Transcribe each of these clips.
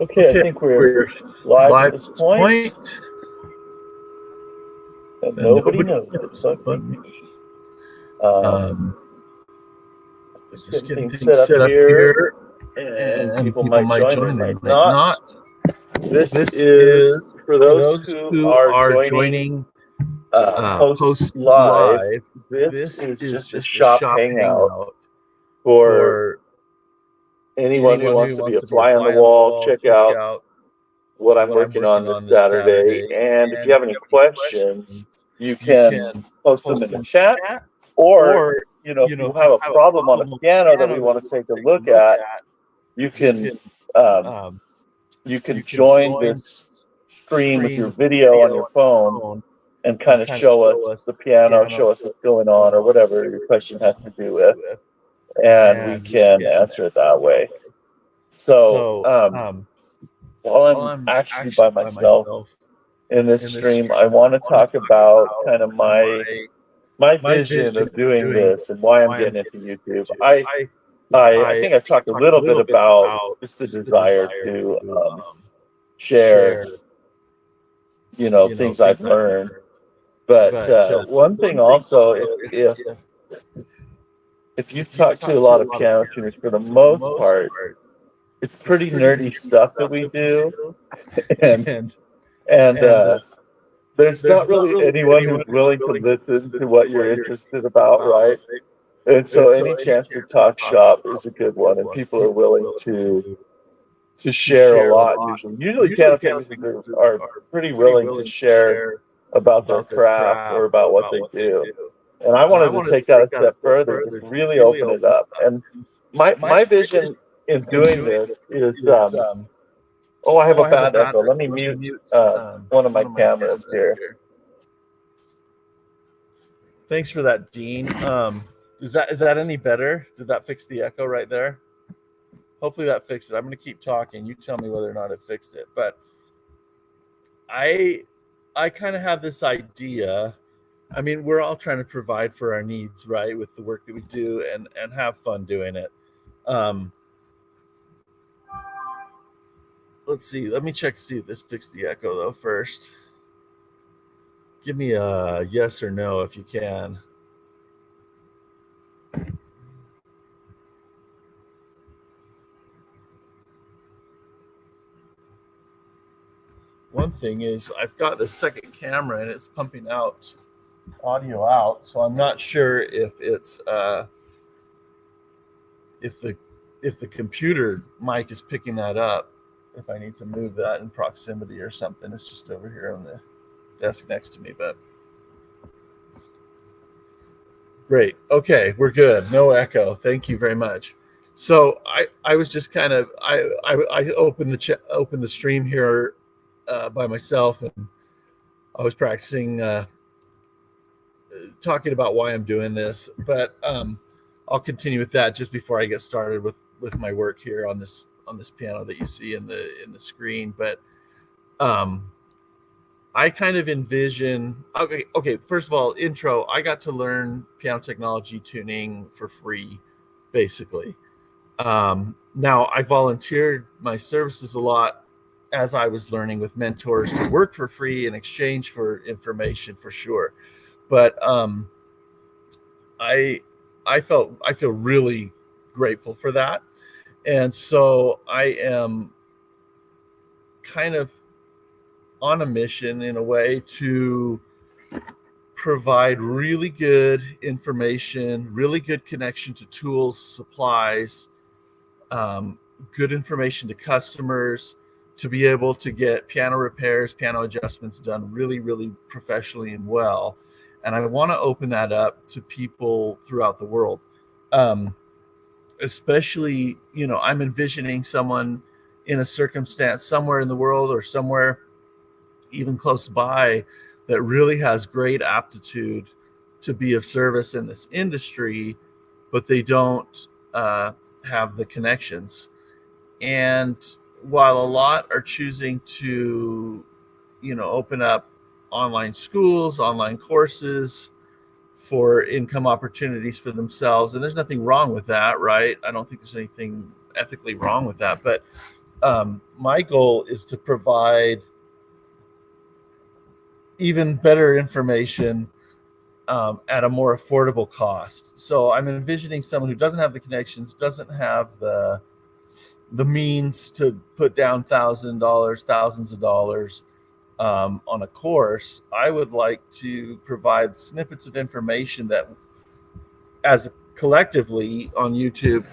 Okay, I think we're live at this point, and nobody knows it but me. Just getting things set up here, and people might join, they might not. This is for those who are joining post live. This is just a shop hangout for anyone who wants to be a fly on the wall. Check out what I'm working on this Saturday. And if you have any questions, you can post them in the chat, or if you have a problem on a piano that we want to take a look at, you can join this stream with your video on your phone and kind of show us the piano, show us what's going on, or whatever your question has to do with, and we can answer it that way. So while I'm actually by myself in this stream, I want to talk about kind of my vision of doing this and why I'm getting into YouTube. I think I've talked a little bit about just the desire to share, things I've learned. But one thing also, if you've talked to a lot of piano tuners, for the most part, it's pretty nerdy stuff that we do, and there's not really anyone who's willing to listen to what you're interested about, right? And so any chance to talk shop is a good one, and people are willing to share a lot. Usually piano musicians are pretty willing to share about their craft or about what they do. And I wanted to take that a step further, just really open it up. And my vision in doing this is, I have a bad echo. Let me mute one of my cameras here. Thanks for that, Dean. Is that any better? Did that fix the echo right there? Hopefully that fixed it. I'm going to keep talking. You tell me whether or not it fixed it. But I kind of have this idea. I mean, we're all trying to provide for our needs, right, with the work that we do and have fun doing it. Let's see. Let me check to see if this fixed the echo, though, first. Give me a yes or no if you can. One thing is I've got the second camera and it's pumping out audio out, so I'm not sure if it's if the computer mic is picking that up, if I need to move that in proximity or something. It's just over here on the desk next to me, but great. Okay, we're good. No echo. Thank you very much. So I was just kind of I opened the stream here by myself, and I was practicing talking about why I'm doing this, but I'll continue with that just before I get started with my work here on this piano that you see in the screen. But I kind of envision, okay, first of all, intro, I got to learn piano technology tuning for free, basically. Now I volunteered my services a lot as I was learning with mentors to work for free in exchange for information, for sure. But I feel really grateful for that. And so I am kind of on a mission in a way to provide really good information, really good connection to tools, supplies, good information to customers, to be able to get piano repairs, piano adjustments done really, really professionally and well. And I want to open that up to people throughout the world. Especially, I'm envisioning someone in a circumstance somewhere in the world or somewhere even close by that really has great aptitude to be of service in this industry, but they don't have the connections. And while a lot are choosing to, open up online schools, online courses for income opportunities for themselves, and there's nothing wrong with that, right? I don't think there's anything ethically wrong with that, but my goal is to provide even better information at a more affordable cost. So I'm envisioning someone who doesn't have the connections, doesn't have the means to put down thousands of dollars on a course. I would like to provide snippets of information that, as collectively on YouTube,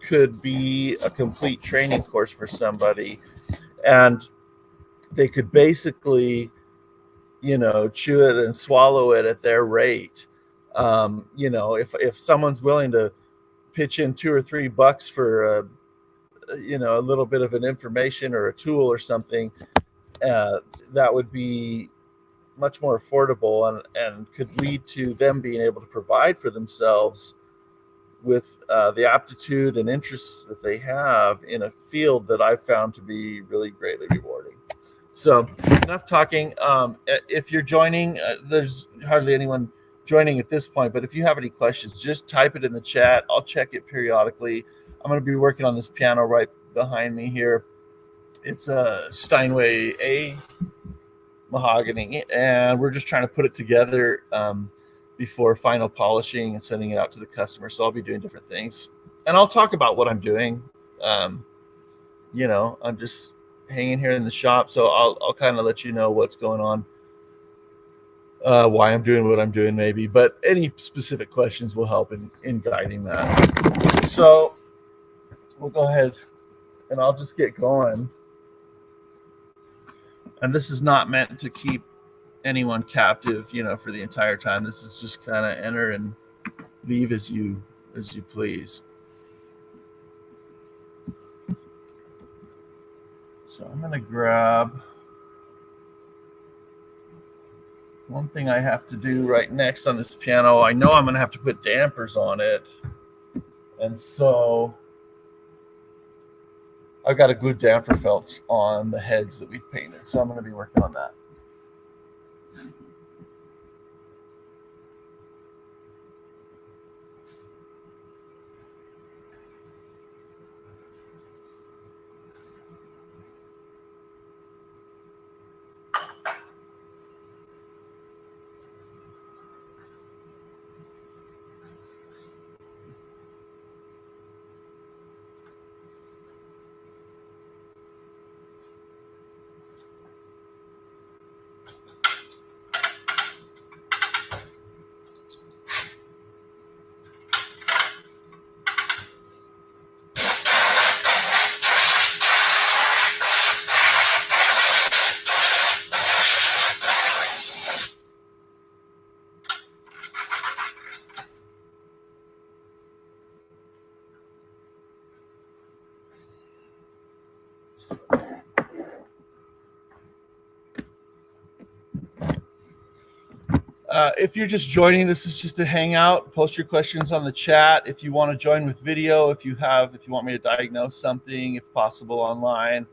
could be a complete training course for somebody, and they could basically, chew it and swallow it at their rate. If someone's willing to pitch in $2 or $3 for a little bit of an information or a tool or something, that would be much more affordable and could lead to them being able to provide for themselves with the aptitude and interests that they have in a field that I've found to be really greatly rewarding. So enough talking. If you're joining, there's hardly anyone joining at this point, but if you have any questions, just type it in the chat. I'll check it periodically. I'm going to be working on this piano right behind me here. It's a Steinway A mahogany, and we're just trying to put it together before final polishing and sending it out to the customer. So I'll be doing different things, and I'll talk about what I'm doing. I'm just hanging here in the shop, so I'll kind of let you know what's going on, why I'm doing what I'm doing, maybe. But any specific questions will help in guiding that. So we'll go ahead, and I'll just get going. And this is not meant to keep anyone captive, for the entire time. This is just kind of enter and leave as you please. So I'm going to grab one thing I have to do right next on this piano. I know I'm going to have to put dampers on it, and so I've got to glue damper felts on the heads that we've painted. So I'm going to be working on that. If you're just joining, this is just a hangout. Post your questions on the chat. If you want to join with video, if you want me to diagnose something, if possible, online,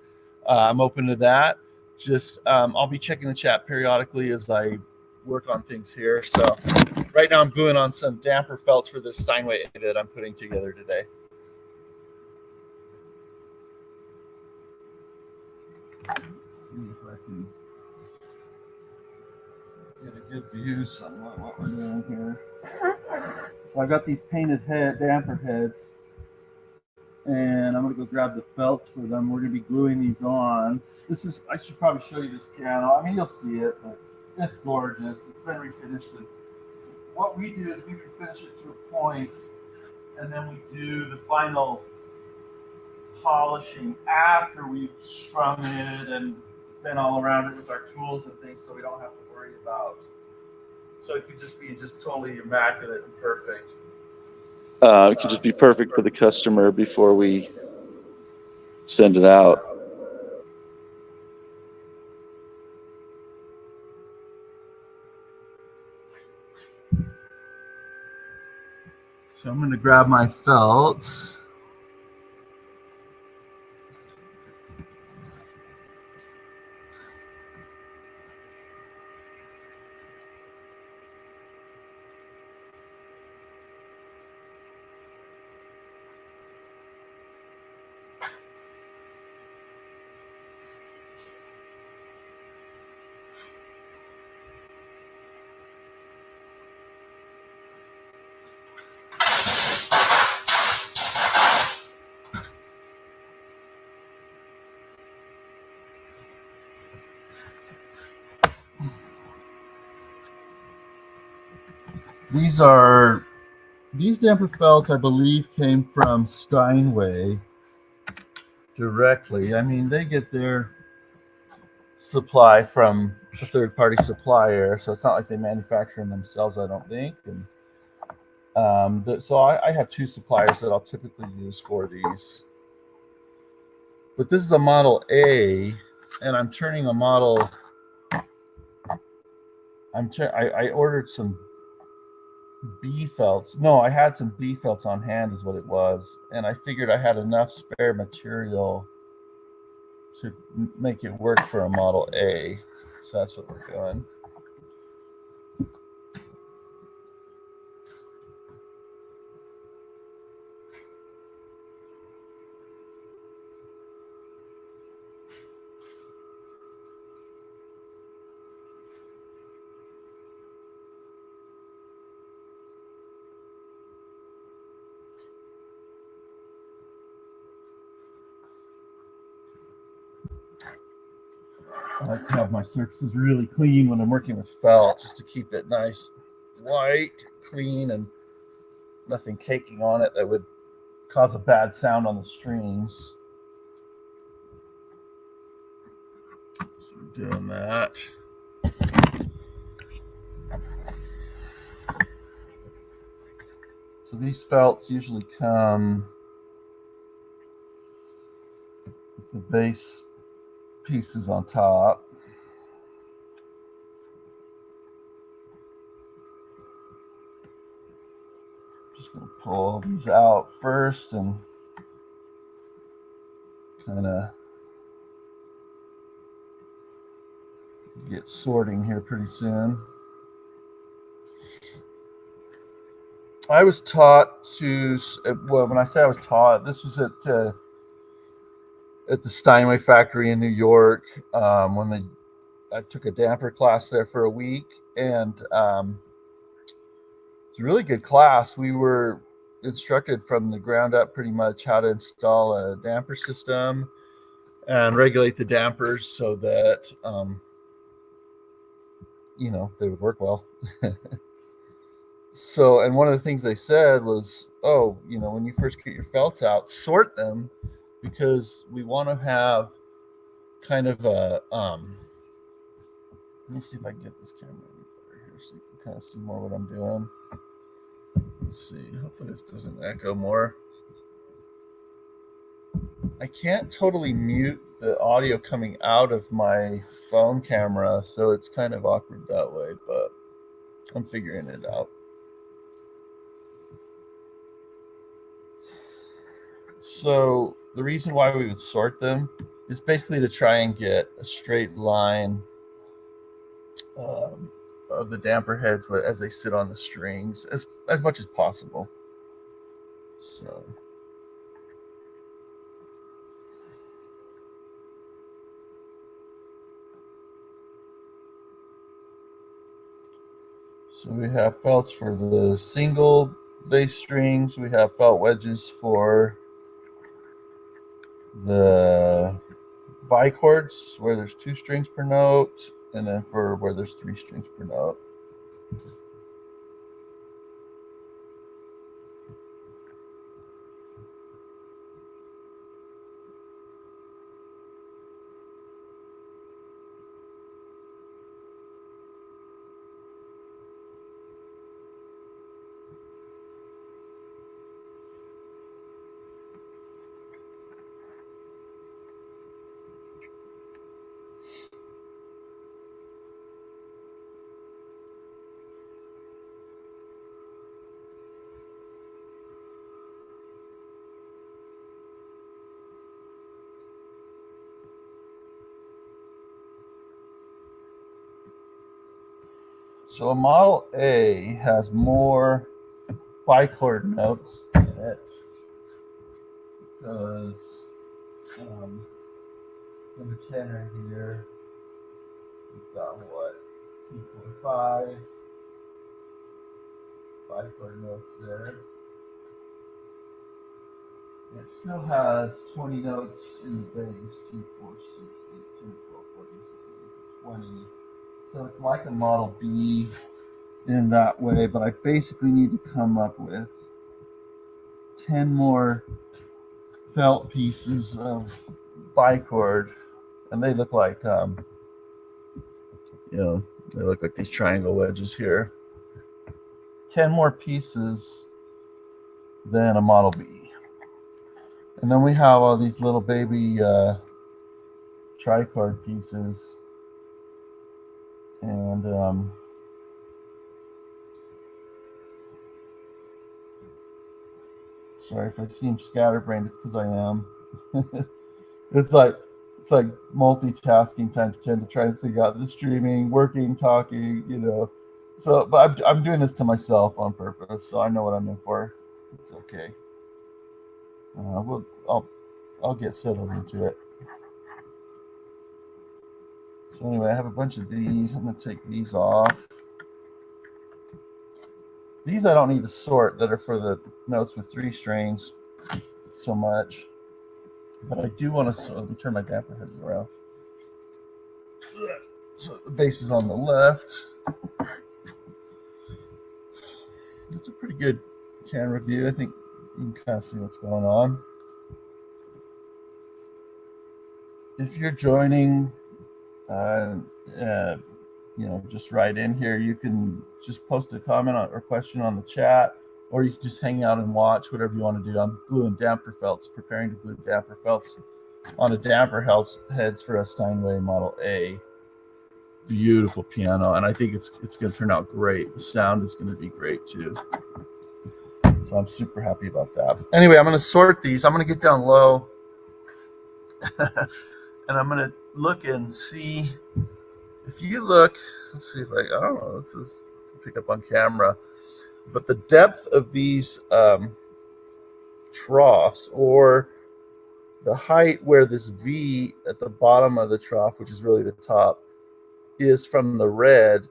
I'm open to that. Just I'll be checking the chat periodically as I work on things here. So right now I'm gluing on some damper felts for this Steinway that I'm putting together today. Let's see if I can get a good view on what we're doing here. So I've got these painted damper heads, and I'm going to go grab the felts for them. We're going to be gluing these on. I should probably show you this piano. I mean, you'll see it, but it's gorgeous. It's been refinished. And what we do is we refinish it to a point, and then we do the final polishing after we've strung it and been all around it with our tools and things, so we don't have to worry about. So it could just be totally immaculate and perfect. It could just be perfect for the customer before we send it out. So I'm going to grab my felts. These damper felts, I believe, came from Steinway directly. I mean, they get their supply from a third-party supplier, so it's not like they manufacture them themselves, I don't think. And so I have two suppliers that I'll typically use for these. But this is a Model A, and I'm turning a Model. I ordered some B felts. No, I had some B felts on hand, is what it was, and I figured I had enough spare material to make it work for a Model A. So that's what we're doing. I like to have my surfaces really clean when I'm working with felt, just to keep it nice, white, clean, and nothing caking on it that would cause a bad sound on the strings. So we're doing that. So these felts usually come with the base pieces on top. Just going to pull these out first and kind of get sorting here pretty soon. I was taught to, well, when I say I was taught, this was at the Steinway factory in New York, when I took a damper class there for a week, and it's a really good class. We were instructed from the ground up pretty much how to install a damper system and regulate the dampers so that they would work well. So, and one of the things they said was, when you first get your felts out, sort them, because we want to have kind of a let me see if I can get this camera here so you can kind of see more what I'm doing. Let's see, hopefully this doesn't echo more. I can't totally mute the audio coming out of my phone camera, so it's kind of awkward that way, but I'm figuring it out. So the reason why we would sort them is basically to try and get a straight line of the damper heads as they sit on the strings as much as possible. So we have felts for the single bass strings. We have felt wedges for the bichords, where there's 2 strings per note, and then for where there's 3 strings per note. So a Model A has more bichord notes in it because in the tenor here, we've got what? 2.5 bichord notes there. It still has 20 notes in the bass, 2, 4, 6, 8, 10, 12, 14, 16, 20. So it's like a Model B. in that way, but I basically need to come up with 10 more felt pieces of bicord, and they look like they look like these triangle wedges here. 10 more pieces than a Model B. And then we have all these little baby tricord pieces, and sorry if I seem scatterbrained, it's because I am. it's like multitasking times 10 to try and figure out the streaming, working, talking, So, but I'm doing this to myself on purpose, so I know what I'm in for. It's okay. I'll get settled into it. So anyway, I have a bunch of these. I'm going to take these off. These I don't need to sort, that are for the notes with 3 strings so much. But I do want to, let me turn my damper heads around. So the bass is on the left. It's a pretty good camera view. I think you can kind of see what's going on. If you're joining, just write in here. You can just post a comment or question on the chat, or you can just hang out and watch, whatever you want to do. I'm gluing damper felts, preparing to glue damper felts on a damper heads for a Steinway Model A. Beautiful piano, and I think it's going to turn out great. The sound is going to be great too. So I'm super happy about that. Anyway, I'm going to sort these. I'm going to get down low, and I'm going to look and see. If you look, let's see if I don't know, this is pick up on camera, but the depth of these troughs, or the height where this V at the bottom of the trough, which is really the top, is from the red,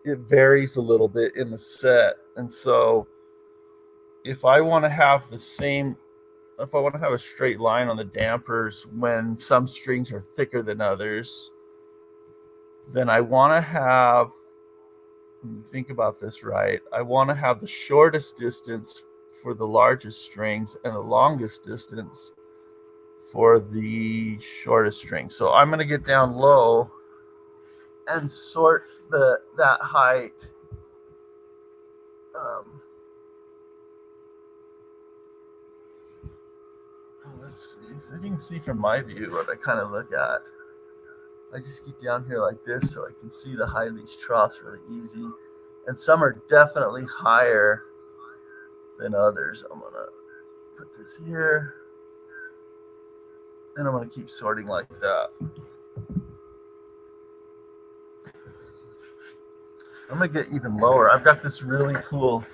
it varies a little bit in the set. And so if I want to have a straight line on the dampers when some strings are thicker than others, then I want to have, think about this right, I want to have the shortest distance for the largest strings and the longest distance for the shortest string. So I'm going to get down low and sort that height. Let's see. So you can see from my view what I kind of look at. I just get down here like this so I can see the height of these troughs really easy. And some are definitely higher than others. I'm going to put this here, and I'm going to keep sorting like that. I'm going to get even lower. I've got this really cool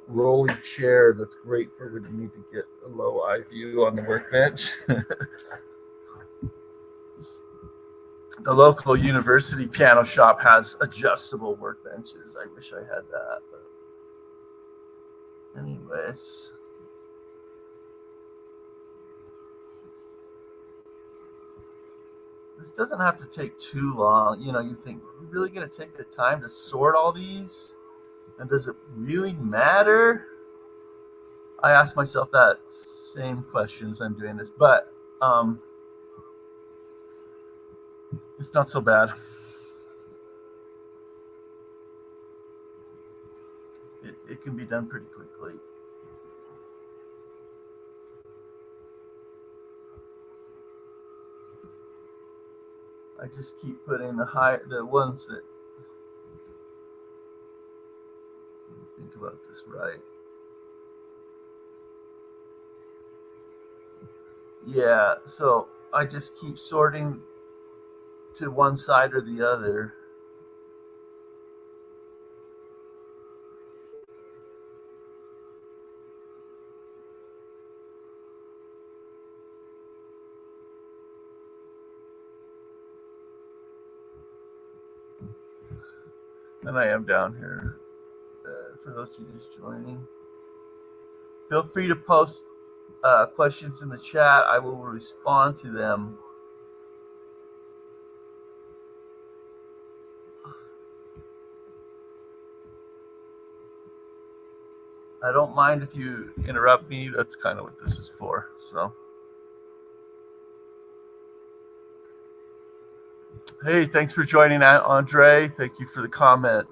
rolly chair that's great for when you need to get a low eye view on the workbench. The local university piano shop has adjustable workbenches. I wish I had that. But anyways. This doesn't have to take too long. You think, are we really going to take the time to sort all these? And does it really matter? I ask myself that same question as I'm doing this, but it's not so bad. It can be done pretty quickly. I just keep putting the ones that, think about this right. Yeah, so I just keep sorting to one side or the other. And I am down here. For those of you just joining, feel free to post questions in the chat. I will respond to them. I don't mind if you interrupt me. That's kind of what this is for. So, hey, thanks for joining, Andre. Thank you for the comment.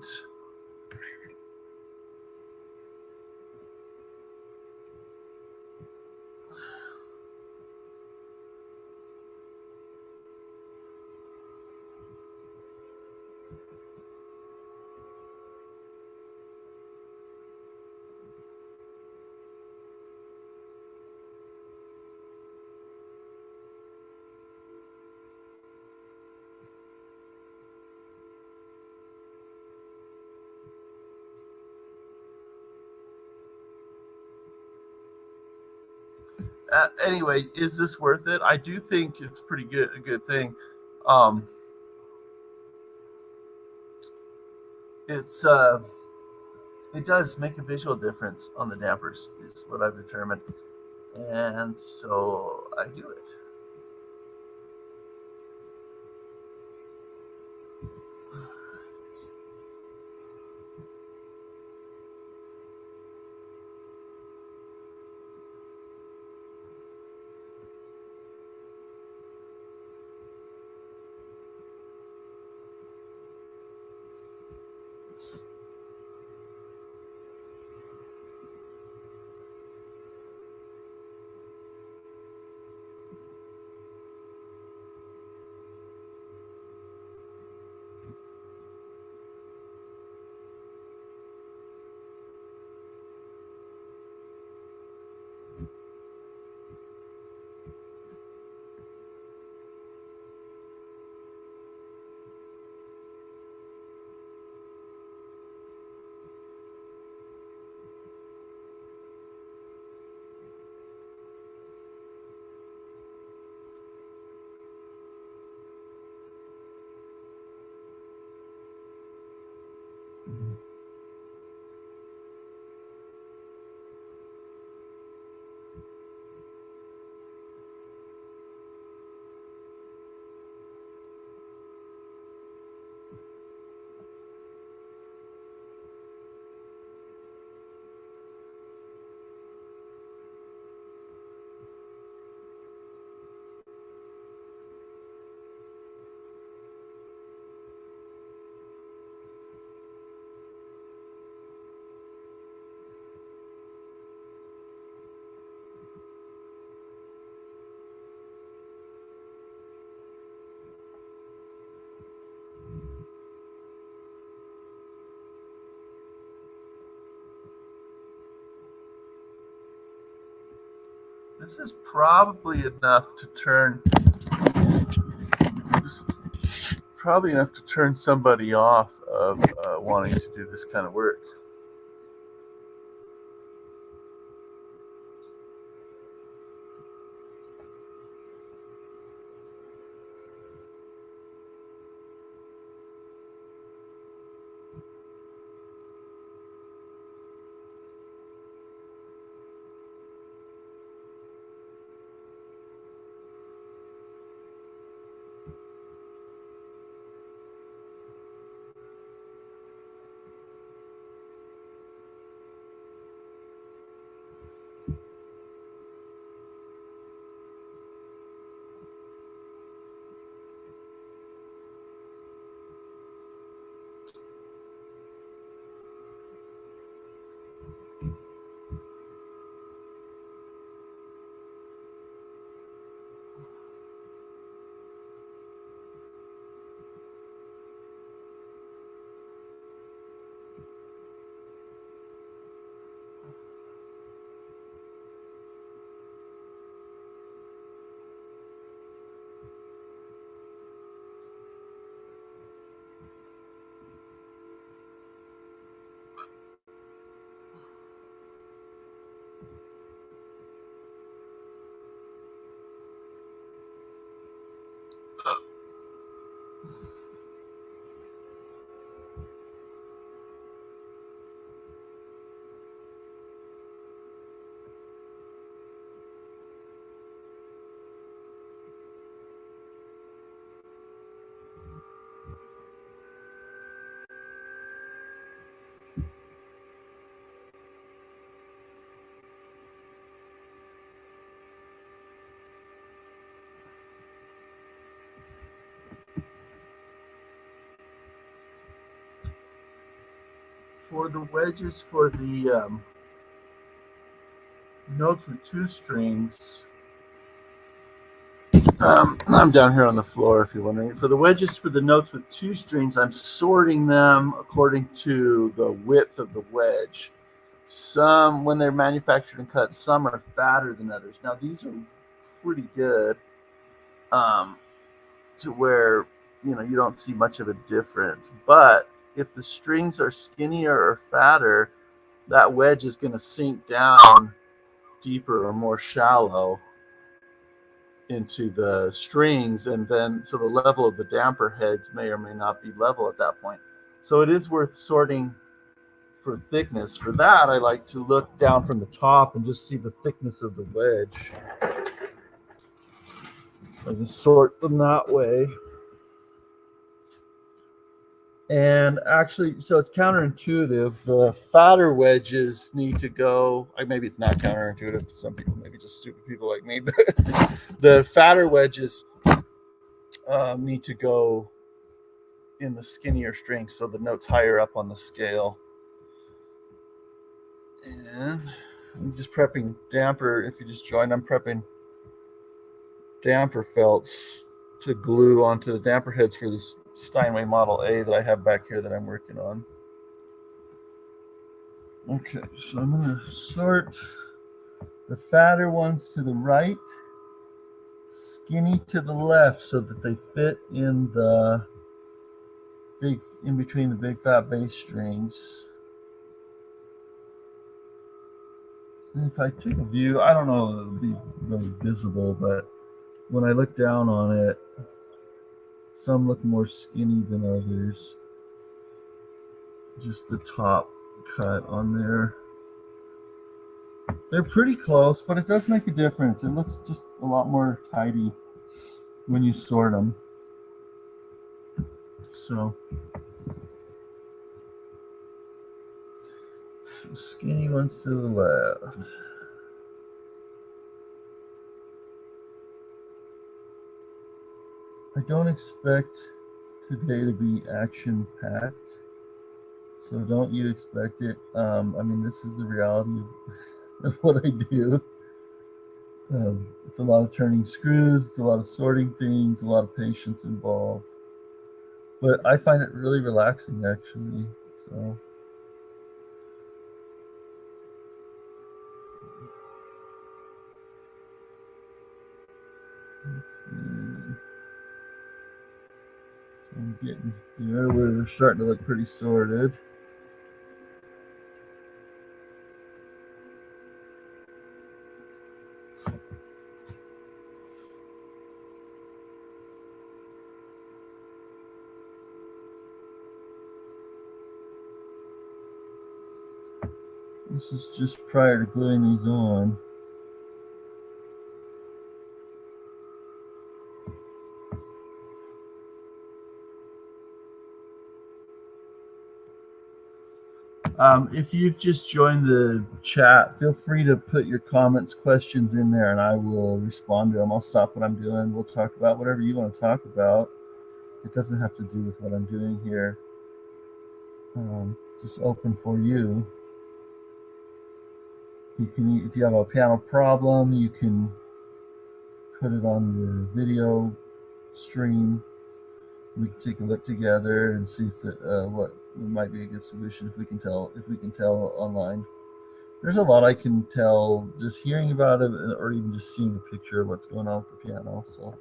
Anyway, is this worth it? I do think it's pretty good, a good thing. It's it does make a visual difference on the dampers, is what I've determined, and so I do it. This is probably enough to turn. Probably enough to turn somebody off of wanting to do this kind of work. For the wedges for the notes with 2 strings, I'm down here on the floor if you're wondering. For the wedges for the notes with 2 strings, I'm sorting them according to the width of the wedge. Some, when they're manufactured and cut, some are fatter than others. Now these are pretty good to where you don't see much of a difference. But if the strings are skinnier or fatter, that wedge is going to sink down deeper or more shallow into the strings, and then so the level of the damper heads may or may not be level at that point. So it is worth sorting for thickness. For that, I like to look down from the top and just see the thickness of the wedge. I just sort them that way. And actually, so it's counterintuitive. The fatter wedges need to go, maybe it's not counterintuitive to some people, maybe just stupid people like me. The fatter wedges need to go in the skinnier strings, so the note's higher up on the scale. And I'm just prepping damper. If you just joined, I'm prepping damper felts to glue onto the damper heads for this Steinway Model A that I have back here that I'm working on. Okay, so I'm going to sort the fatter ones to the right, skinny to the left, so that they fit in the in between the big fat bass strings. And if I take a view, I don't know if it'll be really visible, but when I look down on it, some look more skinny than others. Just the top cut on there. They're pretty close, but it does make a difference. It looks just a lot more tidy when you sort them. So skinny ones to the left. I don't expect today to be action-packed, so don't you expect it. I mean, this is the reality of what I do. It's a lot of turning screws, it's a lot of sorting things, a lot of patience involved. But I find it really relaxing, actually. So. I'm getting here. We're starting to look pretty sorted. This is just prior to gluing these on. If you've just joined the chat, feel free to put your comments, questions in there, and I will respond to them. I'll stop what I'm doing. We'll talk about whatever you want to talk about. It doesn't have to do with what I'm doing here. Just open for you. You can, if you have a piano problem, you can put it on the video stream. We can take a look together and see if what might be a good solution if we can tell online. There's a lot I can tell just hearing about it, or even just seeing a picture of what's going on with the piano. So,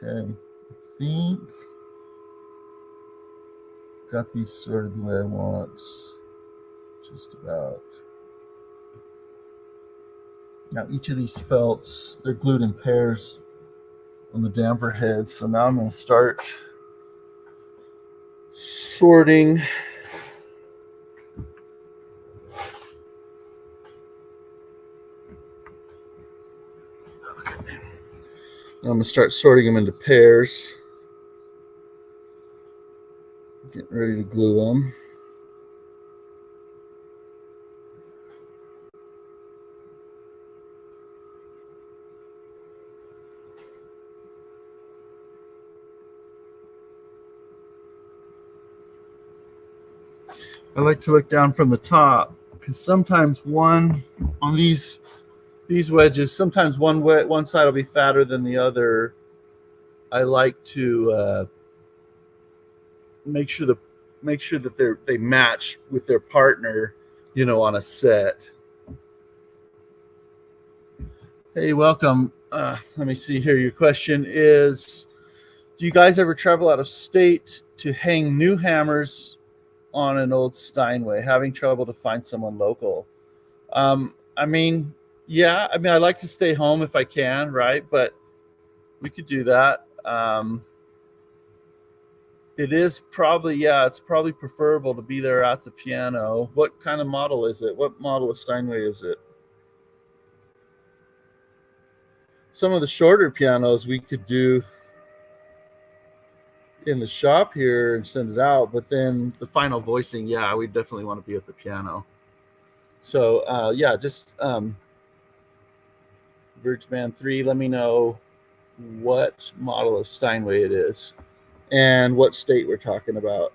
okay, I think got these sorted the way I want. Just about. Now each of these felts, they're glued in pairs on the damper heads. So now I'm going to start sorting. Okay. Now I'm going to start sorting them into pairs. Getting ready to glue them. I like to look down from the top because sometimes one on these wedges, sometimes one side will be fatter than the other. I like to make sure that they match with their partner, on a set. Hey, welcome. Let me see here. Your question is, do you guys ever travel out of state to hang new hammers on an old Steinway, having trouble to find someone local? I mean, yeah, I like to stay home if I can, right? But we could do that. It's probably preferable to be there at the piano. What kind of model is it? What model of Steinway is it? Some of the shorter pianos we could do in the shop here and send it out, but then the final voicing, yeah, we definitely want to be at the piano. So just Bridgeman 3, let me know what model of Steinway it is and what state we're talking about.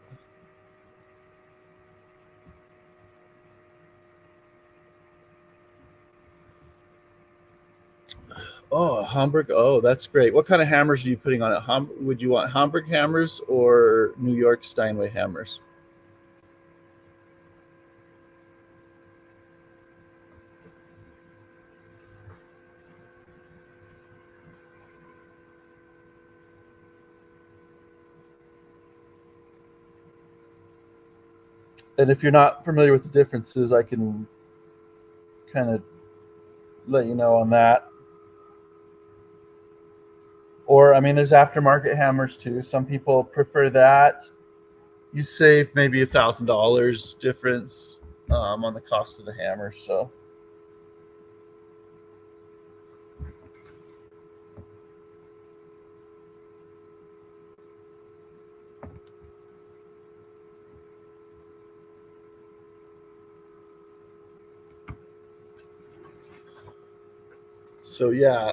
Oh, Hamburg. Oh, that's great. What kind of hammers are you putting on it? Would you want Hamburg hammers or New York Steinway hammers? And if you're not familiar with the differences, I can kind of let you know on that. Or, there's aftermarket hammers too. Some people prefer that. You save maybe $1,000 difference on the cost of the hammer. So yeah,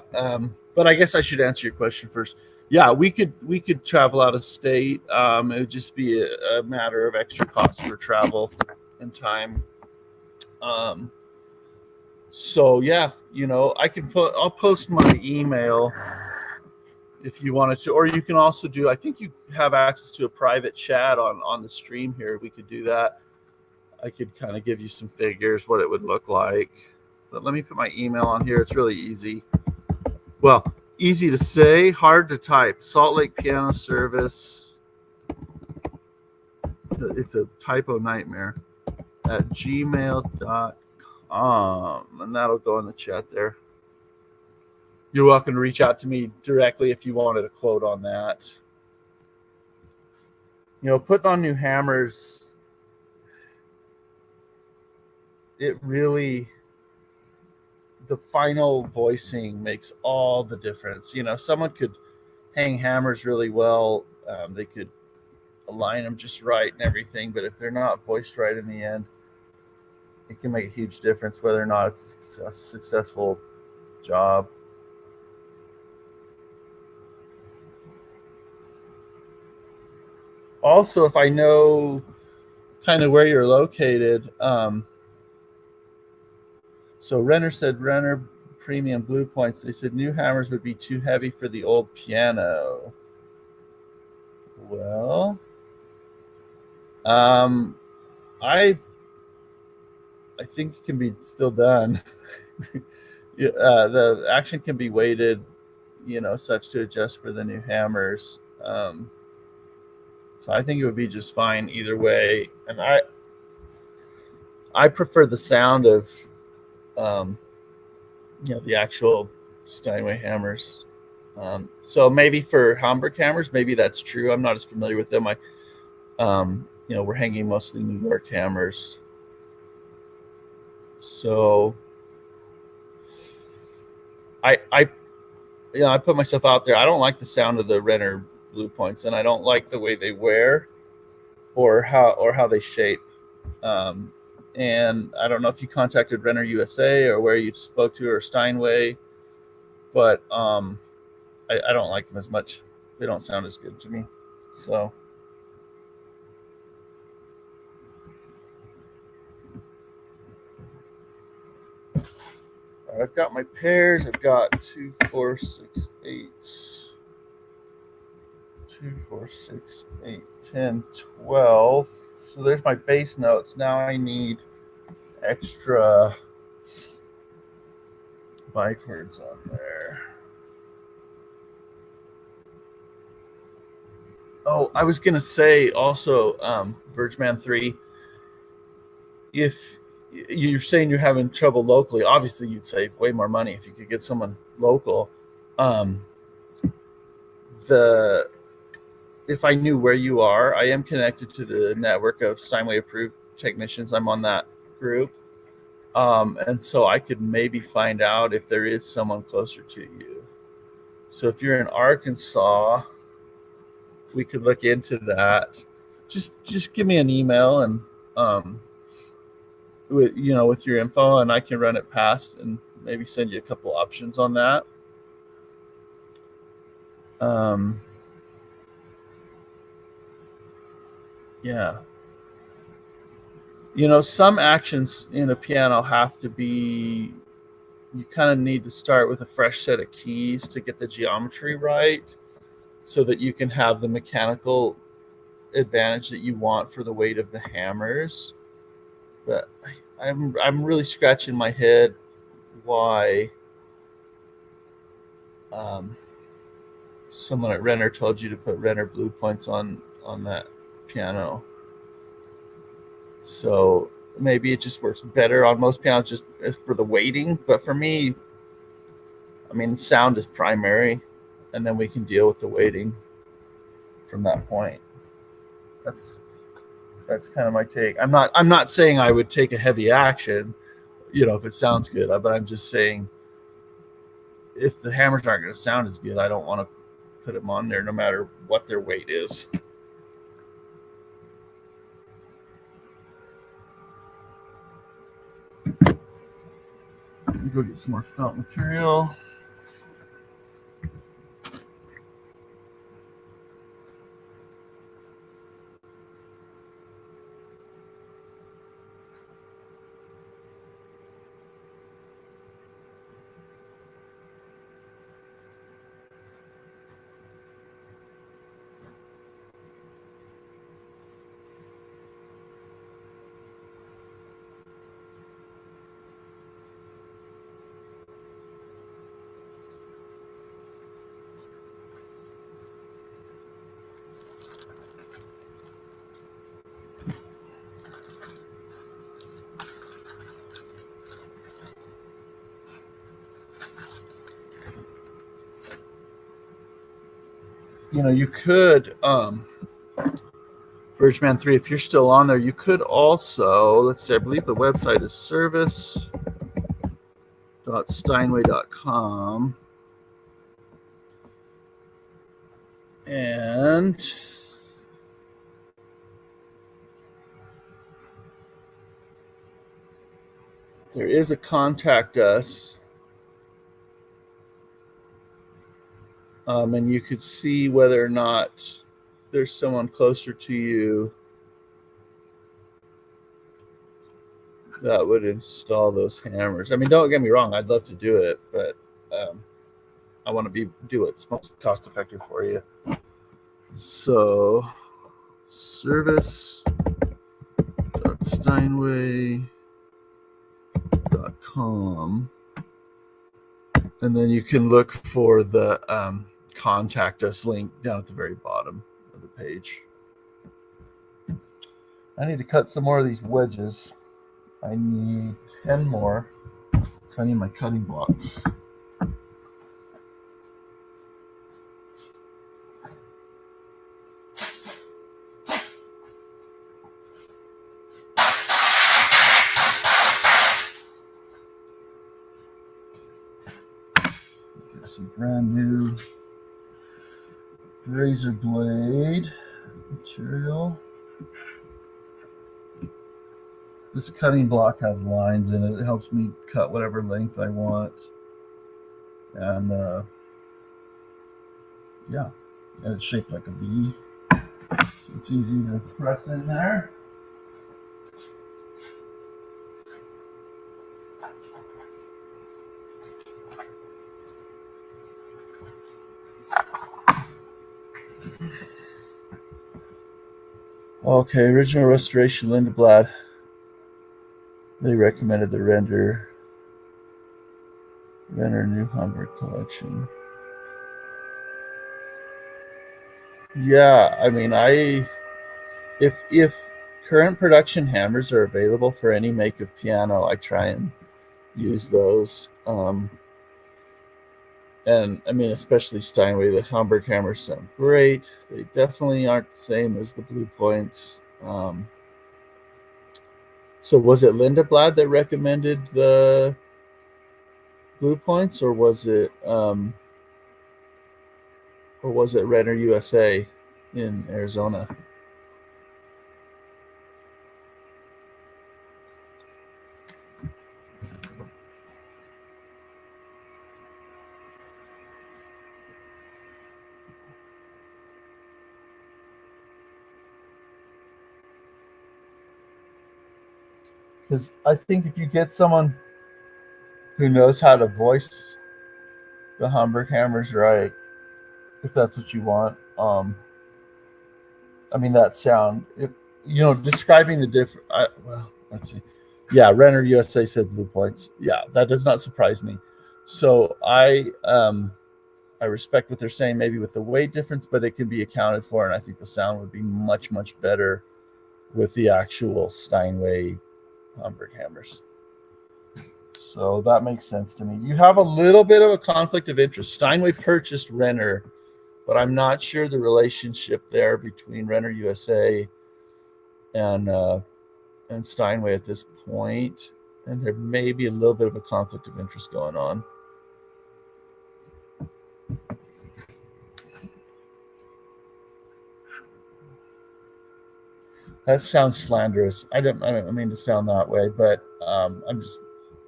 but I guess I should answer your question first. Yeah, we could travel out of state. It would just be a matter of extra cost for travel and time. So yeah, I'll post my email if you wanted to, or you can also do. I think you have access to a private chat on the stream here. We could do that. I could kind of give you some figures, what it would look like. But let me put my email on here. It's really easy. Well, easy to say, hard to type. Salt Lake Piano Service. It's a typo nightmare at gmail.com. And that'll go in the chat there. You're welcome to reach out to me directly if you wanted a quote on that. Putting on new hammers, the final voicing makes all the difference. Someone could hang hammers really well. They could align them just right and everything, but if they're not voiced right in the end, it can make a huge difference whether or not it's a successful job. Also, if I know kind of where you're located, so Renner said Renner Premium Blue Points. They said new hammers would be too heavy for the old piano. Well, I think it can be still done. The action can be weighted, such to adjust for the new hammers. So I think it would be just fine either way. And I prefer the sound of, the actual Steinway hammers. So maybe for Hamburg hammers, maybe that's true. I'm not as familiar with them. We're hanging mostly New York hammers. So I put myself out there. I don't like the sound of the Renner Blue Points, and I don't like the way they wear or how they shape. And I don't know if you contacted Renner USA or where you spoke to, or Steinway, but I don't like them as much. They don't sound as good to me. So I've got my pairs. I've got 2, 4, 6, 8, 2, 4, 6, 8, 10, 12. So there's my bass notes. Now I need extra bytewords on there. Oh, I was going to say also, Vergeman 3, if you're saying you're having trouble locally, obviously you'd save way more money if you could get someone local. If I knew where you are, I am connected to the network of Steinway approved technicians. I'm on that group. And so I could maybe find out if there is someone closer to you. So if you're in Arkansas, we could look into that. Just give me an email and with your info, and I can run it past and maybe send you a couple options on that. Yeah. Some actions in a piano have to be, you kind of need to start with a fresh set of keys to get the geometry right so that you can have the mechanical advantage that you want for the weight of the hammers. But I'm really scratching my head why someone at Renner told you to put Renner blue points on that piano. So maybe it just works better on most pianos just for the weighting. But for me, I mean, sound is primary, and then we can deal with the weighting from that point. That's kind of my take. I'm not saying I would take a heavy action, if it sounds good, but I'm just saying if the hammers aren't going to sound as good, I don't want to put them on there no matter what their weight is. Let me go get some more felt material. You could, Vergeman 3, if you're still on there, you could also, let's see, I believe the website is service.steinway.com. And there is a contact us. And you could see whether or not there's someone closer to you that would install those hammers. I mean, don't get me wrong, I'd love to do it, but I want to do what's most cost effective for you. So service.steinway.com, and then you can look for the contact us link down at the very bottom of the page. I need to cut some more of these wedges. I need 10 more, so I need my cutting block. Get some brand new razor blade material. This cutting block has lines in it. It helps me cut whatever length I want. And yeah, and it's shaped like a V, so it's easy to press in there. Okay, original restoration, Lindeblad. They recommended the Renner New Hamburg collection. Yeah, I mean, if current production hammers are available for any make of piano, I try and use those. And I mean, especially Steinway, the Hamburg hammers sound great. They definitely aren't the same as the Blue Points. So was it Lindeblad that recommended the Blue Points, or was it Renner USA in Arizona? Because I think if you get someone who knows how to voice the Hamburg hammers right, if that's what you want, I mean that sound. If describing the different. Well, let's see. Yeah, Renner USA said Blue Points. Yeah, that does not surprise me. So I respect what they're saying, maybe with the weight difference, but it can be accounted for, and I think the sound would be much better with the actual Steinway Hamburg hammers. So that makes sense to me. You have a little bit of a conflict of interest. Steinway purchased Renner, but I'm not sure the relationship there between Renner USA and Steinway at this point, and there may be a little bit of a conflict of interest going on. That sounds slanderous. I don't mean to sound that way, but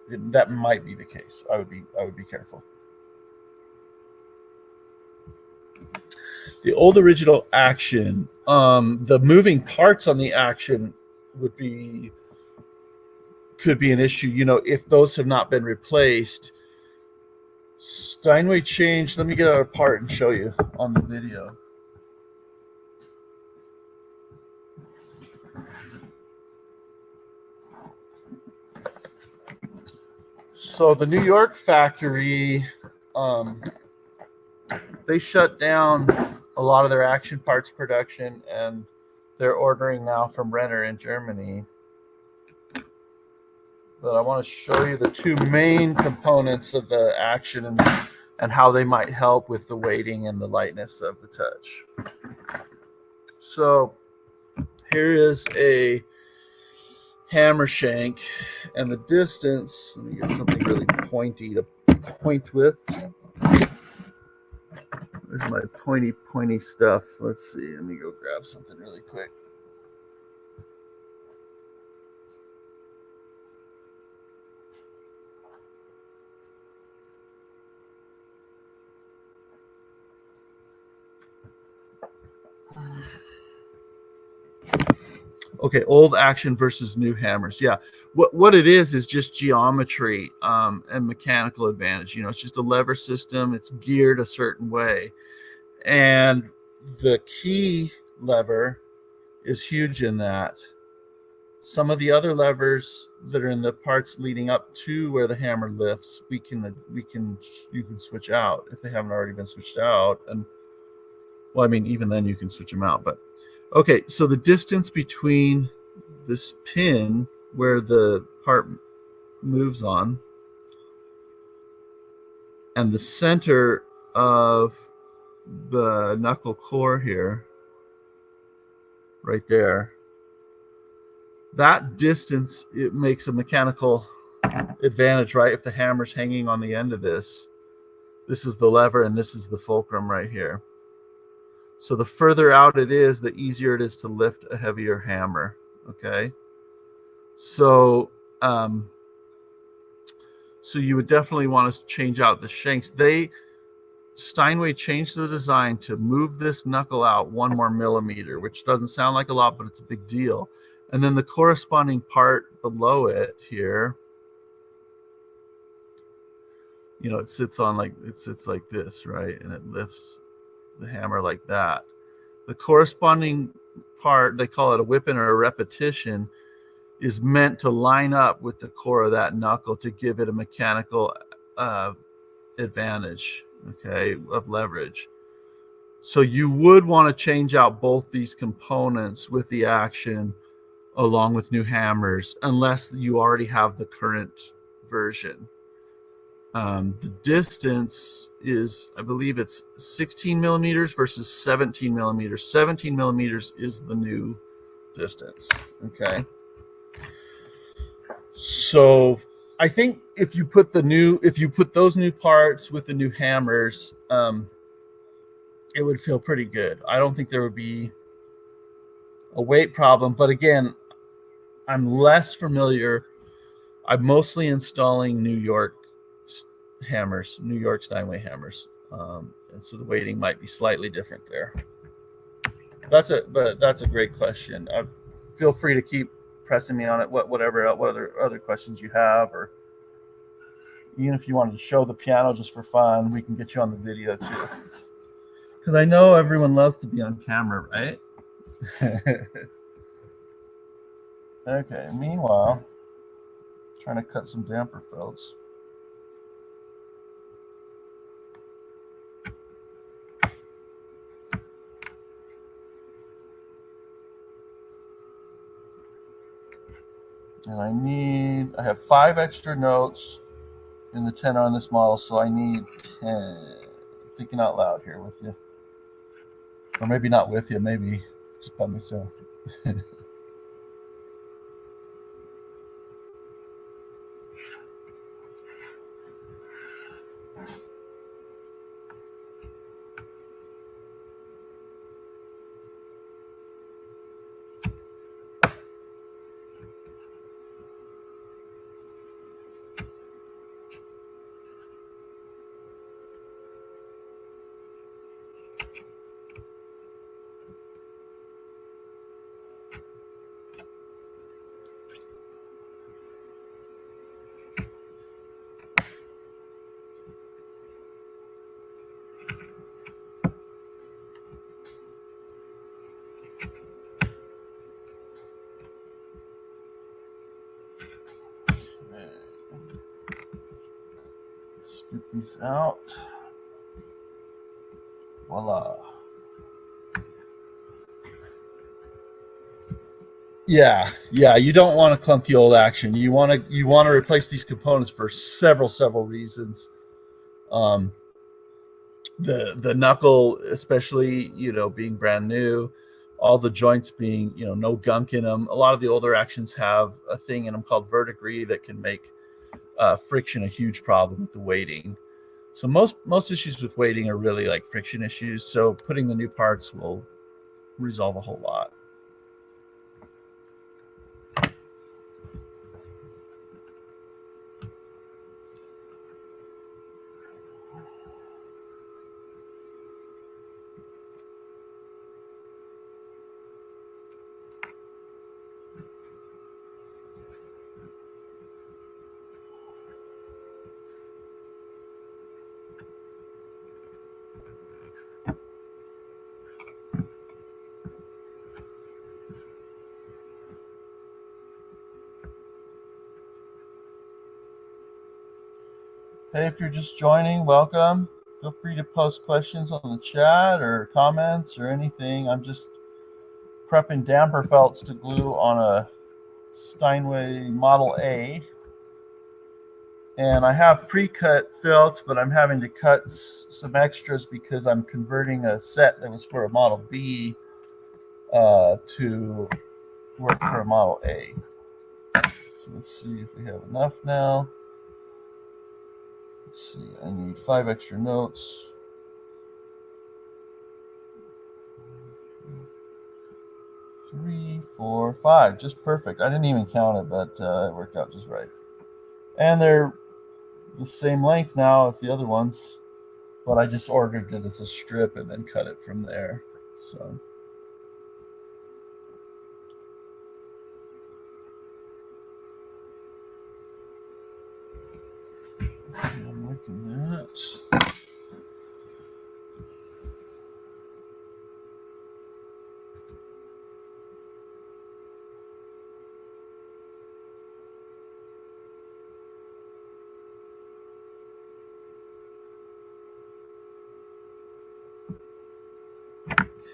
that might be the case. I would be careful. The old original Action, the moving parts on the Action could be an issue. If those have not been replaced. Steinway changed. Let me get out a part and show you on the video. So the New York factory, they shut down a lot of their Action parts production, and they're ordering now from Renner in Germany. But I want to show you the two main components of the Action and how they might help with the weighting and the lightness of the touch. So here is a hammer shank, and the distance, let me get something really pointy to point with. There's my pointy stuff. Let's see, let me go grab something really quick. Okay, old Action versus new hammers. Yeah, what it is just geometry and mechanical advantage. It's just a lever system. It's geared a certain way, and the key lever is huge in that. Some of the other levers that are in the parts leading up to where the hammer lifts, you can switch out if they haven't already been switched out. And well, I mean, even then you can switch them out. But okay, so the distance between this pin where the part moves on and the center of the knuckle core here, right there, that distance, it makes a mechanical advantage, right? If the hammer's hanging on the end of this is the lever and this is the fulcrum right here. So the further out it is, the easier it is to lift a heavier hammer. Okay. So so you would definitely want to change out the shanks. Steinway changed the design to move this knuckle out 1 more millimeter, which doesn't sound like a lot, but it's a big deal. And then the corresponding part below it here, it sits like this, right? And it lifts the hammer like that. The corresponding part, they call it a whipping or a repetition, is meant to line up with the core of that knuckle to give it a mechanical advantage, okay, of leverage. So you would want to change out both these components with the action along with new hammers, unless you already have the current version. The distance is, I believe it's 16 millimeters versus 17 millimeters. 17 millimeters is the new distance. Okay. So I think if you put those new parts with the new hammers, it would feel pretty good. I don't think there would be a weight problem, but again, I'm less familiar. I'm mostly installing New York hammers, New York Steinway hammers, and so the weighting might be slightly different there. That's a great question. Feel free to keep pressing me on it. What other questions you have, or even if you wanted to show the piano just for fun, we can get you on the video too. Because I know everyone loves to be on camera, right? Okay. Meanwhile, trying to cut some damper felts. And I have 5 extra notes in the tenor on this model, so I need 10. Thinking out loud here with you. Or maybe not with you, maybe just by myself. Scoop these out. Voila. Yeah, you don't want a clunky old action. You want to replace these components for several reasons. The knuckle, especially, being brand new, all the joints being, no gunk in them. A lot of the older actions have a thing in them called verdigris that can make friction a huge problem with the weighting. So most issues with weighting are really like friction issues. So putting the new parts will resolve a whole lot. Hey, if you're just joining, welcome. Feel free to post questions on the chat or comments or anything. I'm just prepping damper felts to glue on a Steinway Model A. And I have pre-cut felts, but I'm having to cut some extras because I'm converting a set that was for a Model B to work for a Model A. So let's see if we have enough now. Let's see, I need 5 extra notes. 3, 4, 5, just perfect. I didn't even count it, but it worked out just right. And they're the same length now as the other ones, but I just ordered it as a strip and then cut it from there. So I'm working that.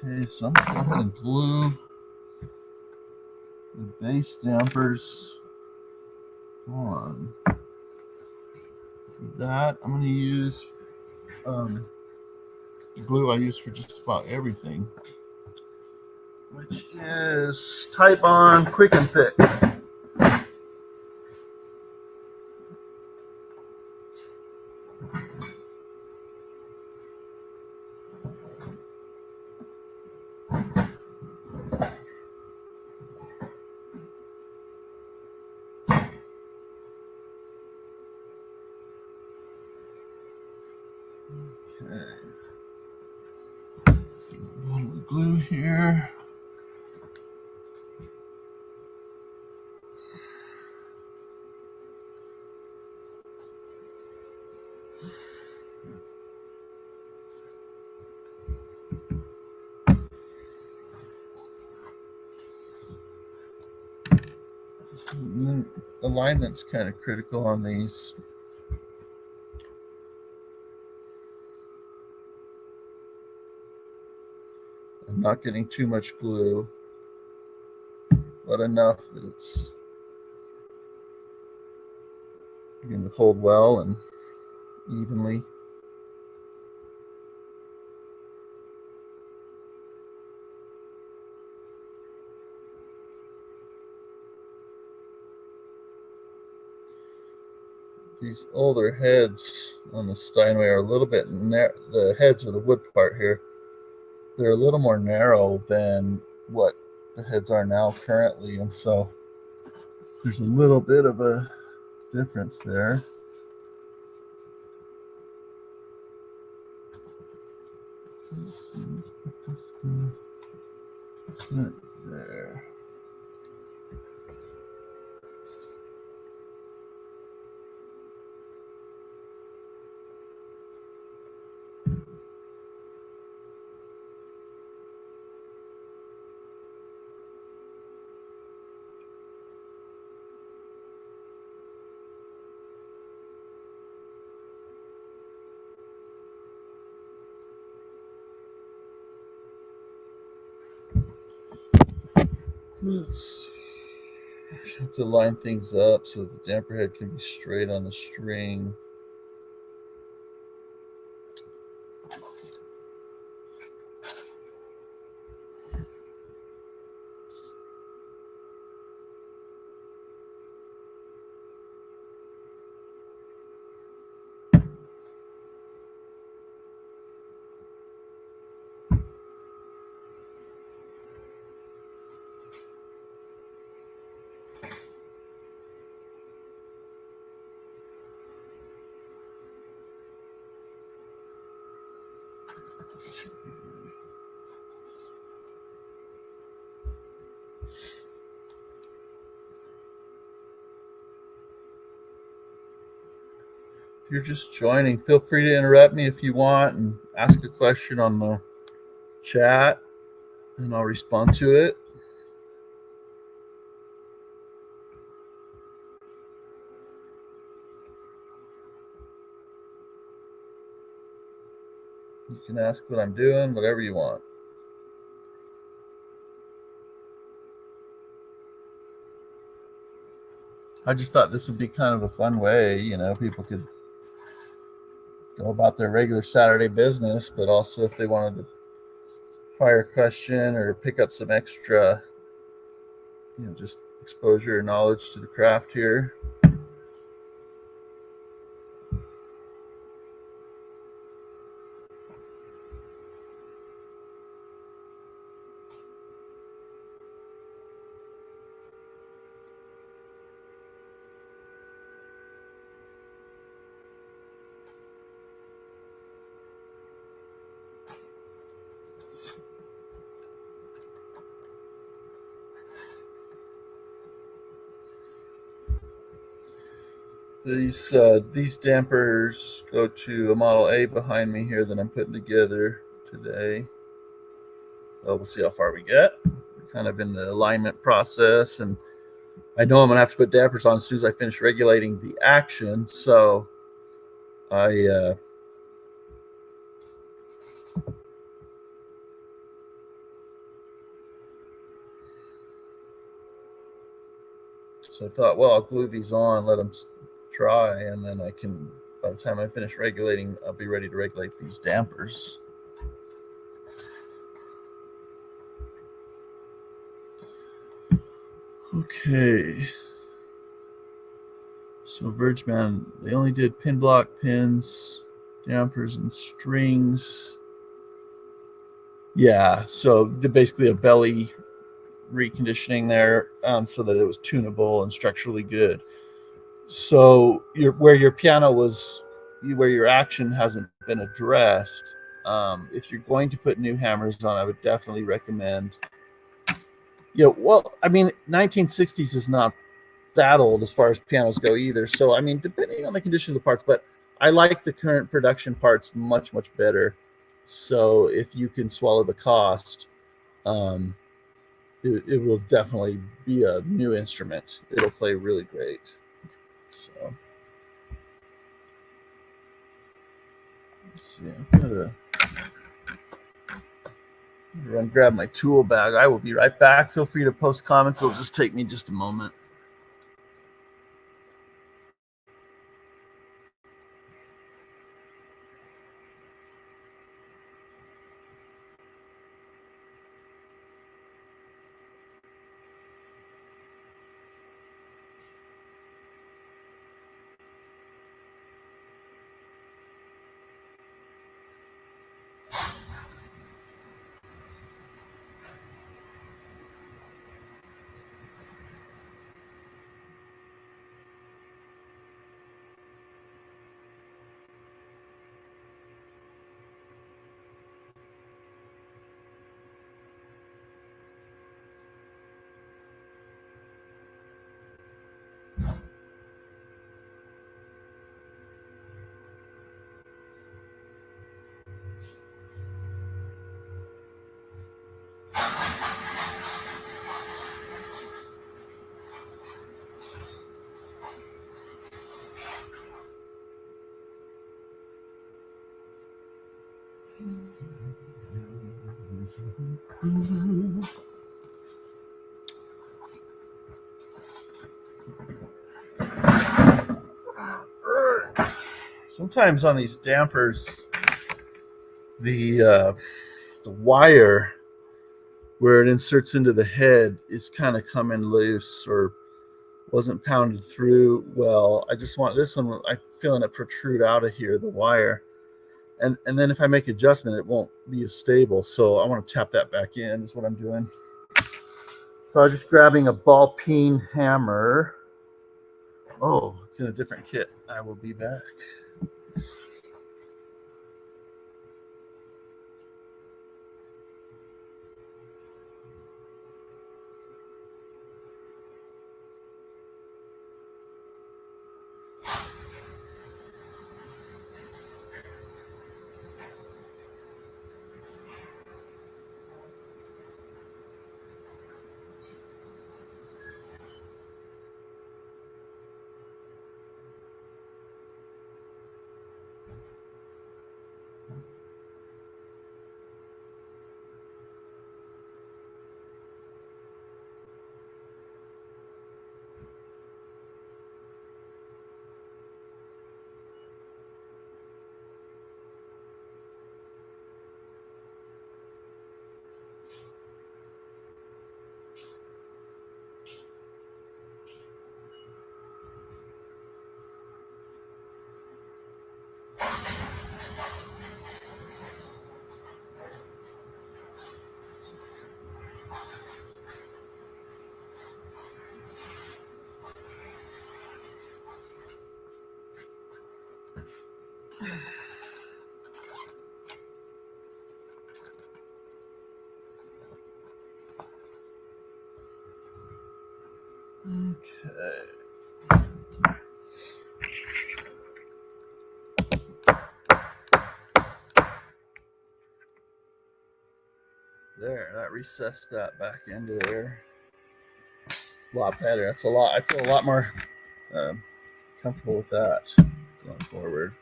Okay, so I'm going to go ahead and glue the base dampers on. For that, I'm going to use glue I use for just about everything, which is Type On Quick and Thick. Okay. Bottle of glue here. Alignment's kind of critical on these. I'm not getting too much glue, but enough that it's going to hold well and evenly. These older heads on the Steinway are a little bit the heads or the wood part here, they're a little more narrow than what the heads are now currently, and so there's a little bit of a difference there. Let's see. Right there. Let's have to line things up so the damper head can be straight on the string. If you're just joining, feel free to interrupt me if you want and ask a question on the chat, and I'll respond to it. You can ask what I'm doing, whatever you want. I just thought this would be kind of a fun way, people could go about their regular Saturday business, but also if they wanted to fire a question or pick up some extra, just exposure and knowledge to the craft here. These dampers go to a Model A behind me here that I'm putting together today. Well, we'll see how far we get. We're kind of in the alignment process, and I know I'm going to have to put dampers on as soon as I finish regulating the action, so I So I thought, well, I'll glue these on, let them dry, and then I can, by the time I finish regulating, I'll be ready to regulate these dampers. Okay. So Vergeman, they only did pin block, pins, dampers, and strings. Yeah, so basically a belly reconditioning there, so that it was tunable and structurally good. So where your piano was, where your action hasn't been addressed, if you're going to put new hammers on, I would definitely recommend. Well, I mean, 1960s is not that old as far as pianos go either. So I mean, depending on the condition of the parts, but I like the current production parts much better. So if you can swallow the cost, it will definitely be a new instrument. It'll play really great. So let's see, I'm gonna run grab my tool bag. I will be right back. Feel free to post comments. It'll just take me just a moment. Sometimes on these dampers, the wire where it inserts into the head is kind of coming loose or wasn't pounded through well. I just want this one. I'm feeling it protrude out of here, the wire, and then if I make adjustment, it won't be as stable. So I want to tap that back in. Is what I'm doing. So I was just grabbing a ball peen hammer. Oh, it's in a different kit. I will be back. Okay. There, that recessed that back into there. A lot better. That's a lot. I feel a lot more comfortable with that going forward.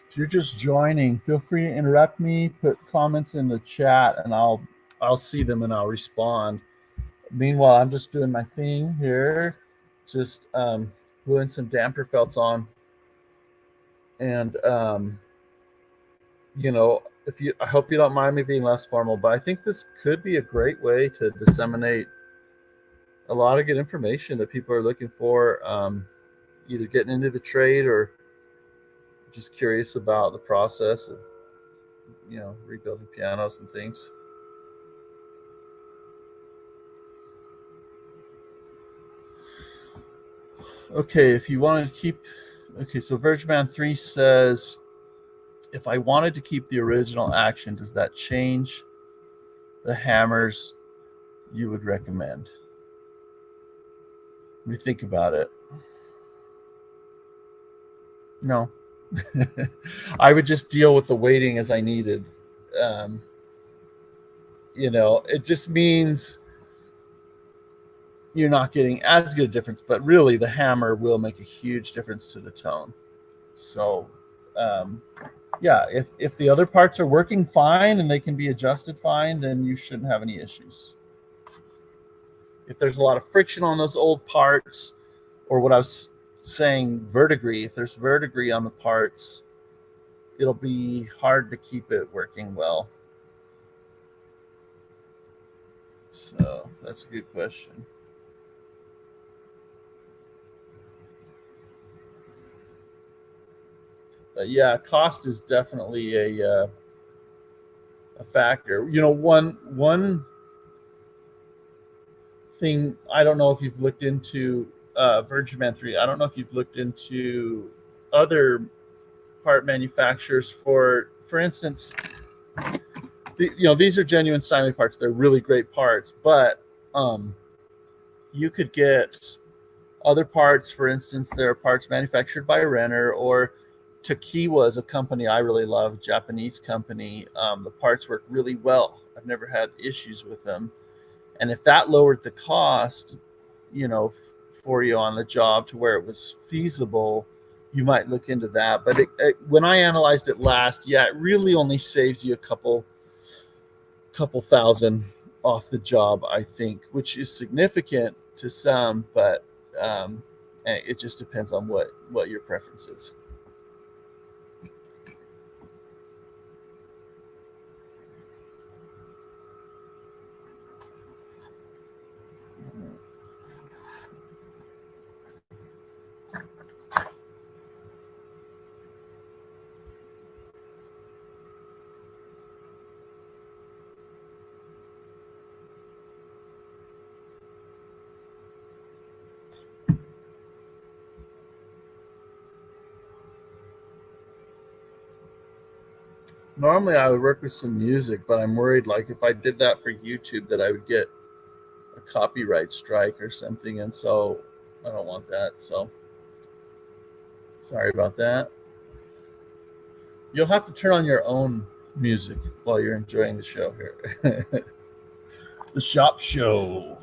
If you're just joining, feel free to interrupt me, put comments in the chat, and I'll see them and I'll respond. Meanwhile, I'm just doing my thing here, just gluing some damper felts on, and I hope you don't mind me being less formal, but I think this could be a great way to disseminate a lot of good information that people are looking for, either getting into the trade or just curious about the process of rebuilding pianos and things. Okay, if you wanted to keep, so Virgin Man 3 says, if I wanted to keep the original action, does that change the hammers you would recommend? Let me think about it. No. I would just deal with the weighting as I needed. It just means you're not getting as good a difference, but really the hammer will make a huge difference to the tone. So, if the other parts are working fine and they can be adjusted fine, then you shouldn't have any issues. If there's a lot of friction on those old parts, or what I was saying, verdigris, if there's verdigris on the parts, it'll be hard to keep it working well. So that's a good question. But yeah, cost is definitely a factor. One thing, I don't know if you've looked into Virgin Man 3. I don't know if you've looked into other part manufacturers. For instance, these are genuine Steinway parts. They're really great parts, but you could get other parts. For instance, there are parts manufactured by Renner, or Takiwa is a company I really love, Japanese company. The parts work really well. I've never had issues with them. And if that lowered the cost, for you on the job to where it was feasible, you might look into that. But when I analyzed it last, it really only saves you a couple thousand off the job, I think, which is significant to some, but it just depends on what your preference is. Normally I would work with some music, but I'm worried, like, if I did that for YouTube, that I would get a copyright strike or something, and so I don't want that. So sorry about that. You'll have to turn on your own music while you're enjoying the show here. The shop show.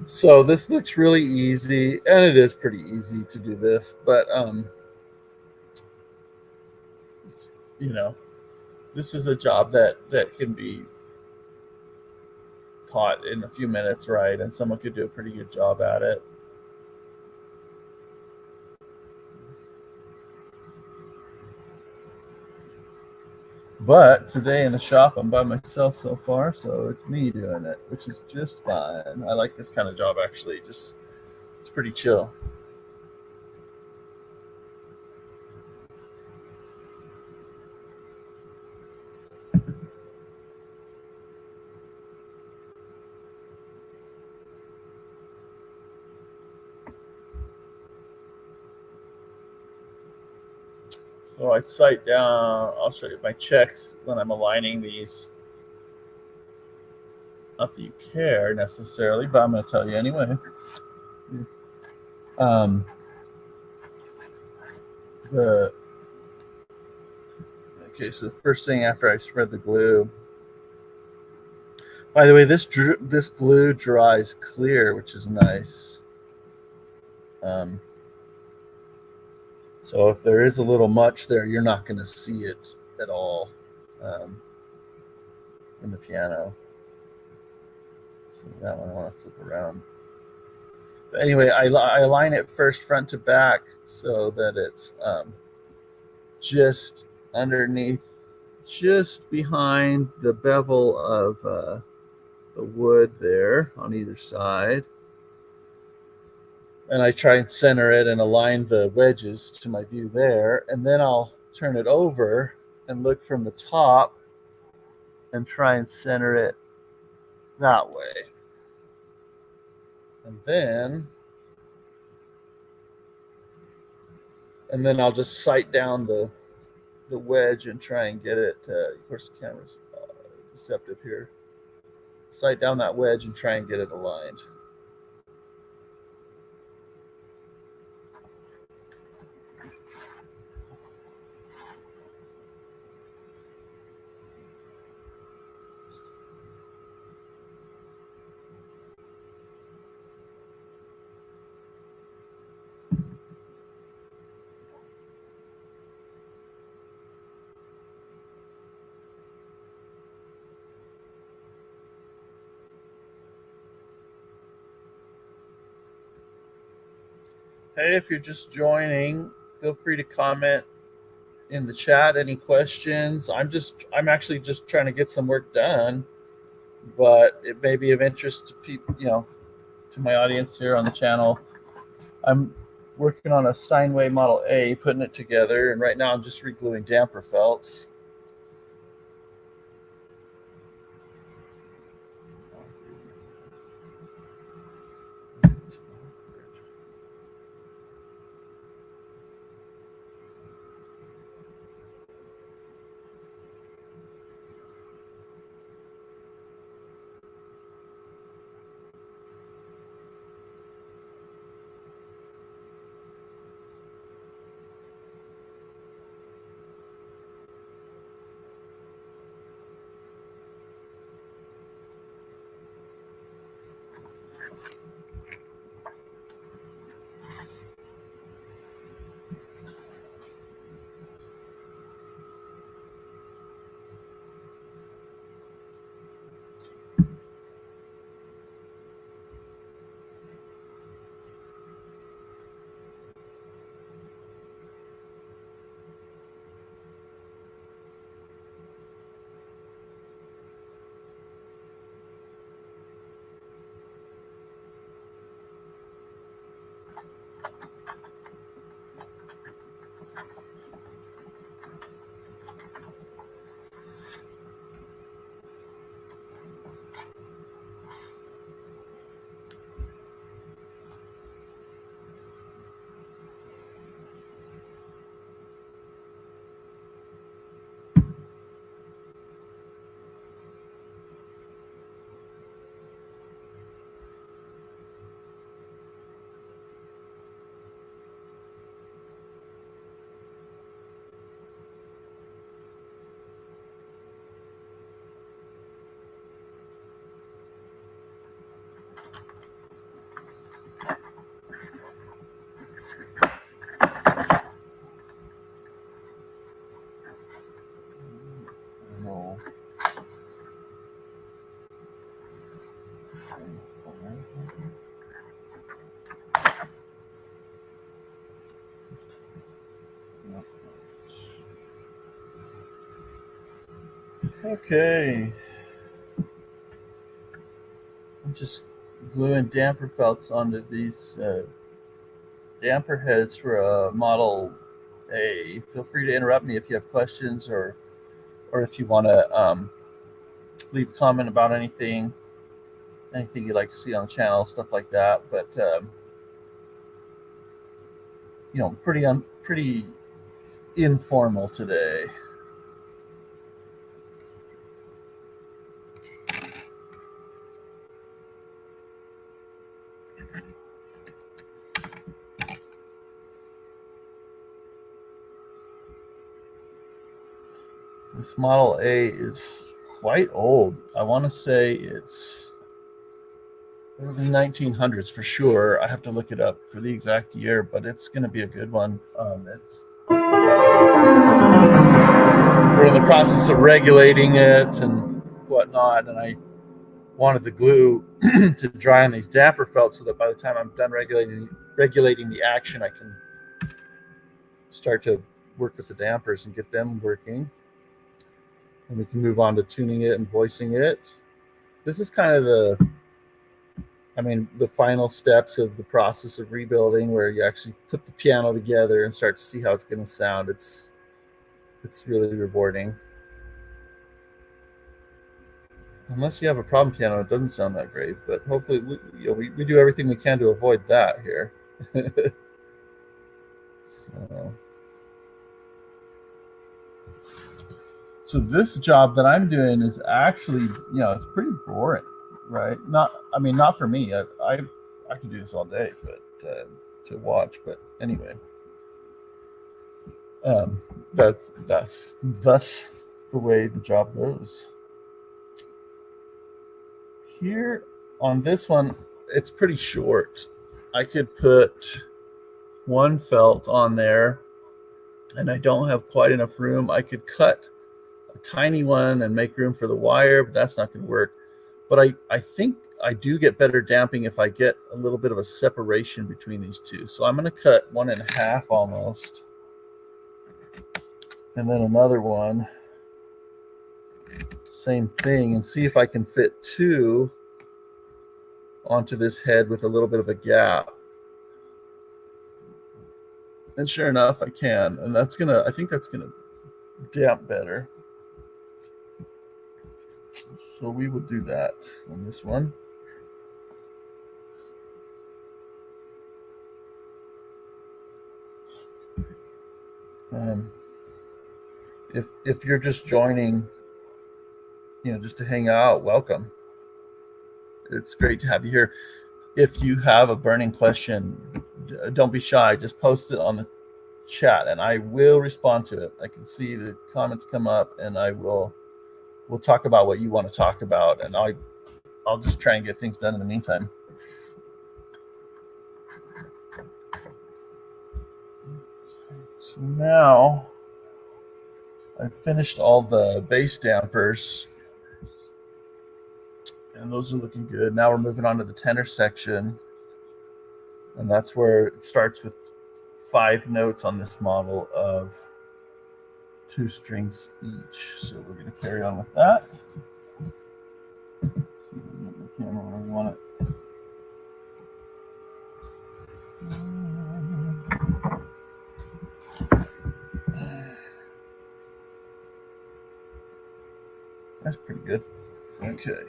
So this looks really easy, and it is pretty easy to do this, but this is a job that can be taught in a few minutes, right? And someone could do a pretty good job at it. But today in the shop, I'm by myself so far, so it's me doing it, which is just fine. I like this kind of job, actually. It's pretty chill. So I sight down, I'll show you my checks when I'm aligning these. Not that you care necessarily, but I'm going to tell you anyway. Okay, so first thing after I spread the glue. By the way, this glue dries clear, which is nice. So if there is a little much there, you're not going to see it at all in the piano. So that one I want to flip around. But anyway, I align it first front to back so that it's just underneath, just behind the bevel of the wood there on either side. And I try and center it and align the wedges to my view there. And then I'll turn it over and look from the top and try and center it that way. And then I'll just sight down the wedge and try and get it. Of course, the camera's deceptive here. Sight down that wedge and try and get it aligned. Hey, if you're just joining, feel free to comment in the chat any questions. I'm actually just trying to get some work done, but it may be of interest to people, to my audience here on the channel. I'm working on a Steinway Model A, putting it together, and right now I'm just regluing damper felts. Okay. I'm just gluing damper felts onto these damper heads for a Model A. Feel free to interrupt me if you have questions or if you want to leave a comment about anything you'd like to see on the channel, stuff like that. But pretty informal today. This Model A is quite old. I want to say it's early 1900s for sure. I have to look it up for the exact year, but it's going to be a good one. We're in the process of regulating it and whatnot, and I wanted the glue to dry on these damper felts so that by the time I'm done regulating the action, I can start to work with the dampers and get them working. And we can move on to tuning it and voicing it. This is kind of the final steps of the process of rebuilding, where you actually put the piano together and start to see how it's going to sound. It's really rewarding. Unless you have a problem piano, it doesn't sound that great. But hopefully, we do everything we can to avoid that here. So this job that I'm doing is actually, it's pretty boring, right? Not for me. I could do this all day, but to watch. But anyway, that's the way the job goes. Here on this one, it's pretty short. I could put one felt on there, and I don't have quite enough room. I could cut a tiny one and make room for the wire, but that's not going to work. But I think I do get better damping if I get a little bit of a separation between these two. So I'm going to cut 1 1/2 almost, and then another one, same thing, and see if I can fit 2 onto this head with a little bit of a gap. And sure enough, I can, and I think that's gonna damp better. So we will do that on this one. If you're just joining, just to hang out, welcome. It's great to have you here. If you have a burning question, don't be shy. Just post it on the chat, and I will respond to it. I can see the comments come up, and we'll talk about what you want to talk about, and I'll just try and get things done in the meantime. So now I've finished all the bass dampers, and those are looking good. Now we're moving on to the tenor section, and that's where it starts with 5 notes on this model of 2 strings each. So we're going to carry on with that. The camera where we want it. That's pretty good. Okay.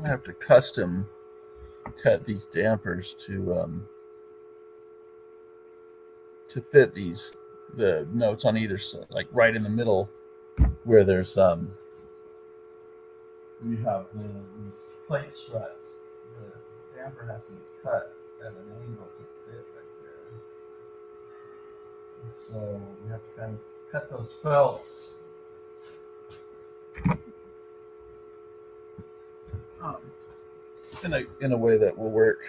I have to custom cut these dampers to fit the notes on either side, like right in the middle where there's we have these plate struts. The damper has to be cut at an angle to fit right there. And so we have to kind of cut those felts in a way that will work.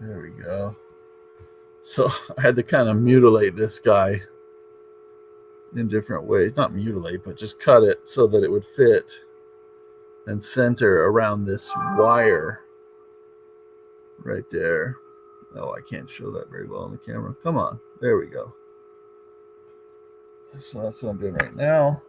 There we go. So I had to kind of mutilate this guy in different ways. Not mutilate, but just cut it so that it would fit and center around this wire right there. Oh, I can't show that very well on the camera. Come on. There we go. So that's what I'm doing right now.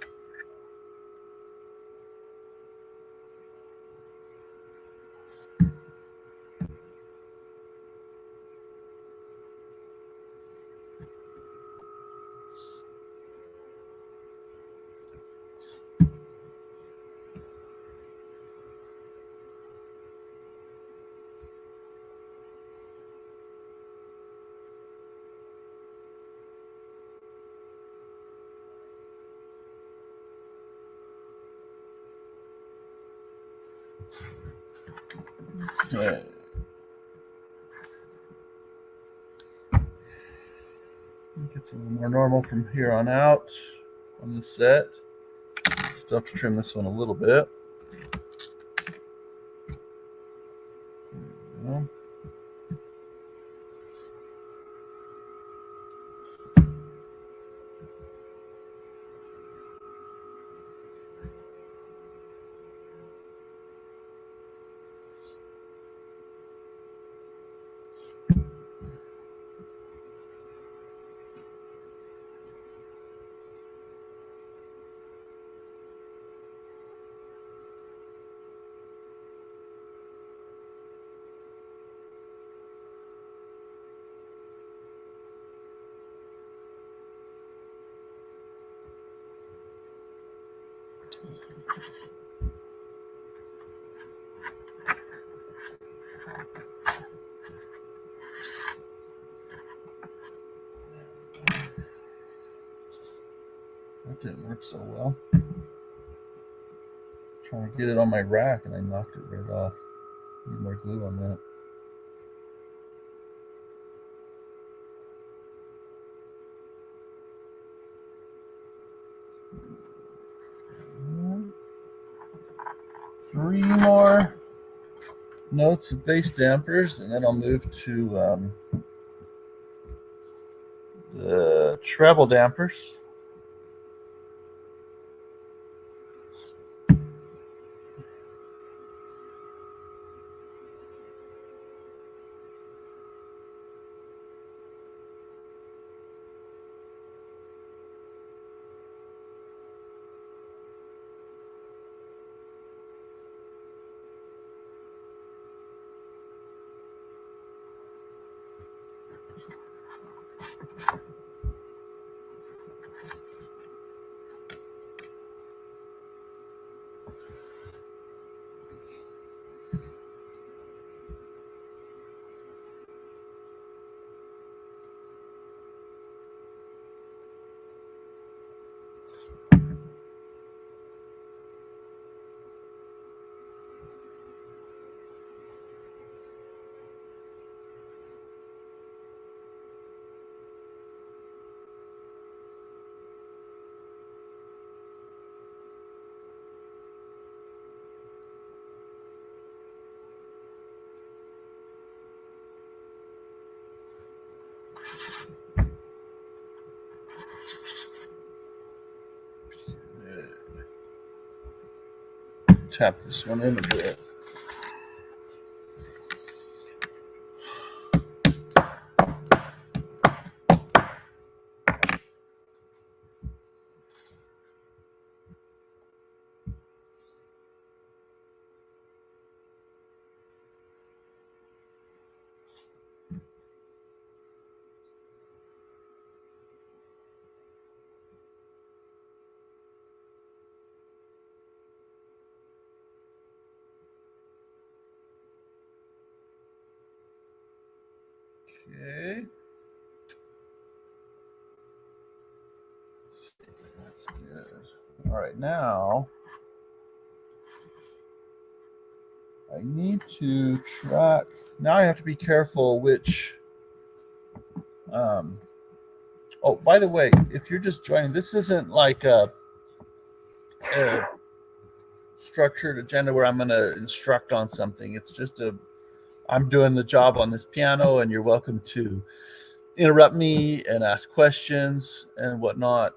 Okay. It gets a little more normal from here on out on the set. Still have to trim this one a little bit. There we go. That didn't work so well. Trying to get it on my rack and I knocked it right off. Need more glue on that. Three more notes of bass dampers, and then I'll move to the treble dampers. Tap this one in a bit. Okay. That's good. All right, now I need to track. Now I have to be careful which. Oh, by the way, if you're just joining, this isn't like a structured agenda where I'm going to instruct on something. It's just a I'm doing the job on this piano, and you're welcome to interrupt me and ask questions and whatnot.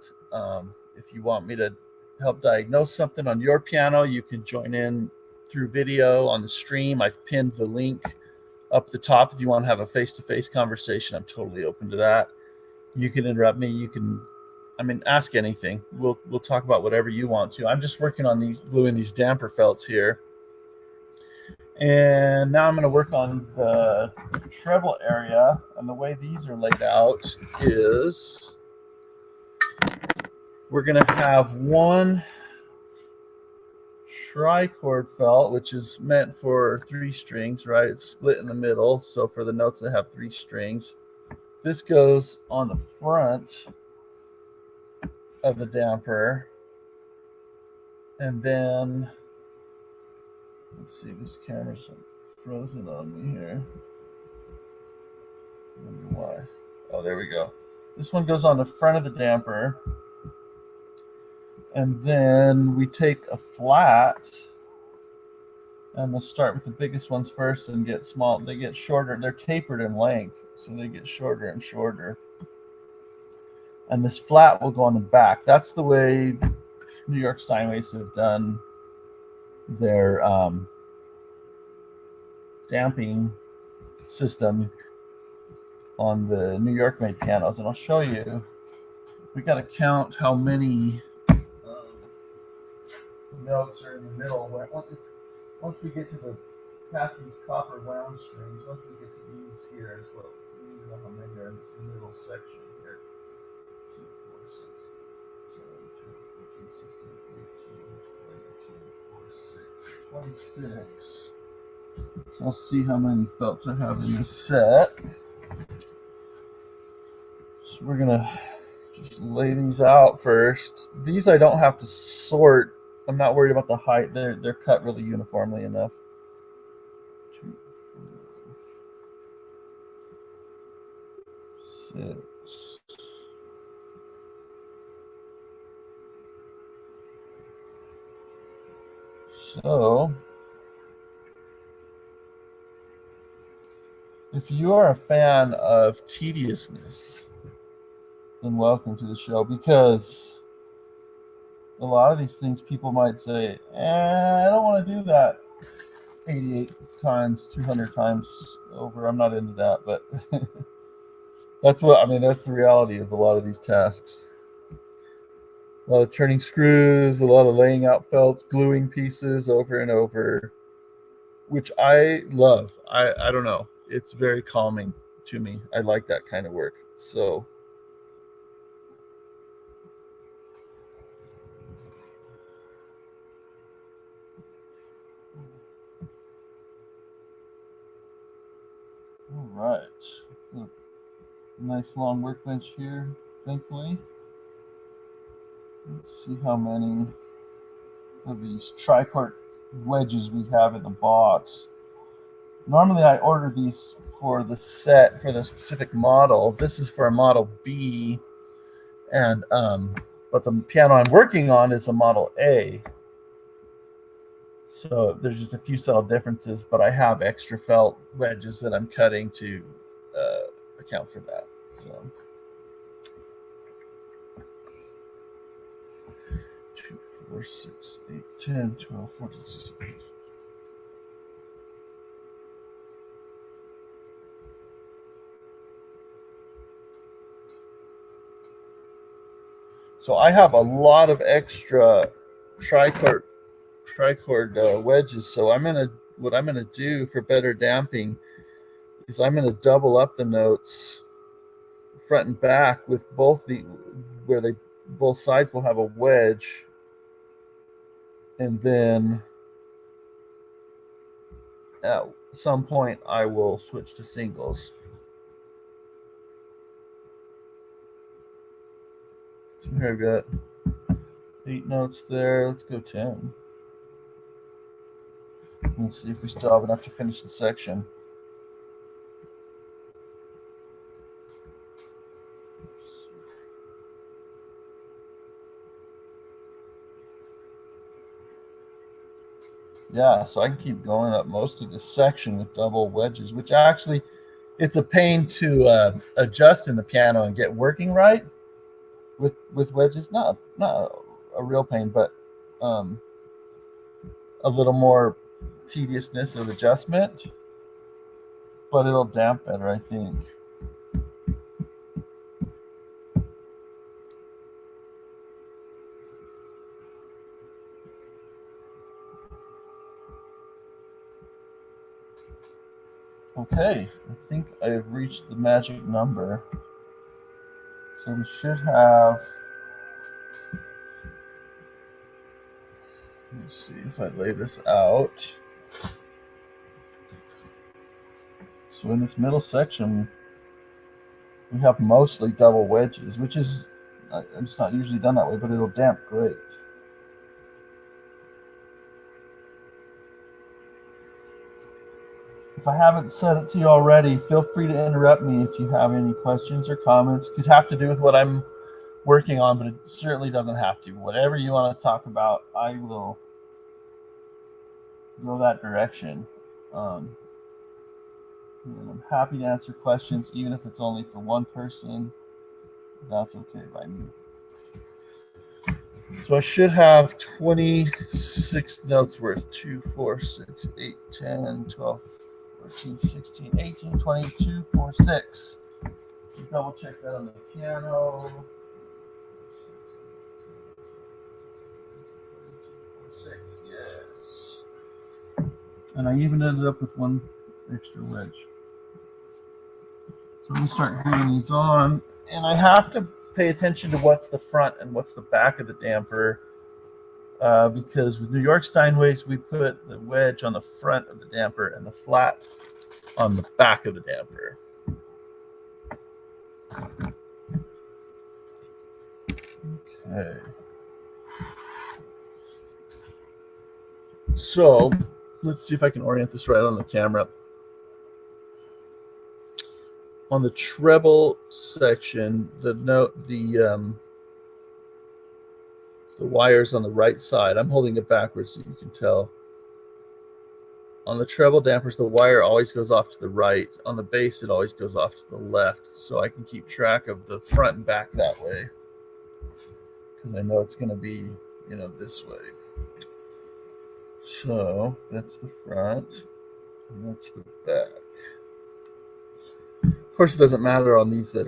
If you want me to help diagnose something on your piano, you can join in through video on the stream. I've pinned the link up the top. If you want to have a face-to-face conversation, I'm totally open to that. You can interrupt me. You can, ask anything. We'll talk about whatever you want to. I'm just working on gluing these damper felts here. And now I'm going to work on the treble area. And the way these are laid out is we're going to have one trichord felt, which is meant for 3 strings, right? It's split in the middle. So for the notes that have 3 strings, this goes on the front of the damper. And then, let's see, this camera's frozen on me here. I wonder why. Oh, there we go. This one goes on the front of the damper. And then we take a flat, and we'll start with the biggest ones first and get small. They get shorter. They're tapered in length, so they get shorter and shorter. And this flat will go on the back. That's the way New York Steinways have done their damping system on the New York made pianos. And I'll show you. We got to count how many notes are in the middle. Once we get to past these copper wound strings, once we get to these here is what we need to know how many are in this middle section here. 2, 4, 6, 7, 2, 14, 16, 18, 20, 26. So I'll see how many felts I have in this set. So we're gonna just lay these out first. These I don't have to sort. I'm not worried about the height. They're cut really uniformly enough. 2, 4, 6. So, if you are a fan of tediousness, then welcome to the show, because a lot of these things people might say, I don't want to do that 88 times, 200 times over. I'm not into that, but that's the reality of a lot of these tasks. A lot of turning screws, a lot of laying out felts, gluing pieces over and over, which I love. I don't know. It's very calming to me. I like that kind of work. So all right. Nice long workbench here, thankfully. Let's see how many of these trichord wedges we have in the box. Normally I order these for the set for the specific model. This is for a Model B, and but the piano I'm working on is a Model A. So there's just a few subtle differences, but I have extra felt wedges that I'm cutting to account for that. So 2, 4, 6, 8, 10, 12, 14, 16, 18. So I have a lot of extra trichord wedges. So what I'm gonna do for better damping is I'm gonna double up the notes front and back with both sides will have a wedge, and then at some point I will switch to singles. So here I've got 8 notes there. Let's go 10. Let's see if we still have enough to finish the section. Yeah, so I can keep going up most of this section with double wedges, which actually it's a pain to adjust in the piano and get working right with wedges. Not a real pain, but a little more tediousness of adjustment. But it'll damp better, I think. Okay, I think I've reached the magic number. So we should have, let's see if I lay this out. So in this middle section, we have mostly double wedges, which is, it's not usually done that way, but it'll damp great. If I haven't said it to you already, feel free to interrupt me if you have any questions or comments. It could have to do with what I'm working on, but it certainly doesn't have to. Whatever you want to talk about, I will go that direction. And I'm happy to answer questions, even if it's only for one person. That's okay by me. So I should have 26 notes worth 2, 4, 6, 8, 10, 12, 14, 16, 18, 22, 4, 6. Double check that on the piano. 6, yes. And I even ended up with one extra wedge. So I'm going to start gluing these on. And I have to pay attention to what's the front and what's the back of the damper. Because with New York Steinways, we put the wedge on the front of the damper and the flat on the back of the damper. Okay. So let's see if I can orient this right on the camera. On the treble section, the wire's on the right side. I'm holding it backwards so you can tell. On the treble dampers, the wire always goes off to the right. On the bass, it always goes off to the left. So I can keep track of the front and back that way. Because I know it's going to be, this way. So that's the front, and that's the back. Of course, it doesn't matter on these that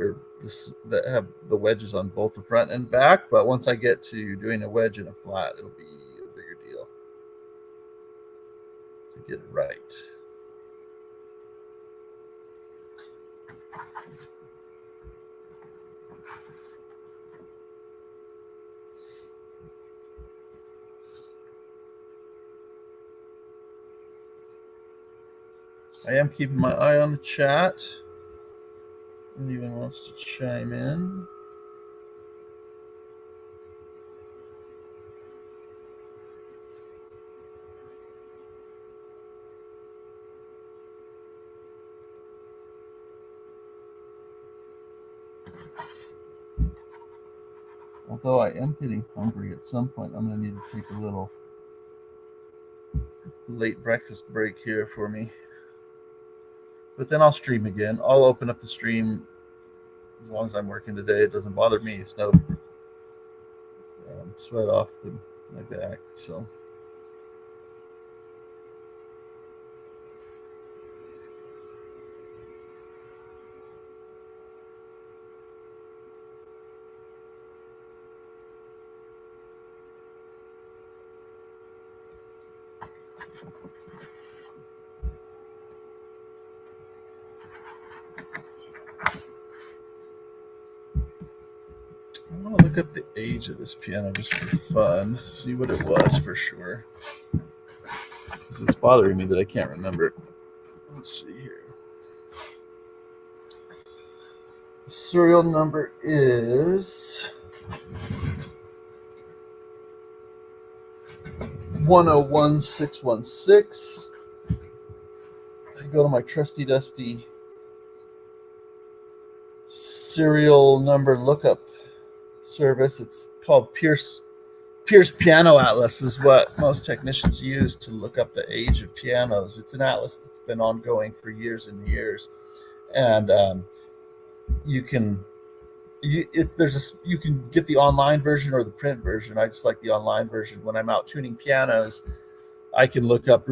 have the wedges on both the front and back, but once I get to doing a wedge and a flat, it'll be a bigger deal to get it right. I am keeping my eye on the chat. Anyone wants to chime in? Although I am getting hungry at some point, I'm going to need to take a little late breakfast break here for me. But then I'll stream again. I'll open up the stream as long as I'm working today. It doesn't bother me. It's no sweat off my back. So. I want to look up the age of this piano just for fun, see what it was for sure. Because it's bothering me that I can't remember it. Let's see here. The serial number is 101616. I go to my trusty dusty serial number lookup service. It's called Pierce Pierce Piano Atlas is what most technicians use to look up the age of pianos. It's an atlas that's been ongoing for years and years, and you can you can get the online version or the print version. I just like the online version. When I'm out tuning pianos, I can look up,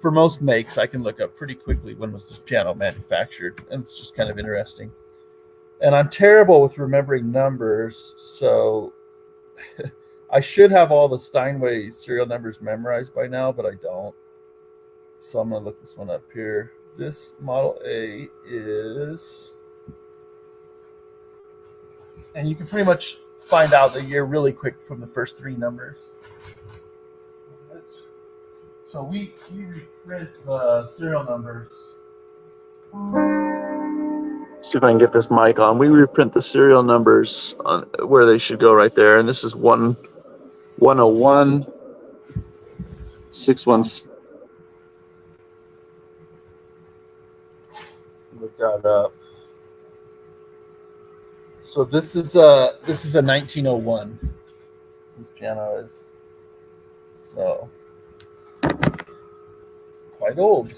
for most makes, I can look up pretty quickly when was this piano manufactured, and it's just kind of interesting. And I'm terrible with remembering numbers, so I should have all the Steinway serial numbers memorized by now, but I don't. So I'm going to look this one up here. This Model A is, and you can pretty much find out the year really quick from the first three numbers. So we reprint the serial numbers. See if I can get this mic on. We reprint the serial numbers on where they should go right there. And this is 101 616. Look that up. So this is a 1901. This piano is so quite old.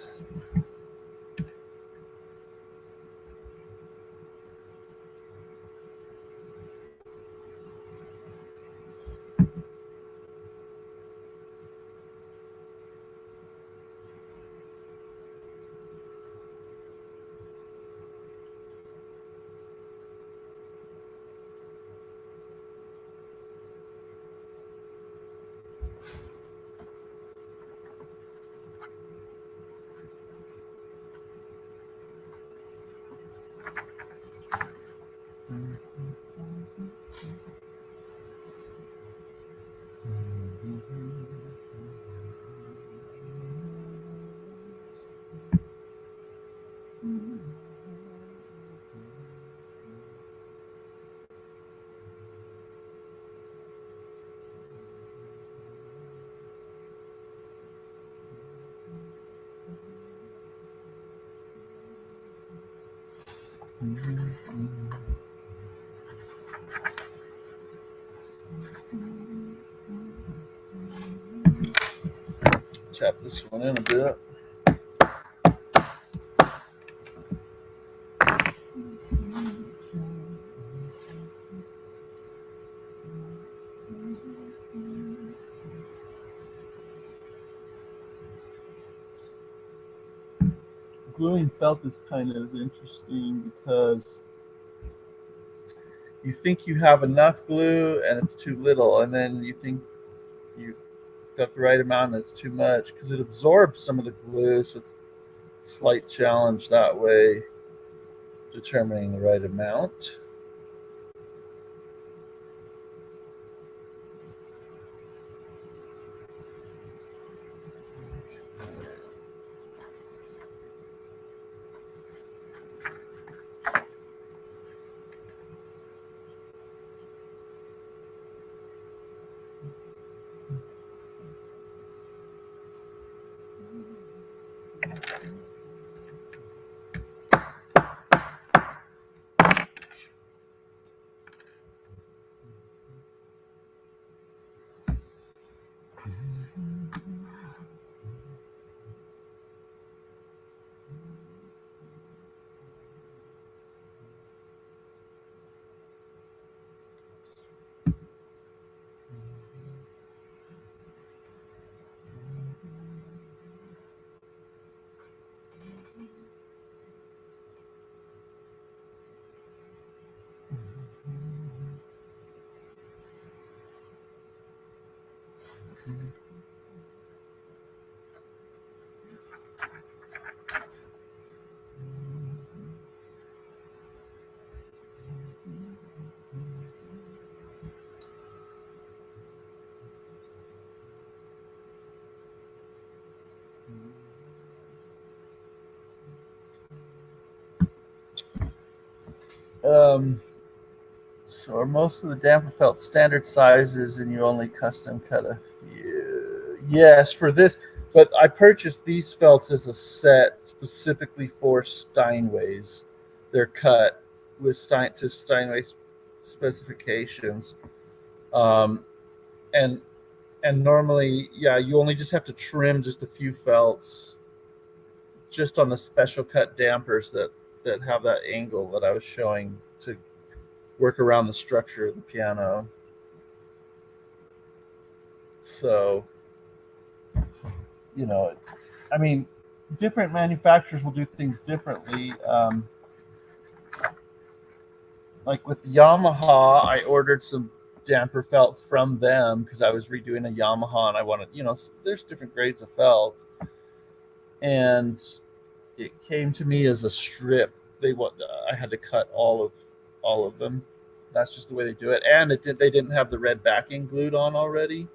Tap this one in a bit. Gluing felt is kind of interesting because you think you have enough glue and it's too little, and then you think you got the right amount and it's too much because it absorbs some of the glue, so it's a slight challenge that way, determining the right amount. So are most of the damper felt standard sizes and you only custom cut a few? Yes, for this, but I purchased these felts as a set specifically for Steinways. They're cut with Steinway specifications. And And normally, yeah, you only just have to trim just a few felts just on the special cut dampers that have that angle that I was showing to work around the structure of the piano. So, I mean, different manufacturers will do things differently. Like with Yamaha, I ordered some damper felt from them because I was redoing a Yamaha and I wanted, there's different grades of felt, and it came to me as a strip. I had to cut all of them. That's just the way they do it, and they didn't have the red backing glued on already,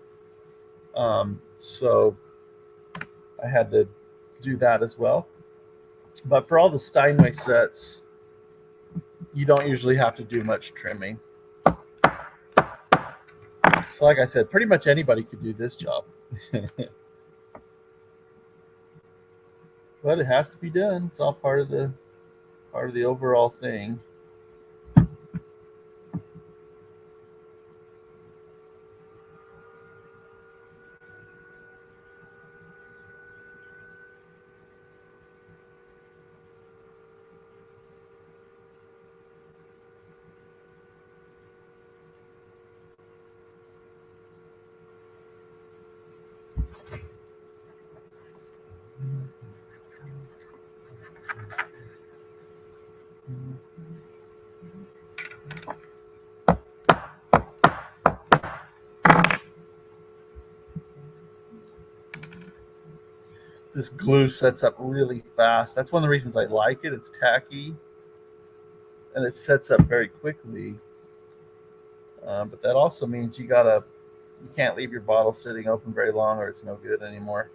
so I had to do that as well. But for all the Steinway sets, you don't usually have to do much trimming. So like I said, pretty much anybody could do this job. But it has to be done. It's all part of the overall thing. This glue sets up really fast. That's one of the reasons I like it. It's tacky, and it sets up very quickly. But that also means you can't leave your bottle sitting open very long, or it's no good anymore.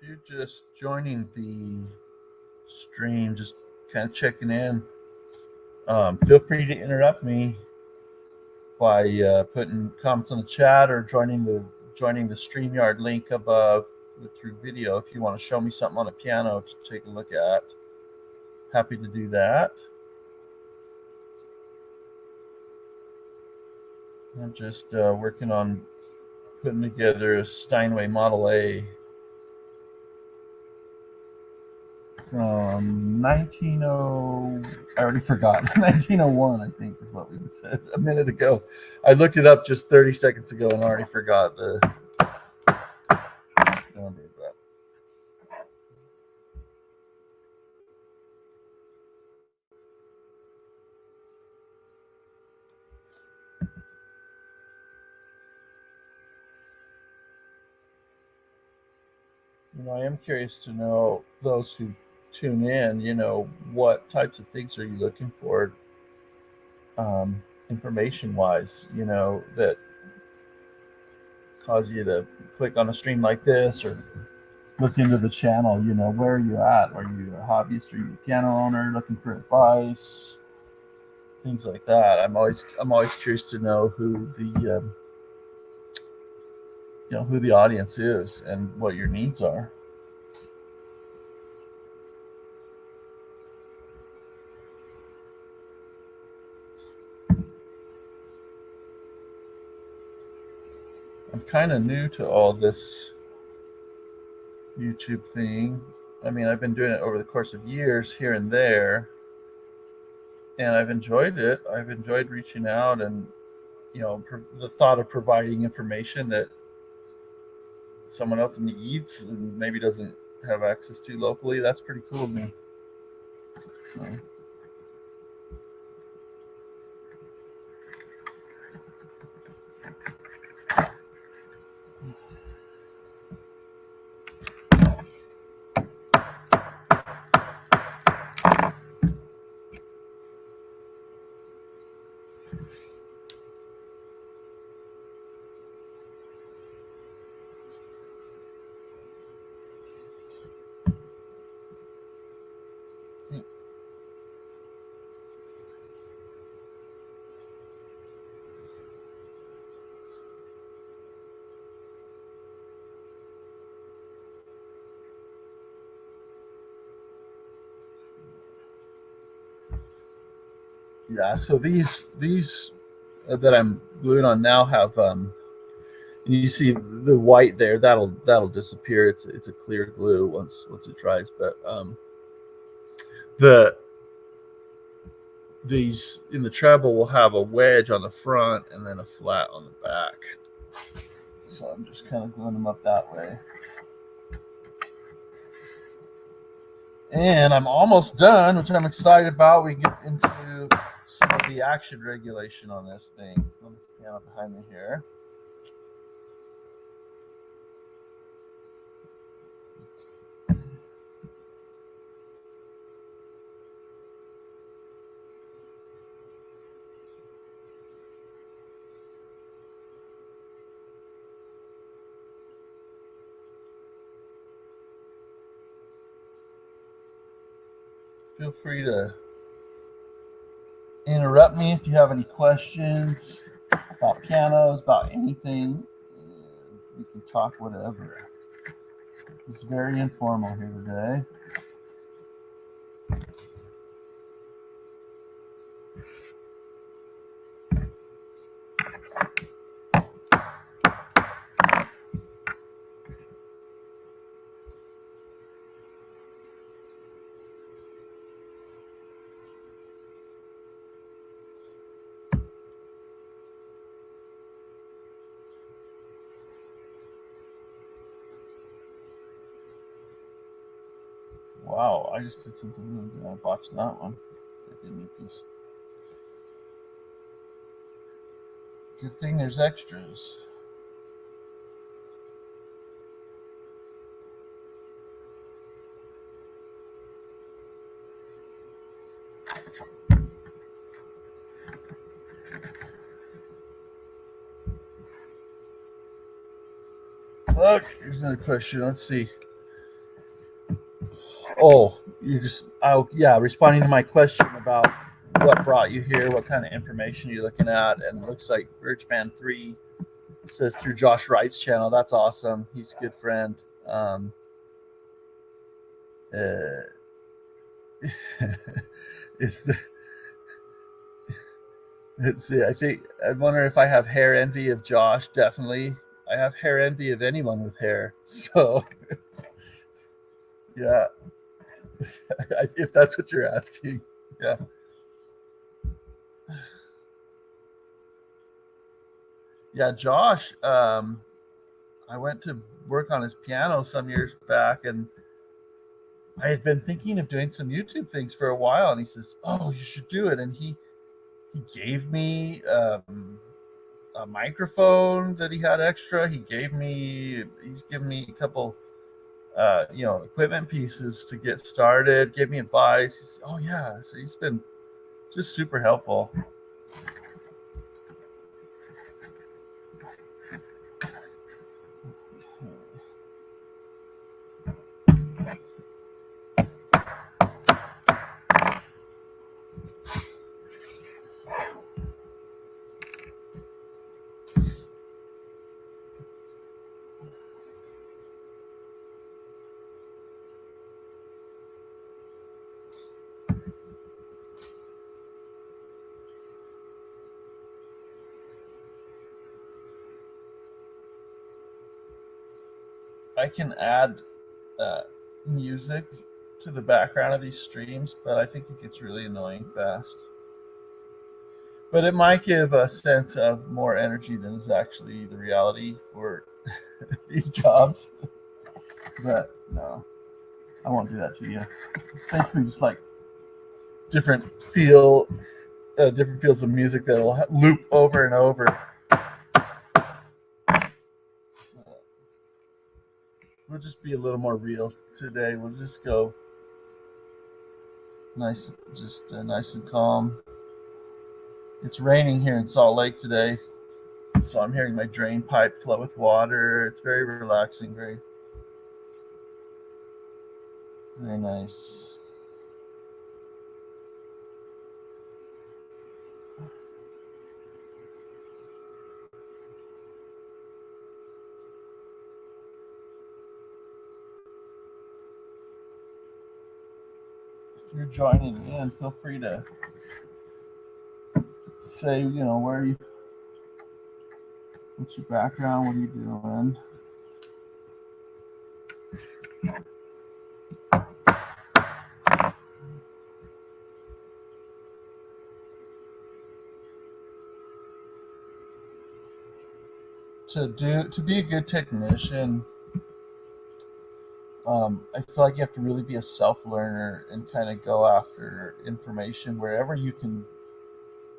if you're just joining the stream, just kind of checking in, feel free to interrupt me by putting comments on the chat or joining the StreamYard link above through video. If you want to show me something on a piano to take a look at, happy to do that. I'm just working on putting together a Steinway Model A from I already forgot. 1901, I think, is what we said a minute ago. I looked it up just 30 seconds ago and already forgot the number of that. I am curious to know, those who tune in, what types of things are you looking for, information-wise, that cause you to click on a stream like this or look into the channel. Where are you at? Are you a hobbyist? Are you a piano owner looking for advice? Things like that. I'm always curious to know who the audience is and what your needs are. I'm kind of new to all this YouTube thing. I mean, I've been doing it over the course of years here and there, and I've enjoyed it. I've enjoyed reaching out and, the thought of providing information that someone else needs and maybe doesn't have access to locally. That's pretty cool to me. So. Yeah, so these that I'm gluing on now have you see the white there, that'll disappear. It's a clear glue once it dries, but these in the treble will have a wedge on the front and then a flat on the back. So I'm just kind of gluing them up that way. And I'm almost done, which I'm excited about. We get into some of the action regulation on this thing. On the piano behind me here. Feel free to interrupt me if you have any questions about pianos, about anything. We can talk whatever. It's very informal here today. Wow, I just did something really good. I botched that one. Good thing there's extras. Look, here's another question. Let's see. Oh, responding to my question about what brought you here, what kind of information you're looking at, and it looks like Birchman 3 says through Josh Wright's channel. That's awesome. He's a good friend. Uh, it's the let's see. I wonder if I have hair envy of Josh. Definitely, I have hair envy of anyone with hair. So yeah, if that's what you're asking, yeah. Yeah, Josh. I went to work on his piano some years back, and I had been thinking of doing some YouTube things for a while. And he says, "Oh, you should do it." And he gave me a microphone that he had extra. He's given me a couple equipment pieces to get started. Gave me advice. He said, "Oh yeah," so he's been just super helpful. I can add music to the background of these streams, but I think it gets really annoying fast. But it might give a sense of more energy than is actually the reality for these jobs. But no, I won't do that to you. It's basically just like different feels of music that'll loop over and over. We'll just be a little more real today. We'll just go nice and calm. It's raining here in Salt Lake today, so I'm hearing my drain pipe flow with water. It's very relaxing, very nice. If you're joining in, feel free to say, where are you, what's your background, what are you doing? To be a good technician, I feel like you have to really be a self-learner and kind of go after information wherever you can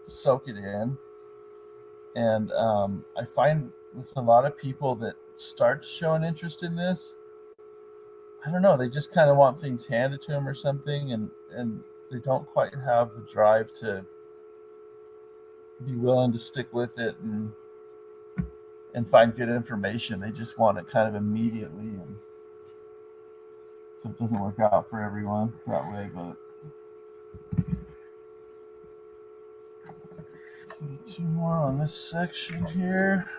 soak it in. And I find with a lot of people that start to show an interest in this, I don't know, they just kind of want things handed to them or something, and they don't quite have the drive to be willing to stick with it and find good information. They just want it kind of immediately, and so it doesn't work out for everyone that way. But two more on this section here.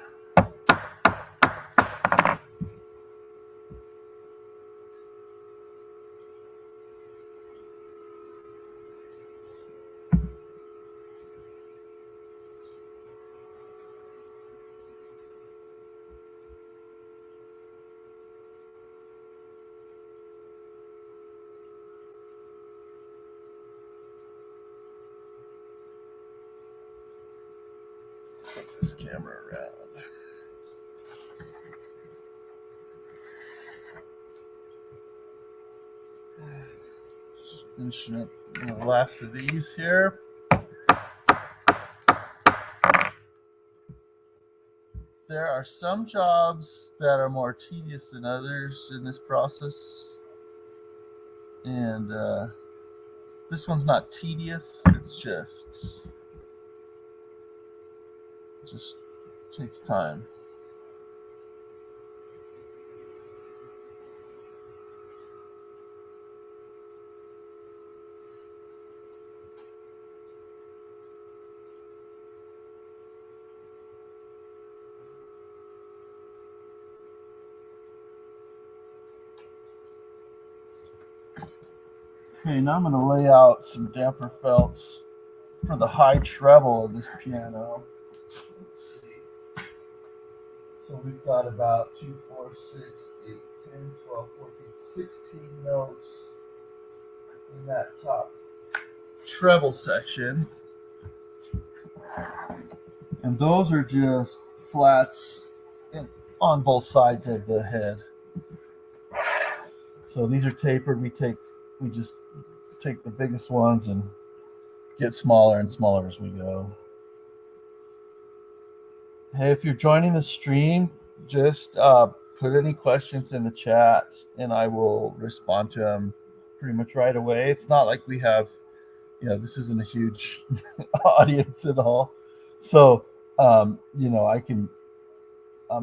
Put this camera around. Just finishing up the last of these here. There are some jobs that are more tedious than others in this process, and this one's not tedious. It's just takes time. Okay, now I'm going to lay out some damper felts for the high treble of this piano. Let's see. So we've got about 2, 4, 6, 8, 10, 12, 14, 16 notes in that top treble section. And those are just flats on both sides of the head. So these are tapered. We just take the biggest ones and get smaller and smaller as we go. Hey, if you're joining the stream, just put any questions in the chat and I will respond to them pretty much right away. It's not like we have, this isn't a huge audience at all. So, I'm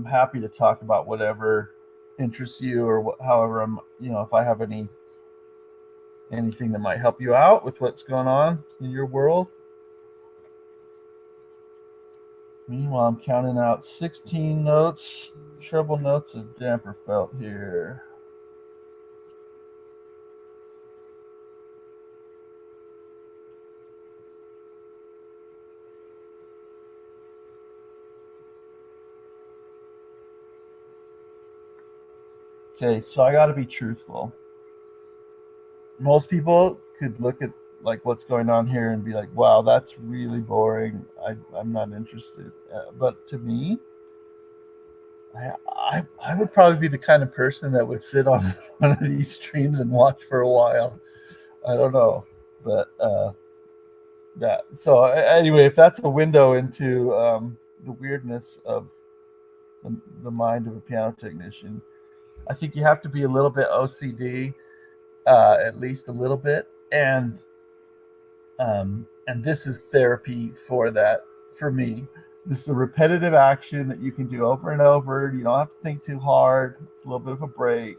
happy to talk about whatever interests you or however if I have anything that might help you out with what's going on in your world. Meanwhile, I'm counting out 16 notes, treble notes of damper felt here. Okay, so I got to be truthful. Most people could look at like what's going on here and be like, wow, that's really boring. I'm not interested. But to me, I would probably be the kind of person that would sit on one of these streams and watch for a while. I don't know, but that. So anyway, if that's a window into the weirdness of the mind of a piano technician, I think you have to be a little bit OCD, at least a little bit, and this is therapy for that. For me, this is a repetitive action that you can do over and over. You don't have to think too hard. It's a little bit of a break.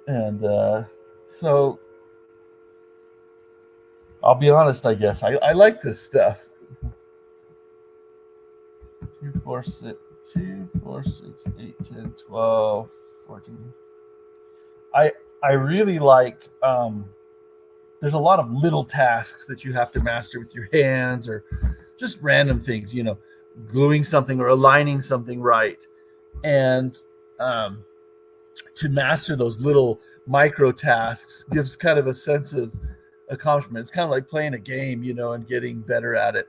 And so I'll be honest, I guess. I like this stuff. 2, 4, 6, 2, 4, 6, 8, 10, 12, 14. I really like there's a lot of little tasks that you have to master with your hands or just random things, gluing something or aligning something right. And to master those little micro tasks gives kind of a sense of accomplishment. It's kind of like playing a game, and getting better at it.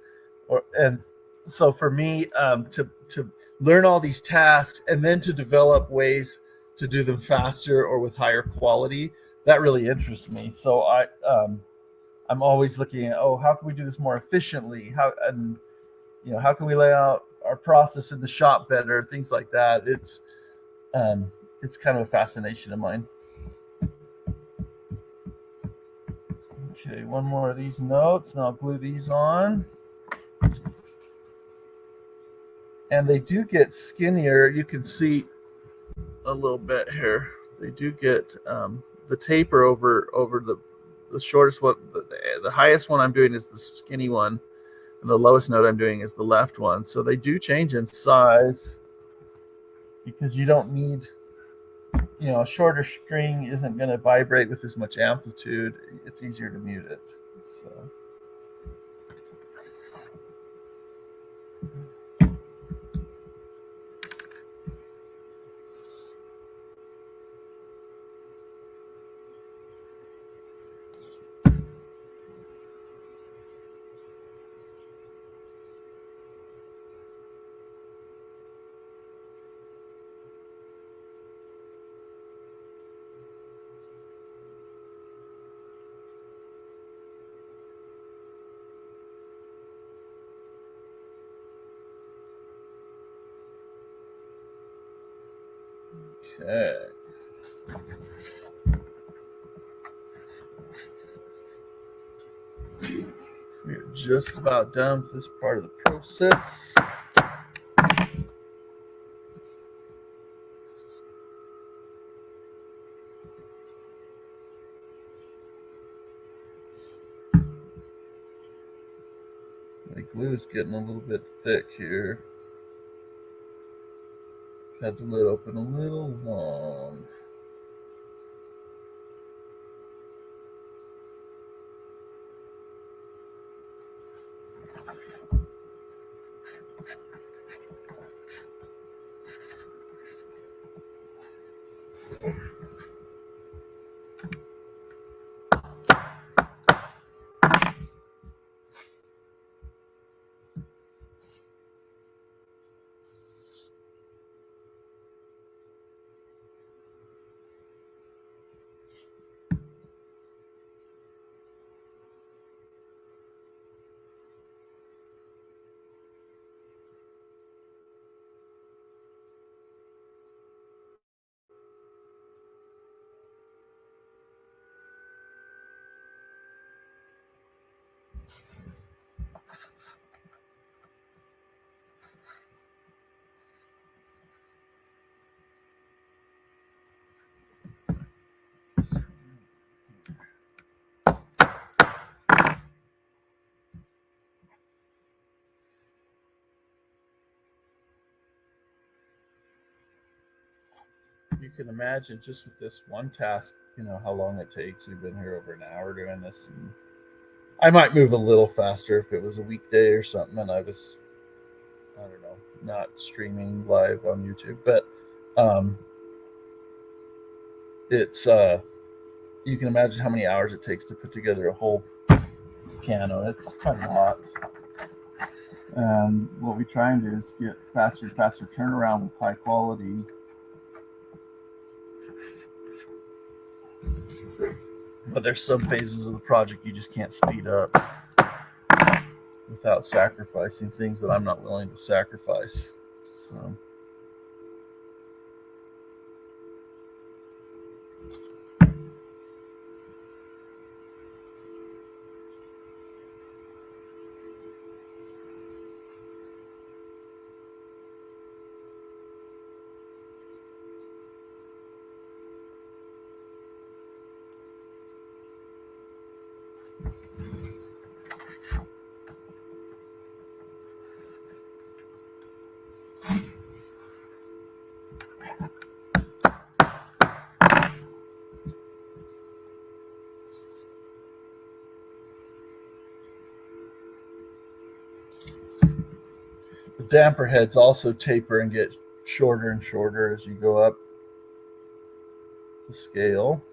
And so for me, to learn all these tasks and then to develop ways to do them faster or with higher quality, that really interests me. So I'm always looking at, how can we do this more efficiently? How can we lay out our process in the shop better? Things like that. It's kind of a fascination of mine. Okay, one more of these notes, and I'll glue these on. And they do get skinnier. You can see a little bit here. They do get the taper over the shortest one. The highest one I'm doing is the skinny one, and the lowest note I'm doing is the left one. So they do change in size because you don't need, a shorter string isn't going to vibrate with as much amplitude. It's easier to mute it. So. Okay. We're just about done with this part of the process. My glue is getting a little bit thick here. Had the lid open a little long. You can imagine just with this one task, how long it takes. We've been here over an hour doing this. And I might move a little faster if it was a weekday or something and I was, I don't know, not streaming live on YouTube. But it's, you can imagine how many hours it takes to put together a whole piano. It's kind of a lot. And what we try and do is get faster and faster turnaround with high quality. But there's some phases of the project you just can't speed up without sacrificing things that I'm not willing to sacrifice. So the damper heads also taper and get shorter and shorter as you go up the scale.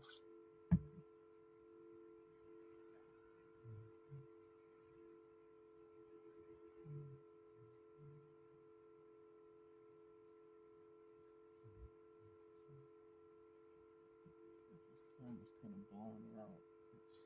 Just kind of blowing it out. Let's see.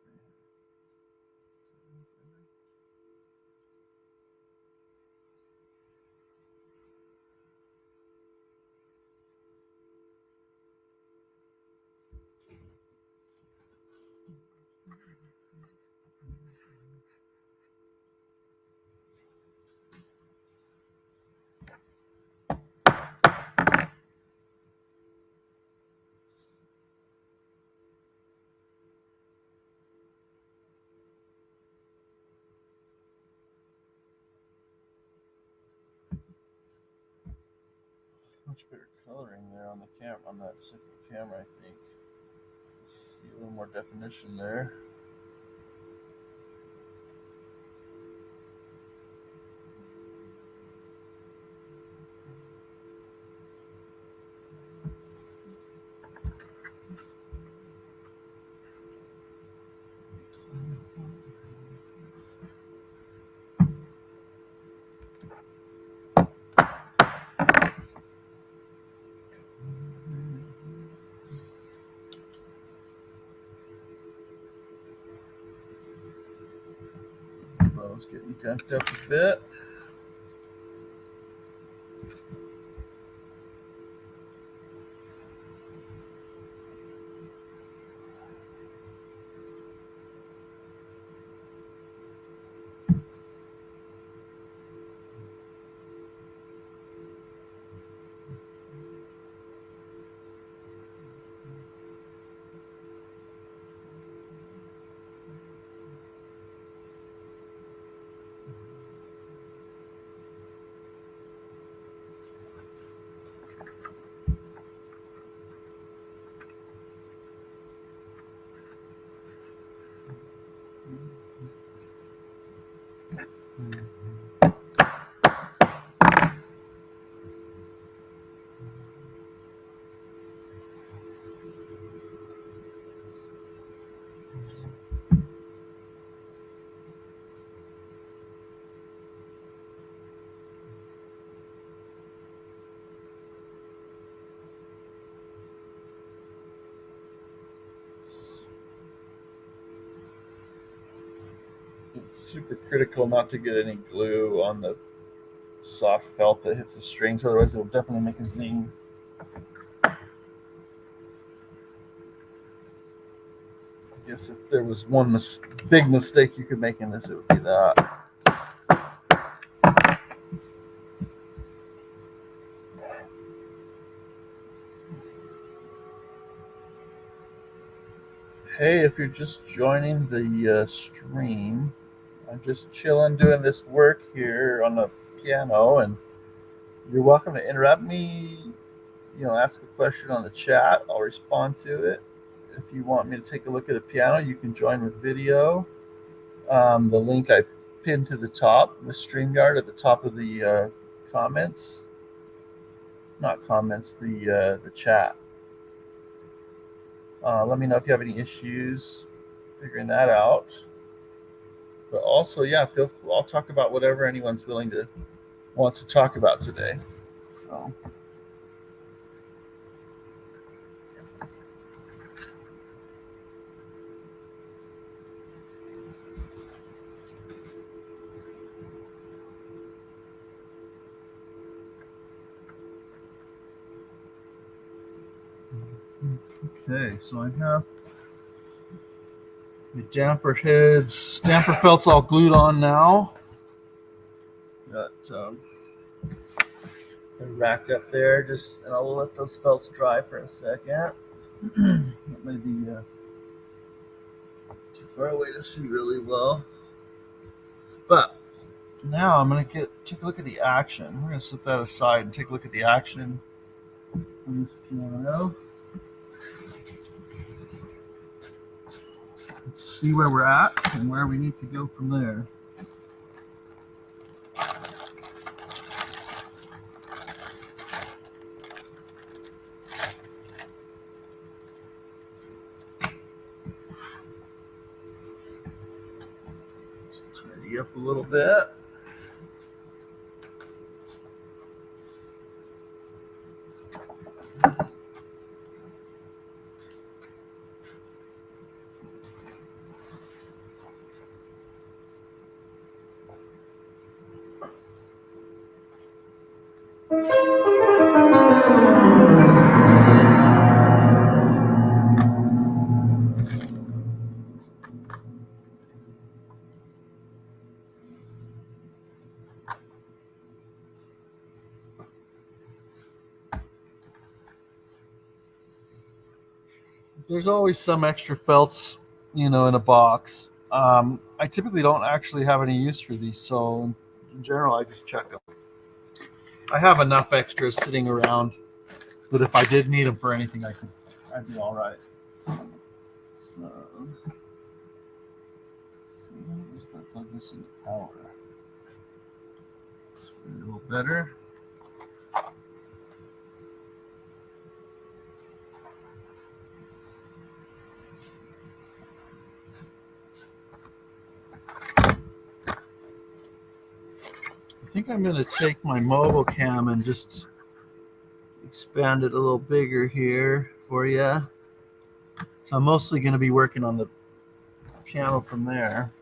Much better coloring there on the camera, on that second camera, I think. Let's see a little more definition there. Bow's getting gunked up a bit. It's super critical not to get any glue on the soft felt that hits the strings, otherwise it will definitely make a zing. I guess if there was one big mistake you could make in this, it would be that. Hey, if you're just joining the stream, I'm just chilling doing this work here on the piano, and you're welcome to interrupt me. Ask a question on the chat. I'll respond to it. If you want me to take a look at the piano, you can join with video. The link I pinned to the top, the StreamYard at the top of the comments. Not comments, the chat. Let me know if you have any issues figuring that out. But also, yeah, I'll talk about whatever anyone's wants to talk about today. So. Okay, so I have the damper felts all glued on now. Got they're racked up there. And I'll let those felts dry for a second. That may be too far away to see really well. But now I'm going to take a look at the action. We're going to set that aside and take a look at the action on this piano. Let's see where we're at and where we need to go from there. steady up a little bit. There's always some extra felts, in a box. I typically don't actually have any use for these, so in general, I just check them. I have enough extras sitting around, but if I did need them for anything, I'd be all right. So, let's see, if I plug this into power, it's a little better. I think I'm going to take my mobile cam and just expand it a little bigger here for you. So I'm mostly going to be working on the piano from there.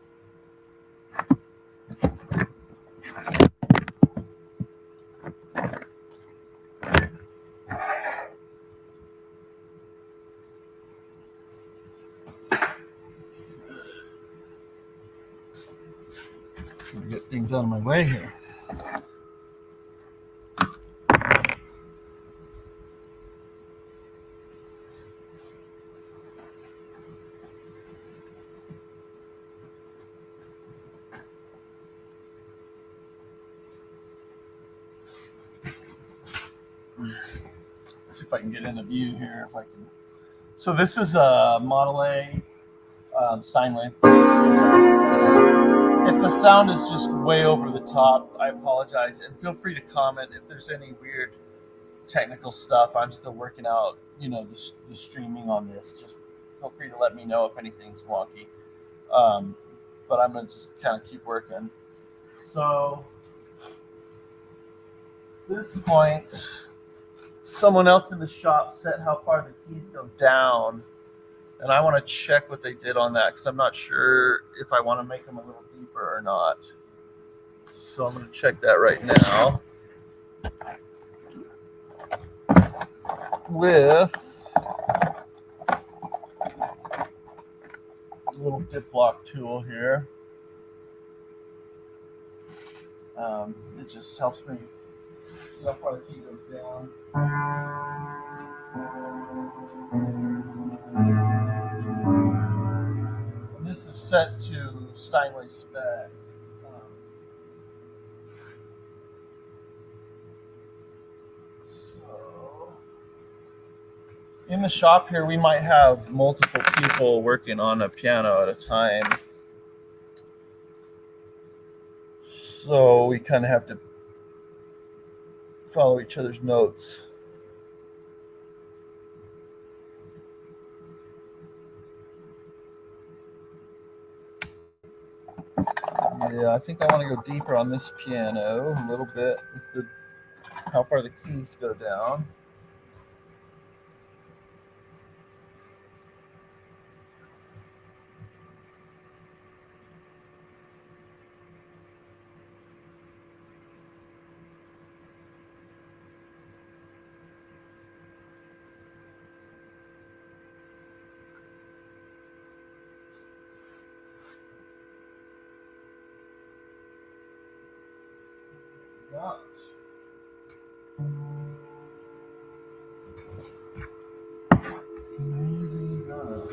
Get things out of my way here. Let's see if I can get in a view here. If I can. So this is a Model A Steinway. If the sound is just way over the top, I apologize, and feel free to comment if there's any weird technical stuff. I'm still working out, the streaming on this. Just feel free to let me know if anything's wonky. But I'm gonna just kind of keep working. So, at this point, someone else in the shop set how far the keys go down. And I want to check what they did on that because I'm not sure if I want to make them a little deeper or not. So I'm going to check that right now with a little dip block tool here. It just helps me see how far the key goes down. This is set to Steinway spec. So in the shop here, we might have multiple people working on a piano at a time. So we kind of have to follow each other's notes. Yeah, I think I want to go deeper on this piano a little bit with how far the keys go down. Got maybe not.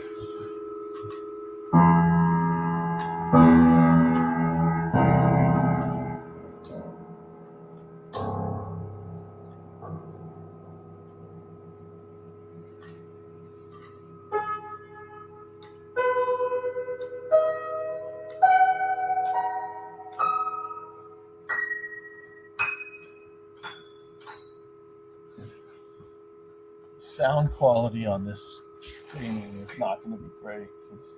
Sound quality on this streaming is not going to be great because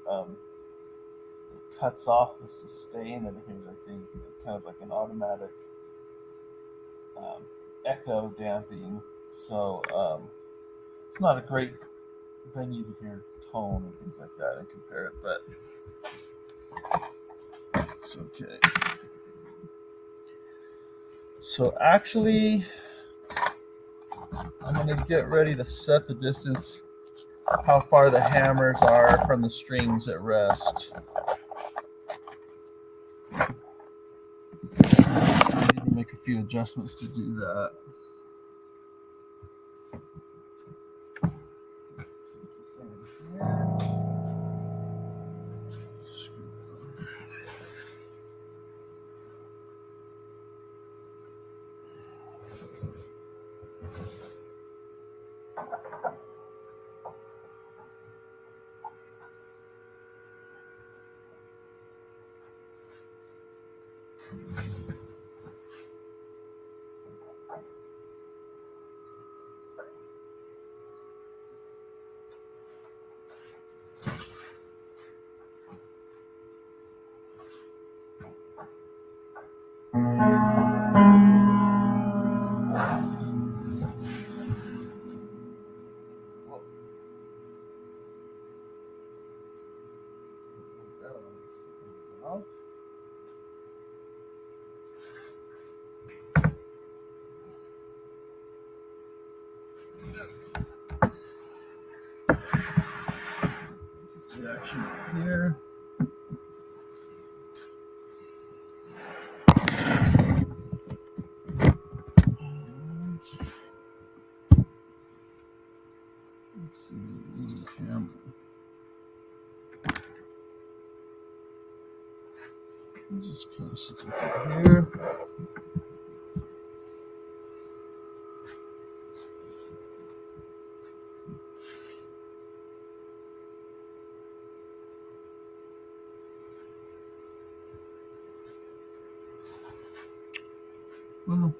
it cuts off the sustain, and here's, I think, kind of like an automatic echo damping. So it's not a great venue to hear tone and things like that and compare it, but it's okay. So actually, I'm going to get ready to set the distance, how far the hammers are from the strings at rest. I need to make a few adjustments to do that. The action here. Let's see, camera. Just kind of stick it here. Well,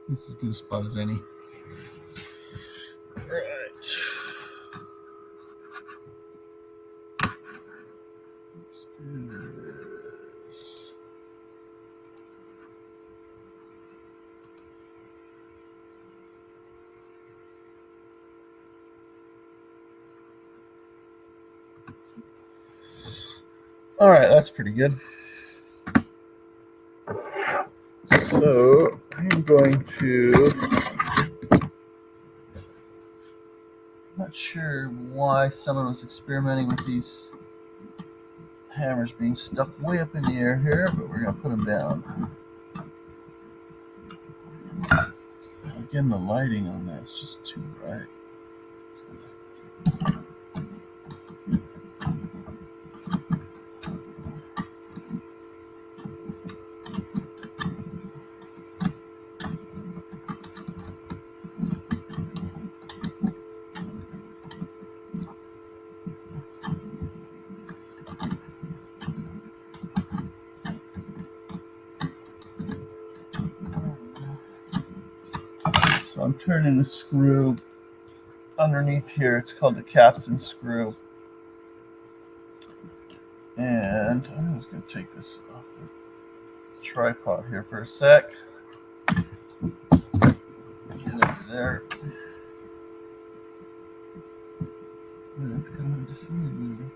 this is as good a spot as any. All right. Let's do this. All right, that's pretty good. So I'm going to, I'm not sure why someone was experimenting with these hammers being stuck way up in the air here, but we're going to put them down. Again, the lighting on that is just too bright. So I'm turning the screw underneath here. It's called the capstan screw. And I'm just going to take this off the tripod here for a sec. Get over there. It's kind of deceiving.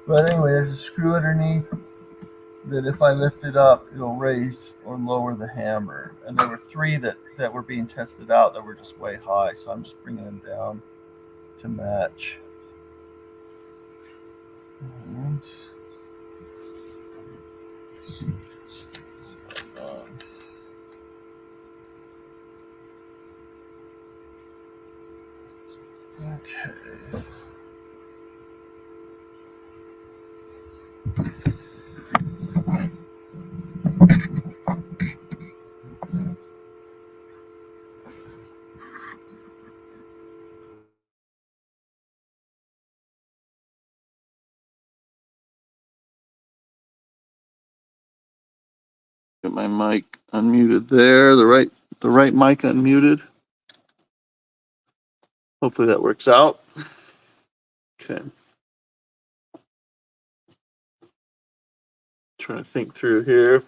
But anyway, there's a screw underneath that if I lift it up, it'll raise or lower the hammer. And there were 3 that were being tested out that were just way high, so I'm just bringing them down to match. And okay. Get my mic unmuted there. The right mic unmuted. Hopefully that works out. Okay. trying to think through here.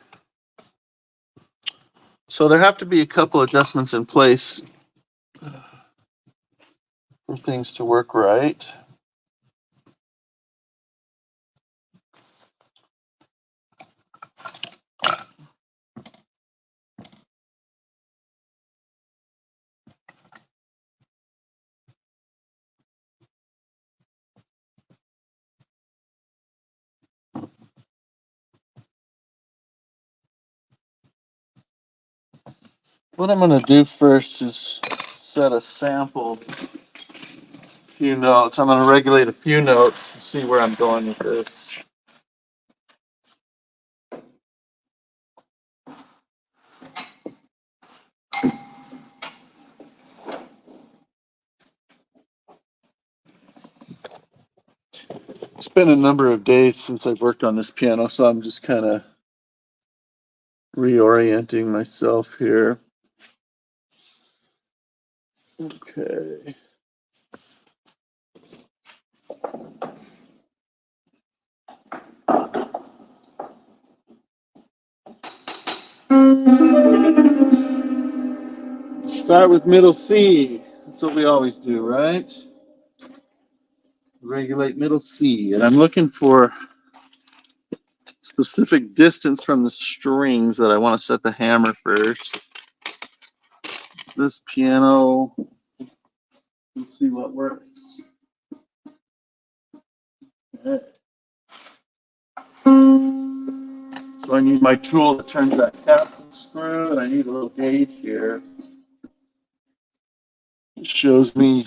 So there have to be a couple adjustments in place for things to work right. What I'm going to do first is set a sample few notes. I'm going to regulate a few notes to see where I'm going with this. It's been a number of days since I've worked on this piano, so I'm just kind of reorienting myself here. Okay. Start with middle C. That's what we always do, right? Regulate middle C. And I'm looking for specific distance from the strings that I want to set the hammer first. This piano, let's see what works. Okay. So I need my tool that turns that capsule screw, and I need a little gauge here. It shows me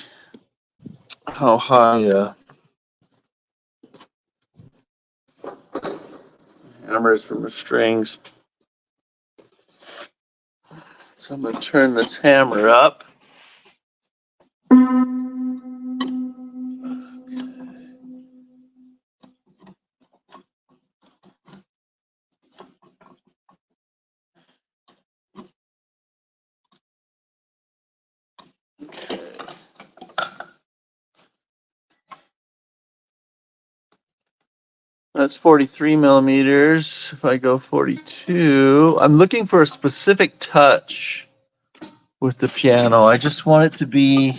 how high the hammer is from the strings. So I'm going to turn this hammer up. That's 43 millimeters. If I go 42, I'm looking for a specific touch with the piano. I just want it to be,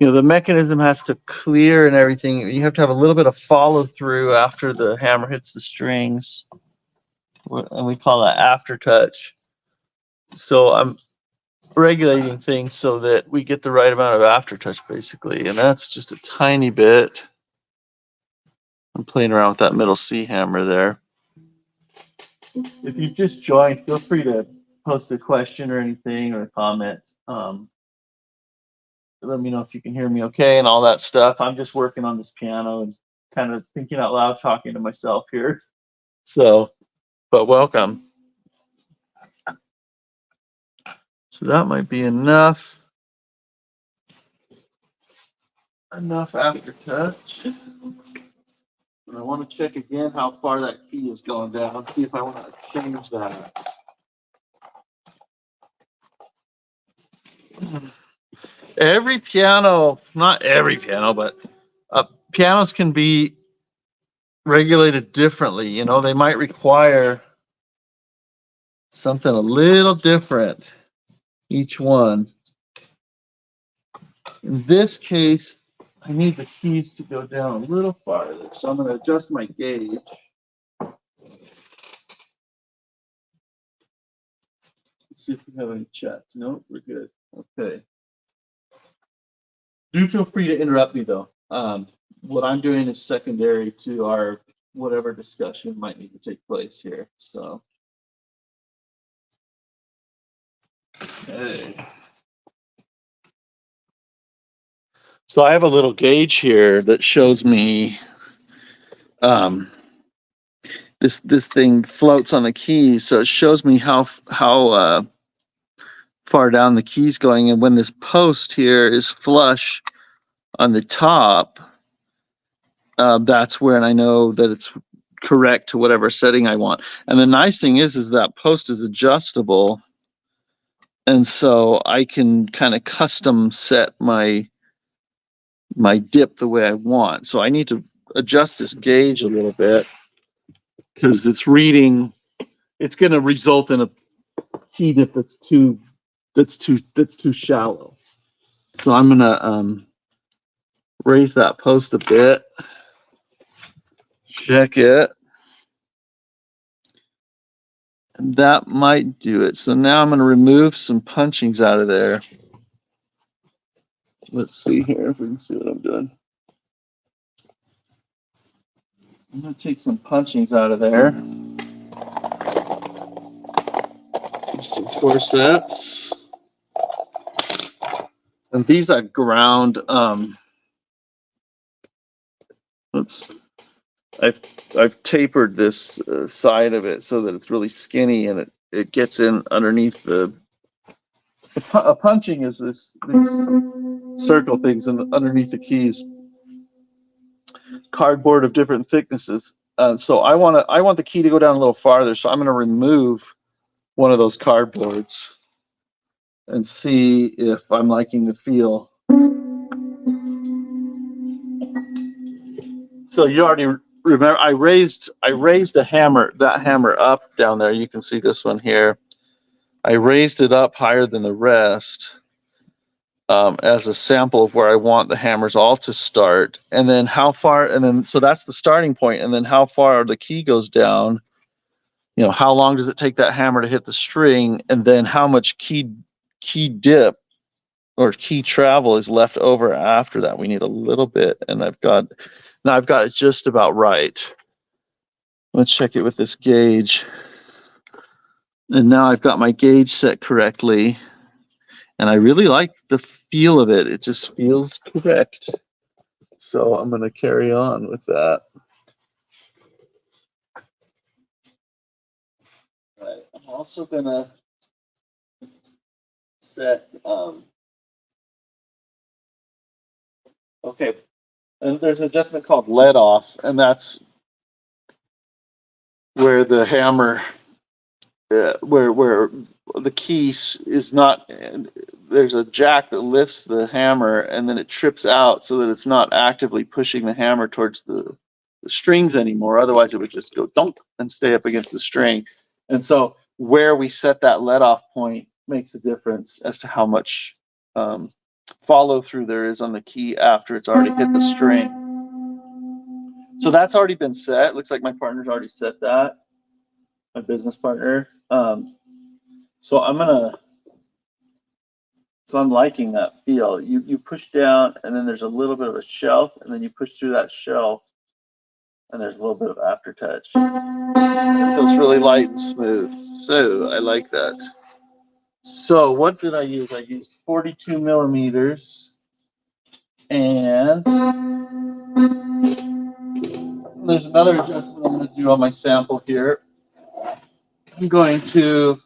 the mechanism has to clear and everything. You have to have a little bit of follow through after the hammer hits the strings. And we call that aftertouch. So I'm regulating things so that we get the right amount of aftertouch, basically. And that's just a tiny bit. I'm playing around with that middle C hammer there. If you've just joined, feel free to post a question or anything or a comment. Let me know if you can hear me okay and all that stuff. I'm just working on this piano and kind of thinking out loud, talking to myself here. So, but welcome. So that might be enough. Enough aftertouch. And I want to check again how far that key is going down, see if I want to change that. Every piano, not every piano, but pianos can be regulated differently. You know, they might require something a little different, each one. In this case, I need the keys to go down a little farther, so I'm going to adjust my gauge. Let's see if we have any chats. No, we're good. Okay. Do feel free to interrupt me, though. What I'm doing is secondary to our whatever discussion might need to take place here. So, okay. So I have a little gauge here that shows me this thing floats on the keys, so it shows me how far down the key's going, and when this post here is flush on the top, that's when I know that it's correct to whatever setting I want. And the nice thing is that post is adjustable, and so I can kind of custom set my my dip the way I want. So I need to adjust this gauge a little bit because it's going to result in a key dip that's too shallow. So I'm going to raise that post a bit, check it, and that might do it. So now I'm going to remove some punchings out of there. Let's see here if we can see what I'm doing. I'm going to take some punchings out of there. Some forceps. And these I ground. Oops. I've tapered this side of it so that it's really skinny and it gets in underneath a punching is these circle things underneath the keys. Cardboard of different thicknesses. So I want the key to go down a little farther. So I'm going to remove one of those cardboards and see if I'm liking the feel. So you already remember I raised that hammer up down there. You can see this one here. I raised it up higher than the rest as a sample of where I want the hammers all to start, and then how far, and then so that's the starting point, and then how far the key goes down. You know, how long does it take that hammer to hit the string, and then how much key dip or key travel is left over after that. We need a little bit, and I've got it just about right. Let's check it with this gauge. And now I've got my gauge set correctly. And I really like the feel of it. It just feels correct. So I'm going to carry on with that. All right. I'm also going to set, okay, and there's an adjustment called let off, and that's where the hammer, where the key is not, there's a jack that lifts the hammer and then it trips out so that it's not actively pushing the hammer towards the strings anymore. Otherwise it would just go dunk and stay up against the string. And so where we set that let off point makes a difference as to how much follow through there is on the key after it's already hit the string. So that's already been set. Looks like my partner's already set that, my business partner. So I'm liking that feel. You push down and then there's a little bit of a shelf, and then you push through that shelf and there's a little bit of aftertouch. It feels really light and smooth. So I like that. So what did I use? I used 42 millimeters, and there's another adjustment I'm going to do on my sample here. I'm going to,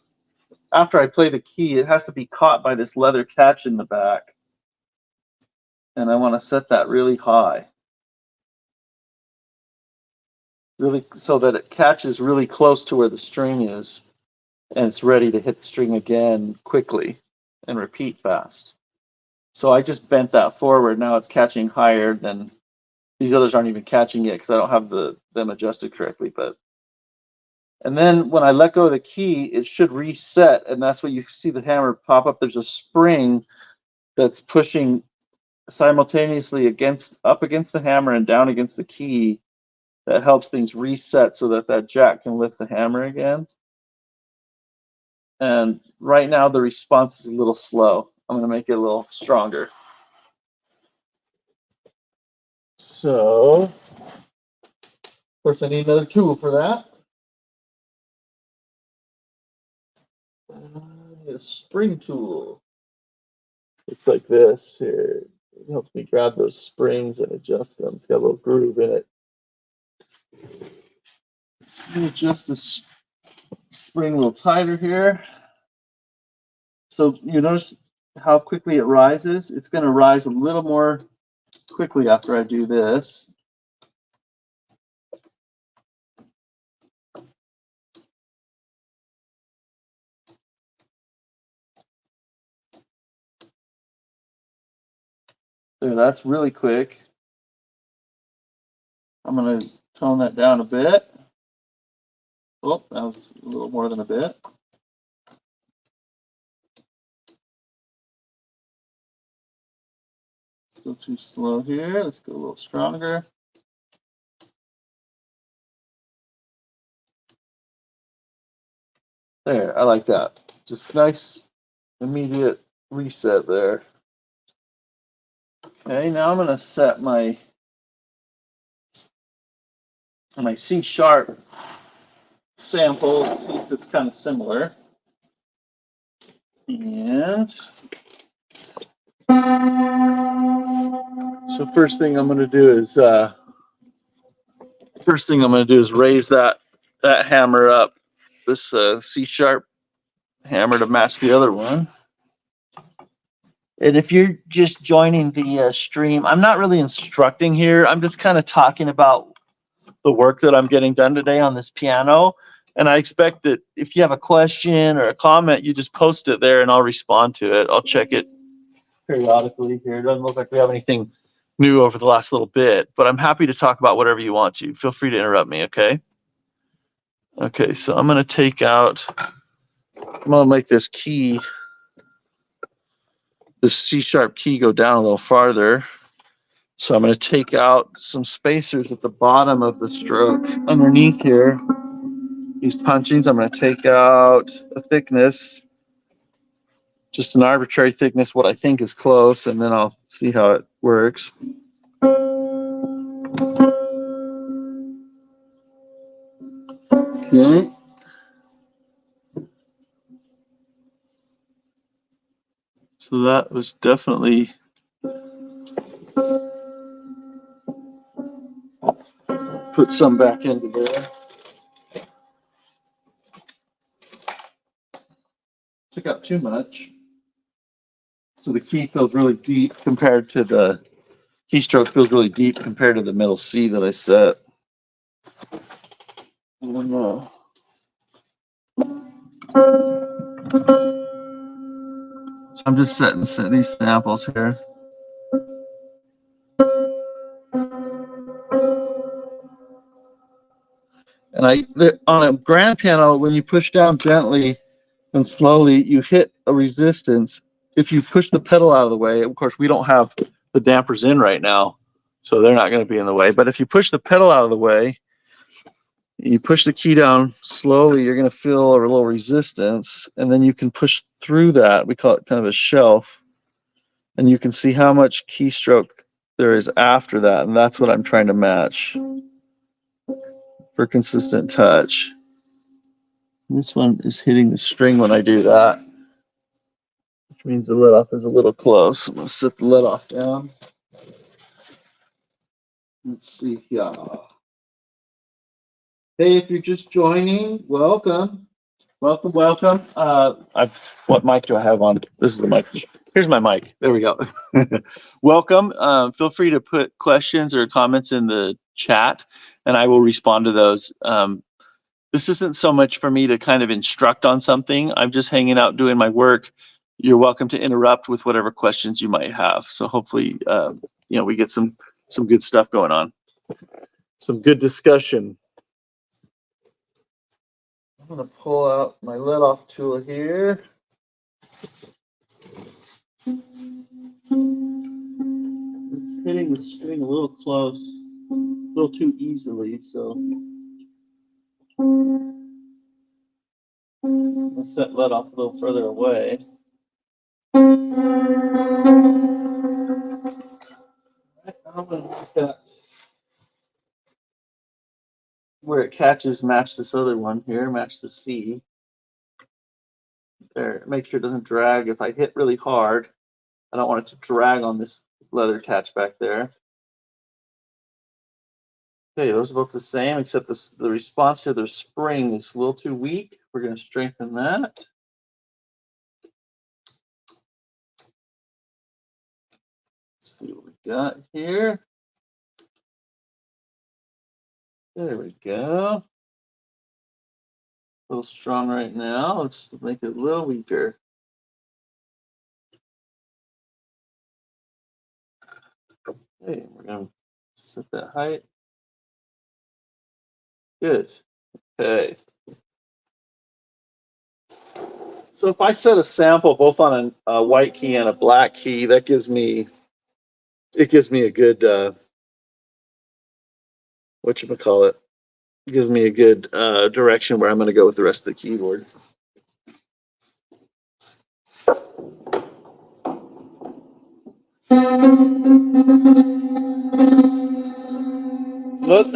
after I play the key, it has to be caught by this leather catch in the back. And I want to set that really high. Really, so that it catches really close to where the string is, and it's ready to hit the string again quickly and repeat fast. So I just bent that forward. Now it's catching higher than these others aren't even catching yet because I don't have them adjusted correctly. And then when I let go of the key, it should reset, and that's when you see the hammer pop up. There's a spring that's pushing simultaneously up against the hammer and down against the key. That helps things reset so that jack can lift the hammer again. And right now the response is a little slow. I'm going to make it a little stronger. So, of course, I need another tool for that. I need a spring tool. Looks like this here. It helps me grab those springs and adjust them. It's got a little groove in it. I'm going to adjust this spring a little tighter here. So you notice how quickly it rises? It's going to rise a little more quickly after I do this. There, that's really quick. I'm going to tone that down a bit. Oh, that was a little more than a bit. Go too slow here. Let's go a little stronger. There, I like that. Just nice, immediate reset there. Okay, now I'm going to set my C sharp sample and see if it's kind of similar. And so first thing I'm going to do is raise that hammer up, this C sharp hammer to match the other one. And if you're just joining the stream, I'm not really instructing here. I'm just kind of talking about the work that I'm getting done today on this piano. And I expect that if you have a question or a comment, you just post it there and I'll respond to it. I'll check it periodically here. It doesn't look like we have anything new over the last little bit, but I'm happy to talk about whatever you want to. Feel free to interrupt me, okay? Okay, so I'm going to make this key, this C sharp key, go down a little farther. So I'm going to take out some spacers at the bottom of the stroke underneath here. These punchings, I'm going to take out a thickness, just an arbitrary thickness, what I think is close, and then I'll see how it works. Okay. So that was definitely put some back into there. Took out too much. So the key feels really deep compared to the keystroke feels really deep compared to the middle C that I set. So I'm just setting these samples here. And on a grand piano, when you push down gently and slowly, you hit a resistance. If you push the pedal out of the way, of course, we don't have the dampers in right now, so they're not going to be in the way. But if you push the pedal out of the way, you push the key down slowly, you're going to feel a little resistance, and then you can push through that. We call it kind of a shelf, and you can see how much keystroke there is after that, and that's what I'm trying to match for consistent touch. This one is hitting the string when I do that, which means the let off is a little close. I'm going to set the let off down. Let's see here. Hey, if you're just joining, welcome. Welcome, welcome. What mic do I have on? This is the mic. Here's my mic. There we go. Welcome. Feel free to put questions or comments in the chat, and I will respond to those. This isn't so much for me to kind of instruct on something. I'm just hanging out doing my work. You're welcome to interrupt with whatever questions you might have. So hopefully, we get some good stuff going on. Some good discussion. I'm going to pull out my let off tool here. It's hitting the string a little close, a little too easily, so I'll set let off a little further away. I'm going to make that where it catches, match this other one here, match the C. There, make sure it doesn't drag. If I hit really hard, I don't want it to drag on this leather catch back there. Okay, those are both the same, except the response to the spring is a little too weak. We're going to strengthen that. Let's see what we got here. There we go. A little strong right now. Let's make it a little weaker. Okay, we're going to set that height. Good. Okay. So if I set a sample both on a white key and a black key, that gives me a good whatchamacallit. It gives me a good direction where I'm going to go with the rest of the keyboard.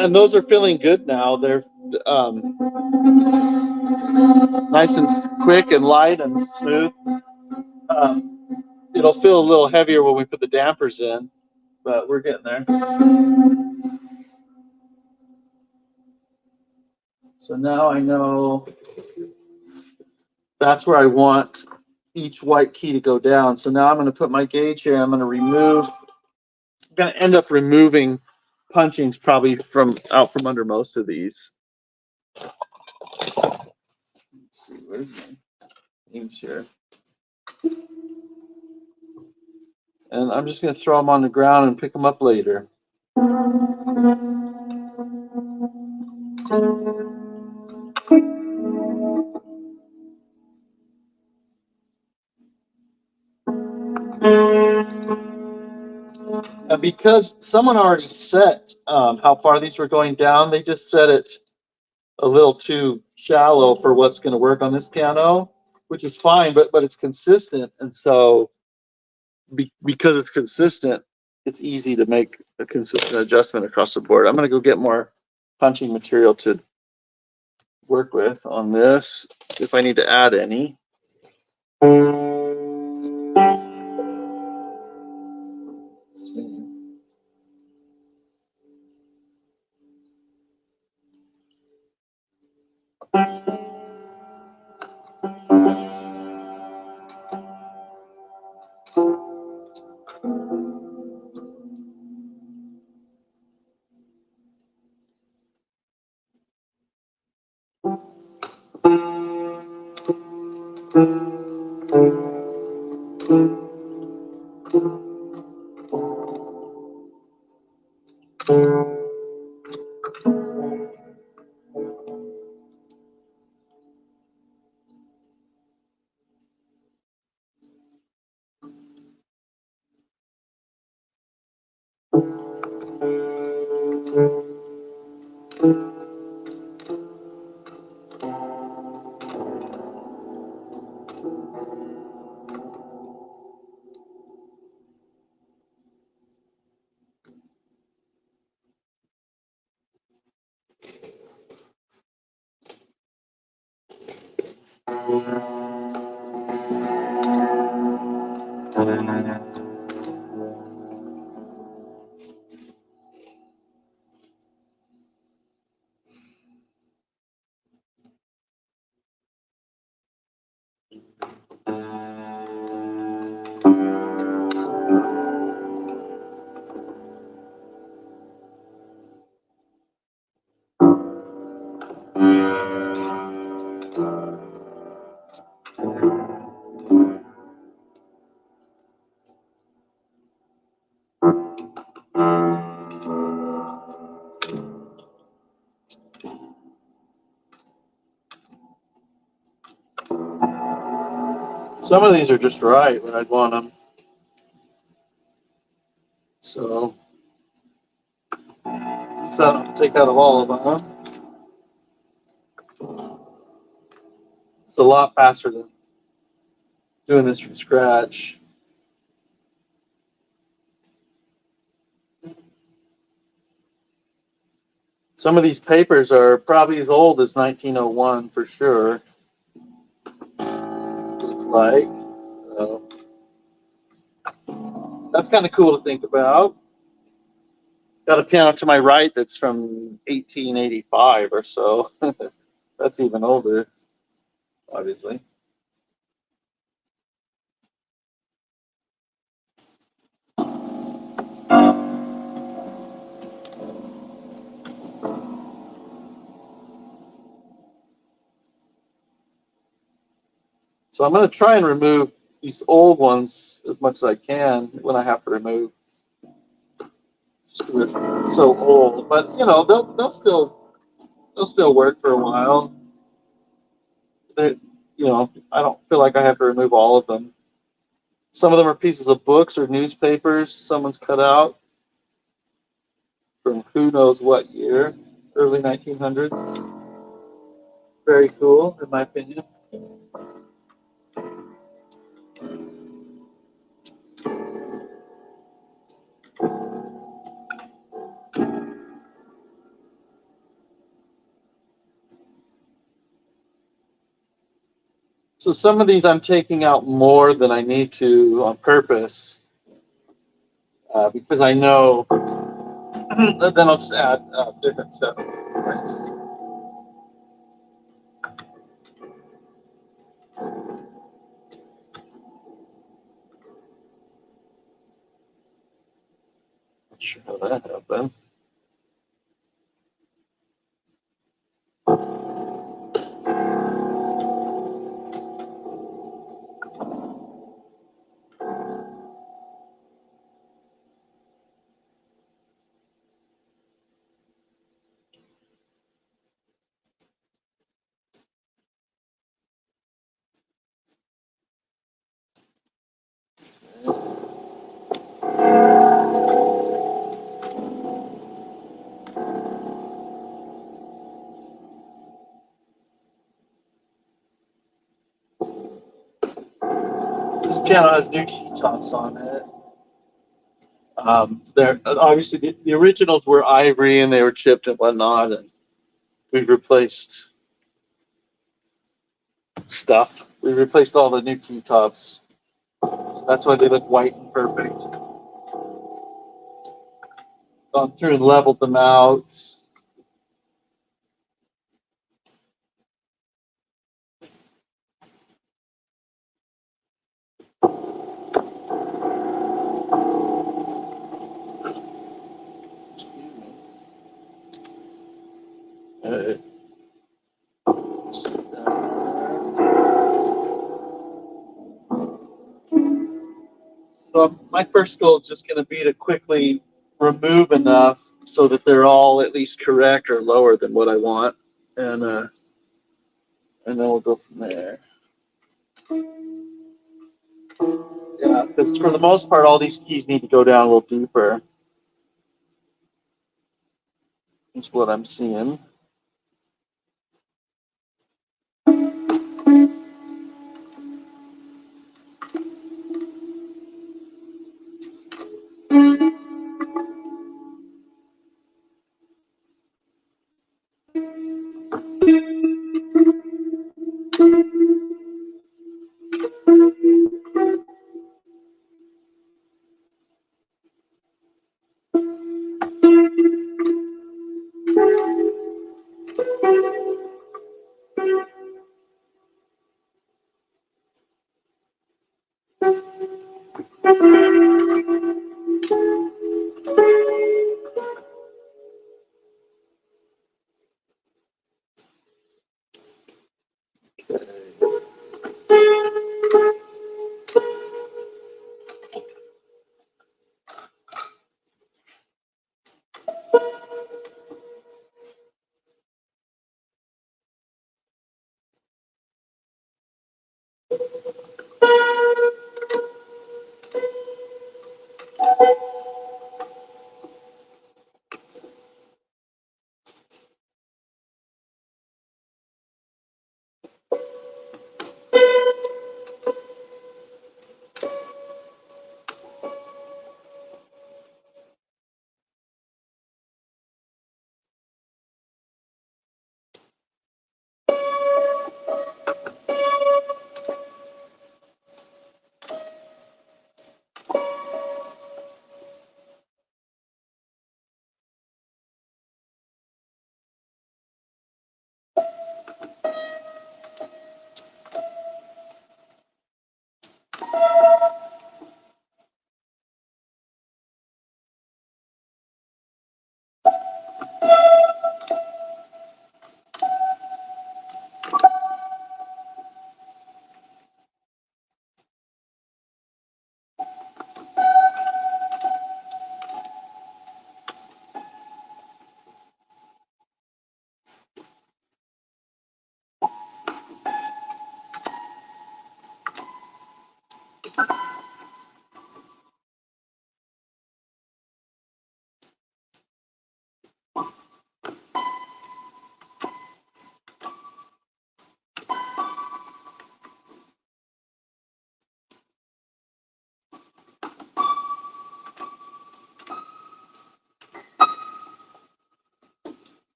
And those are feeling good now. They're nice and quick and light and smooth. It'll feel a little heavier when we put the dampers in, but we're getting there. So now I know that's where I want each white key to go down. So now I'm going to put my gauge here. I'm going to end up removing punchings probably from under most of these. Let's see, where's my names here? And I'm just going to throw them on the ground and pick them up later. And because someone already set how far these were going down, they just set it a little too shallow for what's going to work on this piano, which is fine, but it's consistent. And so because it's consistent, it's easy to make a consistent adjustment across the board. I'm going to go get more punching material to work with on this if I need to add any. Let's see. Some of these are just right where I'd want them. So take out of all of them, huh? It's a lot faster than doing this from scratch. Some of these papers are probably as old as 1901 for sure. Looks like. So that's kind of cool to think about. Got a piano to my right that's from 1885 or so. That's even older, obviously. So I'm going to try and remove these old ones as much as I can when I have to remove. just 'cause they're so old. But you know, they'll still work for a while. They, you know, I don't feel like I have to remove all of them. Some of them are pieces of books or newspapers someone's cut out from who knows what year, early 1900s. Very cool, in my opinion. So some of these I'm taking out more than I need to on purpose because I know then I'll just add different stuff. It's nice. Not sure how that happened. This piano has new key tops on it. They're obviously the originals were ivory and they were chipped and whatnot, and we've replaced stuff. We replaced all the new key tops. So that's why they look white and perfect. Gone through and leveled them out. Excuse me. Sit down there. So my first goal is just going to be to quickly remove enough so that they're all at least correct or lower than what I want, and then we'll go from there. Yeah, because for the most part, all these keys need to go down a little deeper. That's what I'm seeing.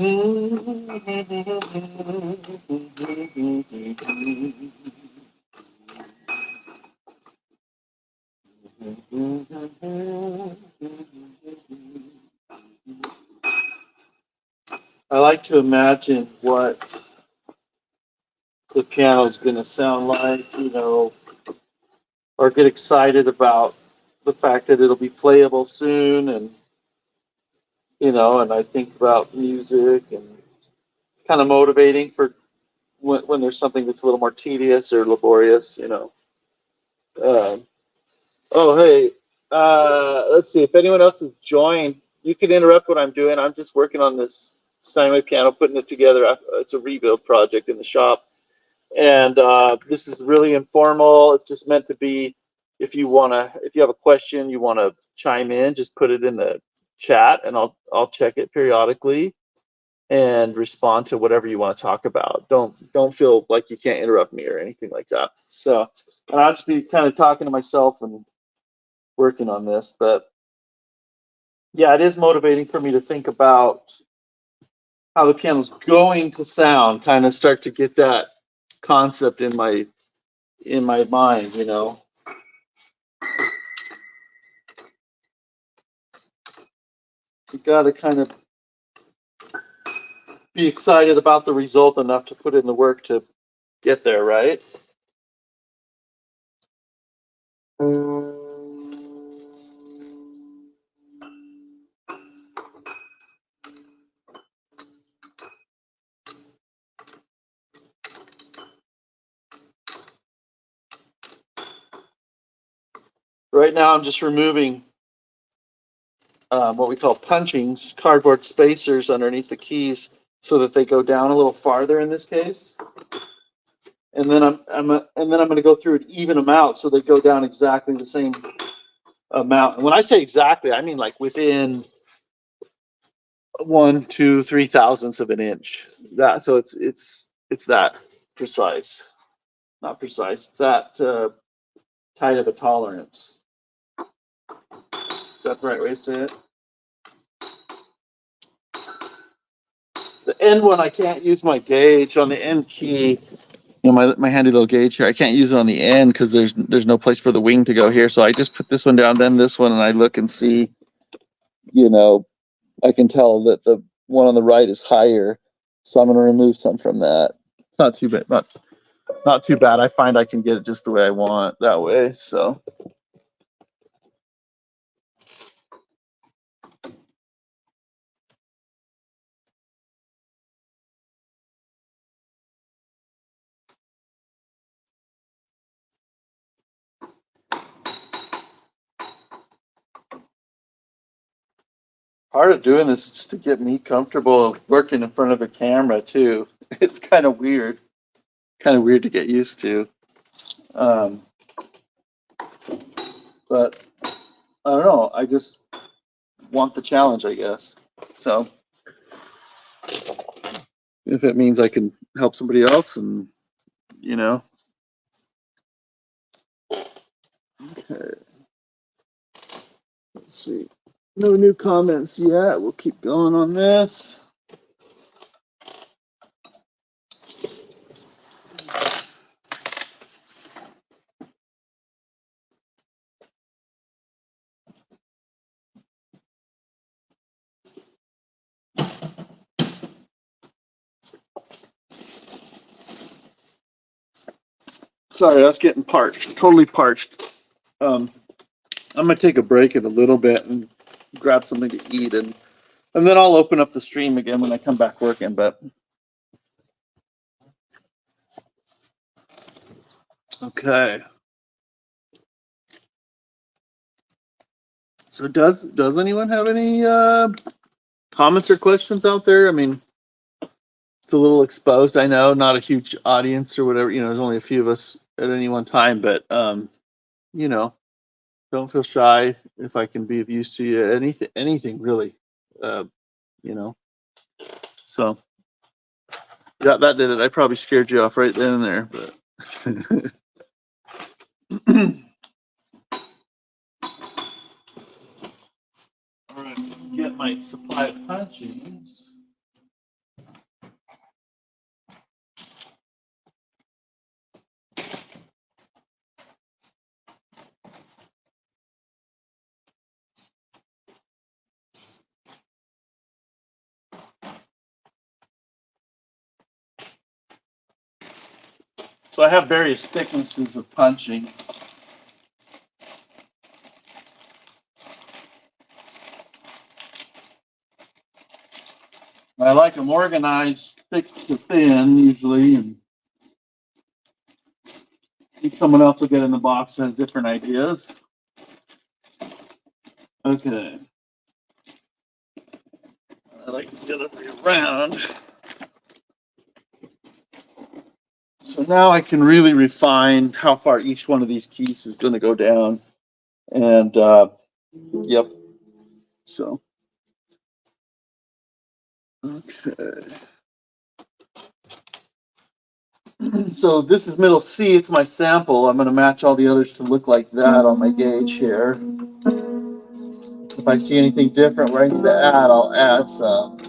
I like to imagine what the piano is going to sound like, or get excited about the fact that it'll be playable soon, and and I think about music, and kind of motivating for when there's something that's a little more tedious or laborious. Um, oh, hey, let's see if anyone else has joined. You can interrupt what I'm doing. I'm just working on this Steinway piano, putting it together. It's a rebuild project in the shop. And this is really informal. It's just meant to be, if you have a question, you want to chime in, just put it in the chat, and I'll check it periodically and respond to whatever you want to talk about. Don't feel like you can't interrupt me or anything like that. So, and I'll just be kind of talking to myself and working on this, but yeah, it is motivating for me to think about how the piano's going to sound, kind of start to get that concept in my mind. You got to kind of be excited about the result enough to put in the work to get there, right? Right now, I'm just removing what we call punchings, cardboard spacers underneath the keys, so that they go down a little farther in this case. And then I'm going to go through and even them out so they go down exactly the same amount. And when I say exactly, I mean like within 1, 2, 3 thousandths of an inch. So it's that precise, not precise. It's that tight of a tolerance. Is that the right way to say it? The end one, I can't use my gauge on the end key. My handy little gauge here. I can't use it on the end because there's no place for the wing to go here. So I just put this one down, then this one, and I look and see. I can tell that the one on the right is higher, so I'm going to remove some from that. It's not too bad. Not too bad. I find I can get it just the way I want that way. So. Part of doing this is just to get me comfortable working in front of a camera too. It's kind of weird to get used to. But I don't know. I just want the challenge, I guess. So if it means I can help somebody else, and okay. Let's see. No new comments yet. We'll keep going on this. Sorry, that's getting parched. Totally parched. I'm gonna take a break in a little bit and grab something to eat, and then I'll open up the stream again when I come back working. But okay. So does anyone have any comments or questions out there? I mean, it's a little exposed. I know, not a huge audience or whatever. There's only a few of us at any one time, but don't feel shy if I can be of use to you. Anything really. Uh, you know. So yeah, that did it. I probably scared you off right then and there, but. All right, get my supply of punchings. So I have various thicknesses of punching. I like them organized, thick to thin, usually, and someone else will get in the box and has different ideas. Okay. I like to get it around. So now I can really refine how far each one of these keys is going to go down. And, yep. So, okay. So this is middle C, it's my sample. I'm going to match all the others to look like that on my gauge here. If I see anything different where I need to add, I'll add some.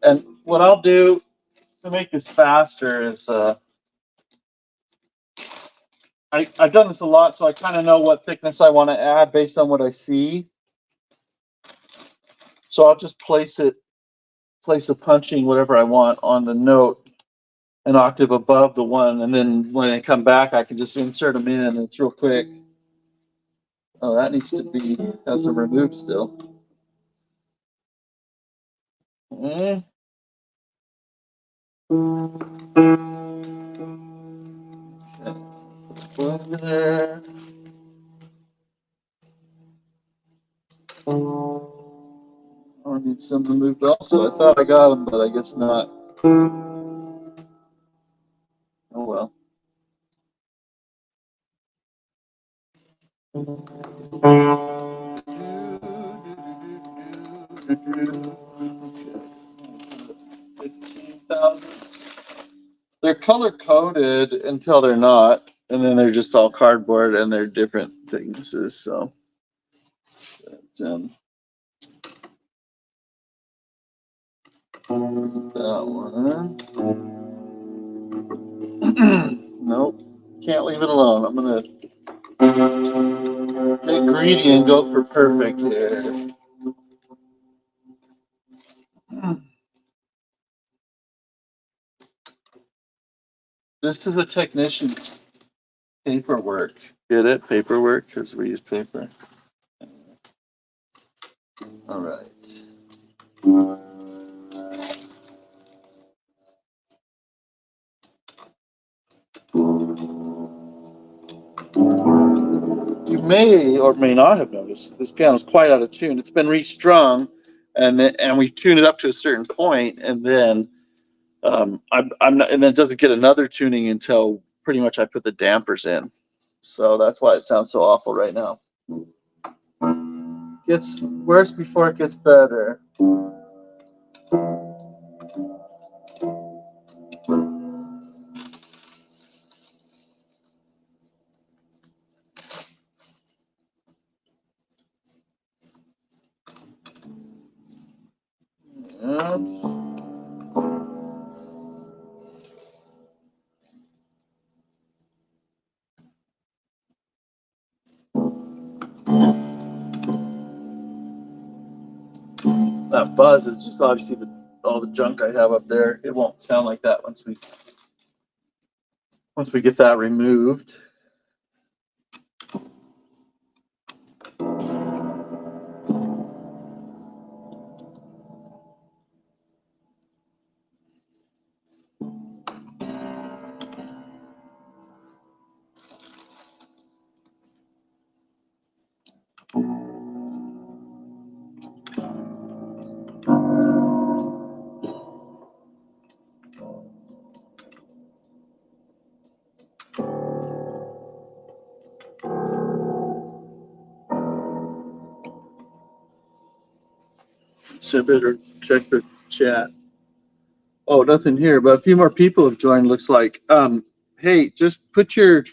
And what I'll do to make this faster is, I've done this a lot, so I kind of know what thickness I want to add based on what I see. So I'll just place the punching, whatever I want, on the note an octave above the one, and then when I come back, I can just insert them in, and it's real quick. Oh, that needs to have some remove still. Okay. There. I need some removed also. I thought I got them, but I guess not. Oh well. They're color coded until they're not, and then they're just all cardboard and they're different thicknesses. So, that one. Nope, can't leave it alone. I'm gonna get greedy and go for perfect here. This is a technician's paperwork. Get it? Paperwork, because we use paper. All right. You may or may not have noticed this piano is quite out of tune. It's been restrung, and we tune it up to a certain point, and then I'm not, and then it doesn't get another tuning until pretty much I put the dampers in. So that's why it sounds so awful right now. Gets worse before it gets better. That buzz is just obviously all the junk I have up there. It won't sound like that once we get that removed. So I better check the chat. Oh, nothing here, but a few more people have joined, looks like. Hey, just put your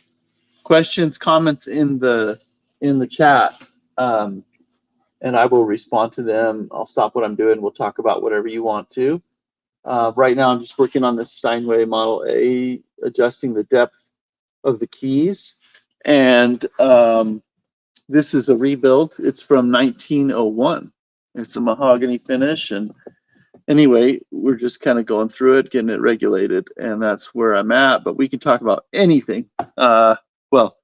questions, comments in the chat, and I will respond to them. I'll stop what I'm doing. We'll talk about whatever you want to. Right now, I'm just working on this Steinway Model A, adjusting the depth of the keys. And this is a rebuild. It's from 1901. It's a mahogany finish, and anyway, we're just kind of going through it, getting it regulated, and that's where I'm at. But we can talk about anything, well,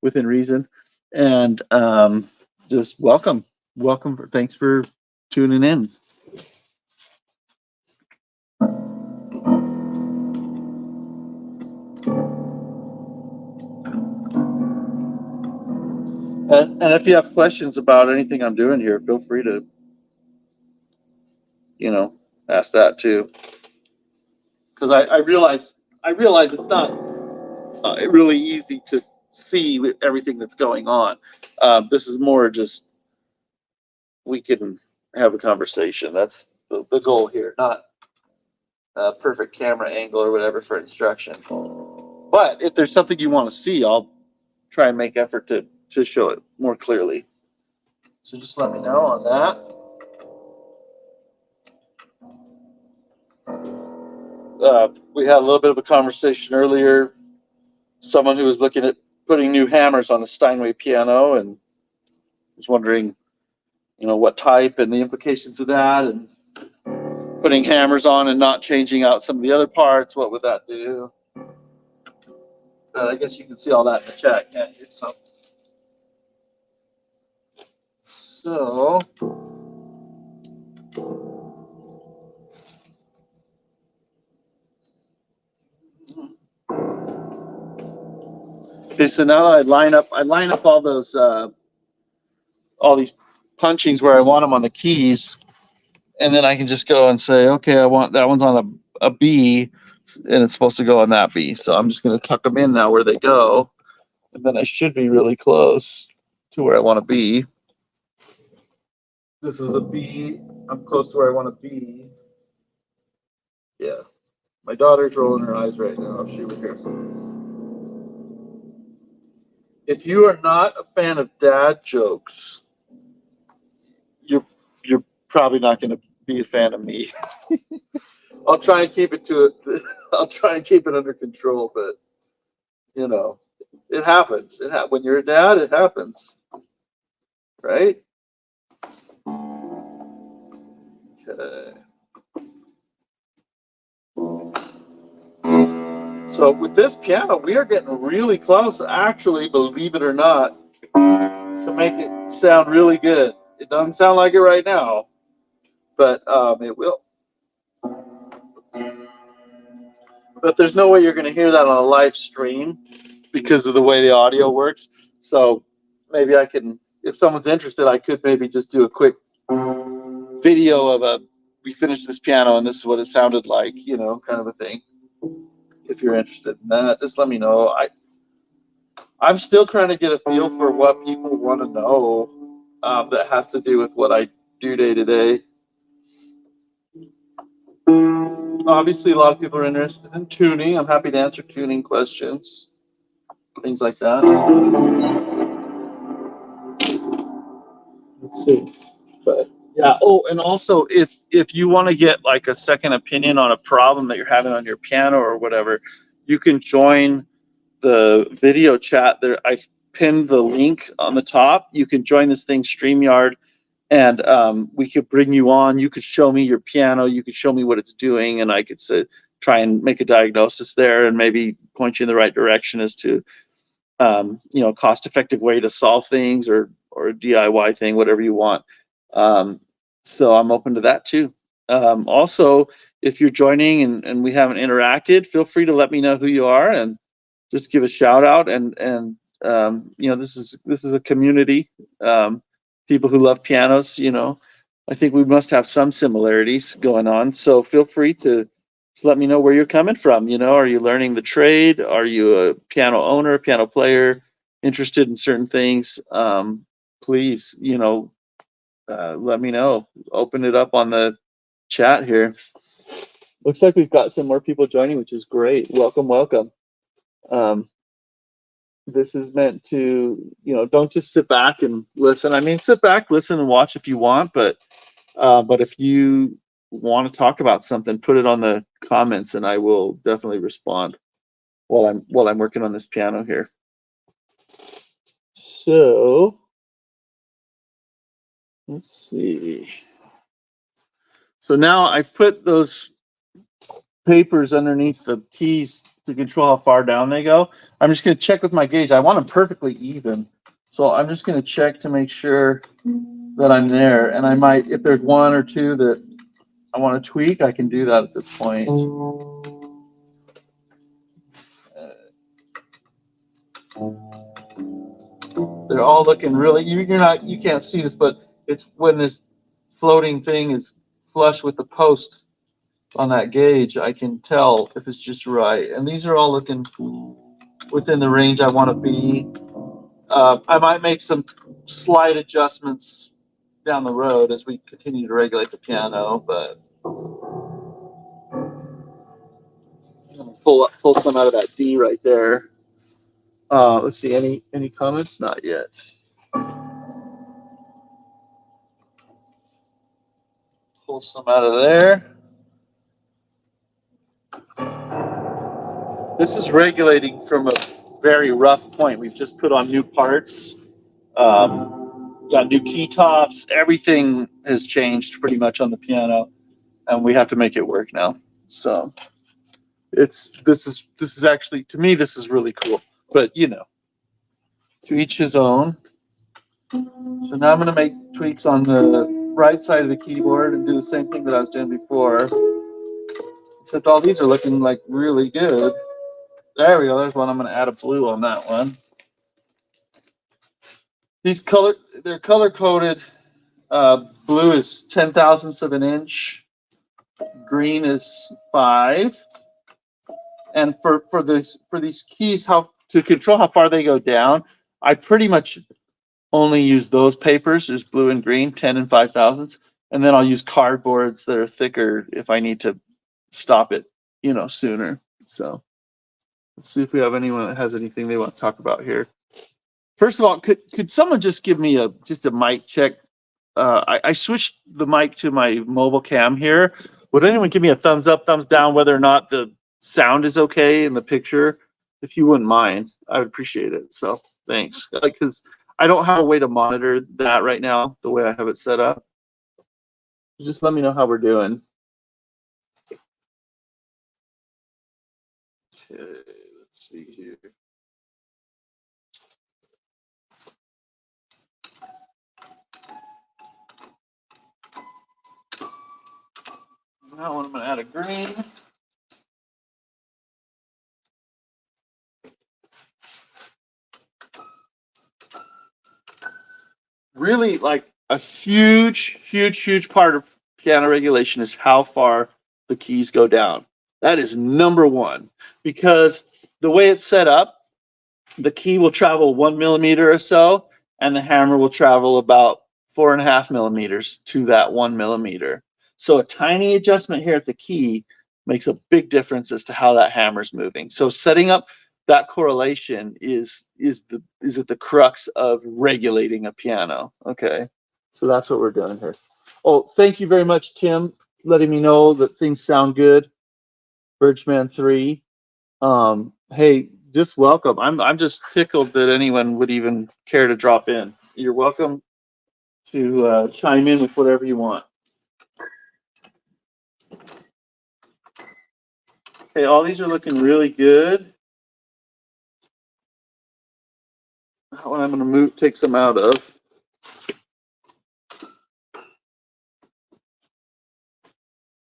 within reason. And just welcome. Thanks for tuning in. And if you have questions about anything I'm doing here, feel free to, ask that too. Because I realize it's not really easy to see everything that's going on. This is more just we can have a conversation. That's the goal here, not a perfect camera angle or whatever for instruction. But if there's something you want to see, I'll try and make effort to show it more clearly. So just let me know on that. We had a little bit of a conversation earlier. Someone who was looking at putting new hammers on a Steinway piano and was wondering, what type and the implications of that, and putting hammers on and not changing out some of the other parts. What would that do? I guess you can see all that in the chat, can't you? So okay, so now I line up all those all these punchings where I want them on the keys, and then I can just go and say, okay, I want that one's on a B, and it's supposed to go on that B. So I'm just going to tuck them in now where they go, and then I should be really close to where I want to be. This is a B. I'm close to where I want to be. Yeah. My daughter's rolling her eyes right now. She was here. If you are not a fan of dad jokes, you're probably not going to be a fan of me. I'll try and keep it I'll try and keep it under control, but it happens. When you're a dad, it happens, right? Okay. So with this piano, we are getting really close, actually, believe it or not, to make it sound really good. It doesn't sound like it right now, but it will. But there's no way you're going to hear that on a live stream because of the way the audio works. So maybe I can, if someone's interested, I could maybe just do a quick video of we finished this piano and this is what it sounded like, kind of a thing. If you're interested in that, just let me know. I'm still trying to get a feel for what people want to know that has to do with what I do day to day. Obviously, a lot of people are interested in tuning. I'm happy to answer tuning questions, things like that. Let's see. But yeah. Oh, and also, if you want to get like a second opinion on a problem that you're having on your piano or whatever, you can join the video chat there. I pinned the link on the top. You can join this thing, StreamYard, and we could bring you on. You could show me your piano. You could show me what it's doing, and I could try and make a diagnosis there, and maybe point you in the right direction as to cost-effective way to solve things, or a DIY thing, whatever you want. So I'm open to that too. Also, if you're joining and we haven't interacted, feel free to let me know who you are and just give a shout out. And this is a community. People who love pianos. I think we must have some similarities going on. So feel free to just let me know where you're coming from. Are you learning the trade? Are you a piano owner, piano player, interested in certain things? Please, let me know. Open it up on the chat here. Looks like we've got some more people joining, which is great. Welcome, welcome. This is meant to, don't just sit back and listen. I mean, sit back, listen, and watch if you want, but if you want to talk about something, put it on the comments, and I will definitely respond while I'm working on this piano here. So let's see. So now I've put those papers underneath the keys to control how far down they go. I'm just going to check with my gauge. I want them perfectly even. So I'm just going to check to make sure that I'm there. And I might, if there's one or two that I want to tweak, I can do that at this point. They're all looking really, you can't see this, but it's when this floating thing is flush with the post on that gauge, I can tell if it's just right. And these are all looking within the range I want to be. I might make some slight adjustments down the road as we continue to regulate the piano, but I'm gonna pull some out of that D right there. Let's see, any comments? Not yet. Pull some out of there. This is regulating from a very rough point. We've just put on new parts, got new key tops. Everything has changed pretty much on the piano, and we have to make it work now. So this is actually, to me, this is really cool. But you know, to each his own. So now I'm going to make tweaks on the right side of the keyboard and do the same thing that I was doing before. Except all these are looking like really good. There we go. There's one. I'm going to add a blue on that one. They're color coded. Blue is 10 thousandths of an inch. Green is 5. And for these keys, how to control how far they go down, I pretty much only use those papers, is blue and green, 10 and 5 thousandths, and then I'll use cardboards that are thicker if I need to stop it, sooner. So let's see if we have anyone that has anything they want to talk about here. First of all, could someone just give me a mic check? I switched the mic to my mobile cam here. Would anyone give me a thumbs up, thumbs down, whether or not the sound is okay in the picture? If you wouldn't mind, I would appreciate it. So thanks. Because I don't have a way to monitor that right now, the way I have it set up. Just let me know how we're doing. Okay, let's see here. Now I'm going to add a green. Really, like a huge part of piano regulation is how far the keys go down. That is number one, because the way it's set up, the key will travel 1 millimeter or so, and the hammer will travel about 4.5 millimeters to that 1 millimeter. So a tiny adjustment here at the key makes a big difference as to how that hammer's moving. So setting up that correlation is at the crux of regulating a piano. Okay, so that's what we're doing here. Oh, thank you very much, Tim, letting me know that things sound good. Birchman 3. Hey, just welcome. I'm just tickled that anyone would even care to drop in. You're welcome to chime in with whatever you want. Okay, all these are looking really good. That one I'm going to take some out of.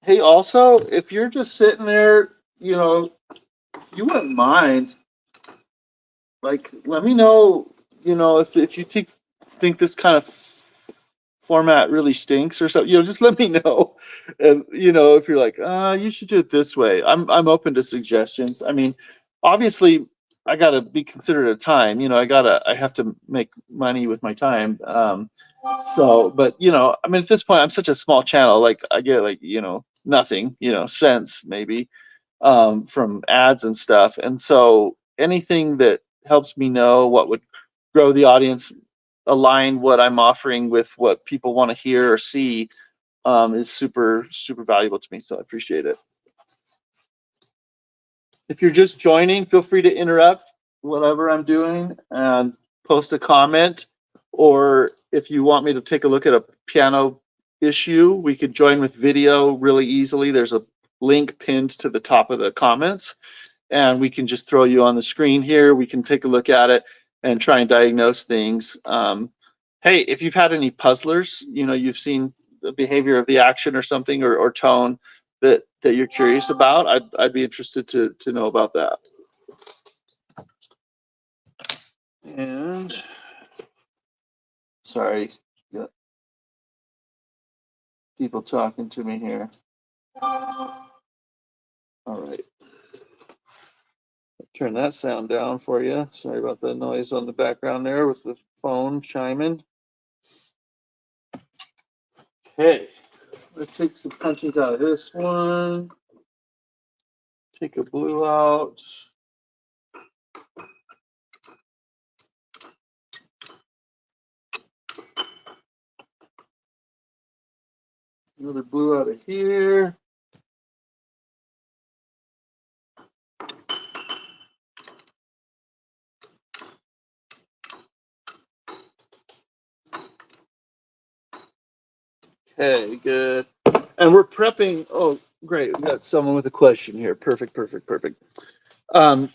Hey, also, if you're just sitting there, you wouldn't mind, like, let me know, if you think this kind of format really stinks or something, just let me know. And if you're like, you should do it this way, I'm open to suggestions. I mean, obviously I gotta be considerate of time. I have to make money with my time. So, but I mean, at this point, I'm such a small channel. Like, I get nothing, cents maybe, from ads and stuff. And so anything that helps me know what would grow the audience, align what I'm offering with what people want to hear or see, is super valuable to me. So I appreciate it. If you're just joining, feel free to interrupt whatever I'm doing and post a comment. Or if you want me to take a look at a piano issue, we could join with video really easily. There's a link pinned to the top of the comments, and we can just throw you on the screen here. We can take a look at it and try and diagnose things. Hey, if you've had any puzzlers, you know, you've seen the behavior of the action or something, or tone that you're curious about, I'd be interested to know about that. And sorry, got people talking to me here. All right. Turn that sound down for you. Sorry about the noise on the background there with the phone chiming. Okay, let's take some punchings out of this one. Take a blue out. Another blue out of here. Okay, good. And we're prepping. Oh, great. We got someone with a question here. Perfect. Kyle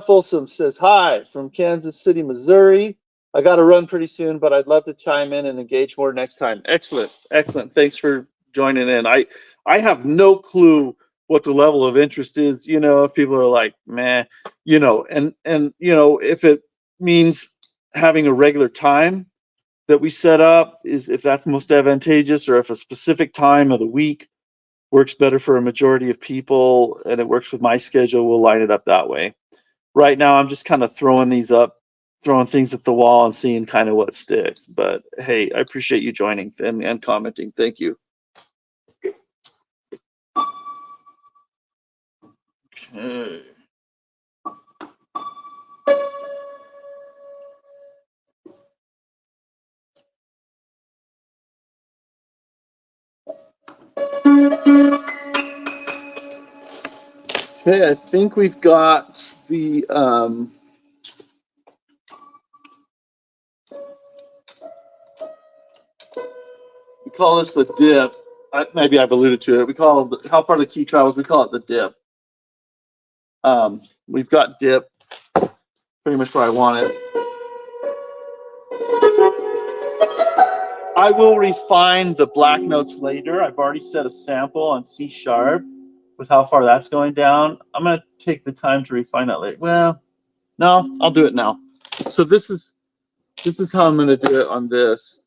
Folsom says, hi from Kansas City, Missouri. I got to run pretty soon, but I'd love to chime in and engage more next time. Excellent. Thanks for joining in. I have no clue what the level of interest is, you know, if people are like, meh, you know, and you know, if it means having a regular time that we set up, is if that's most advantageous, or if a specific time of the week works better for a majority of people and it works with my schedule, we'll line it up that way. Right now, I'm just kind of throwing things at the wall and seeing kind of what sticks. But hey, I appreciate you joining and commenting. Thank you. Okay. Okay, I think we've got the we call this the dip. Maybe I've alluded to it. We call it how far the key travels. We call it the dip. We've got dip pretty much where I want it. I will refine the black notes later. I've already set a sample on C sharp with how far that's going down. I'm going to take the time to refine that later. Well, no, I'll do it now. So this is how I'm going to do it on this.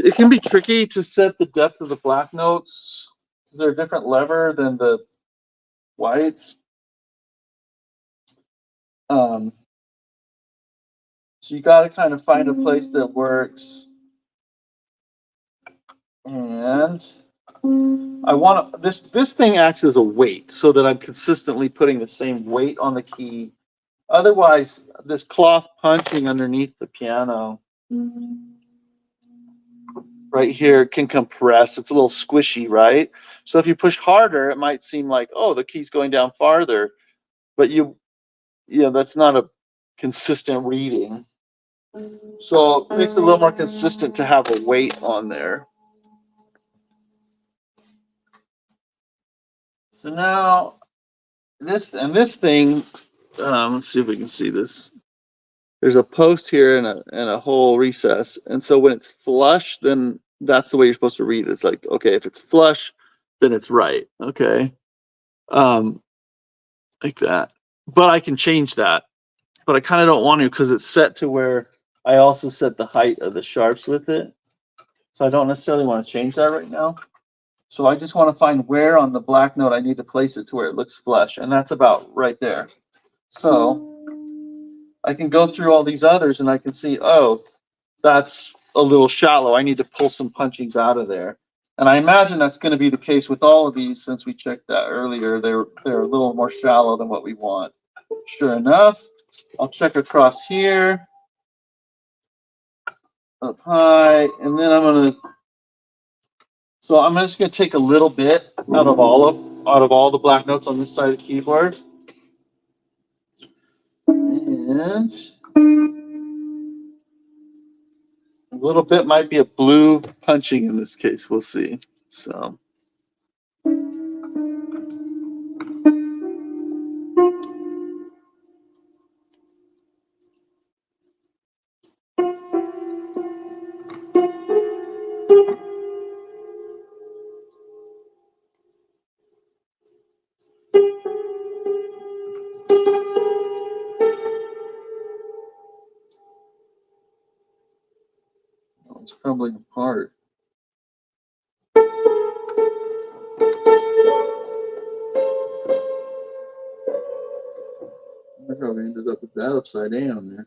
It can be tricky to set the depth of the black notes. They're a different lever than the whites. So you got to kind of find a place that works. And I want to, this thing acts as a weight so that I'm consistently putting the same weight on the key. Otherwise, this cloth punching underneath the piano right here can compress. It's a little squishy, right? So if you push harder, it might seem like, oh, the key's going down farther, but that's not a consistent reading. So it makes it a little more consistent to have a weight on there. So now this thing, let's see if we can see this. There's a post here and a whole recess. And so when it's flush, then that's the way you're supposed to read it. It's like, okay, if it's flush, then it's right. Okay. Like that. But I can change that. But I kind of don't want to because it's set to where I also set the height of the sharps with it. So I don't necessarily want to change that right now. So I just want to find where on the black note I need to place it to where it looks flush. And that's about right there. So I can go through all these others and I can see, oh, that's a little shallow. I need to pull some punchings out of there. And I imagine that's going to be the case with all of these since we checked that earlier. They're a little more shallow than what we want. Sure enough, I'll check across here, up high, and then I'm just going to take a little bit out of all the black notes on this side of the keyboard. And little bit might be a blue punching in this case. We'll see. So. It's crumbling apart. I probably ended up with that upside down there.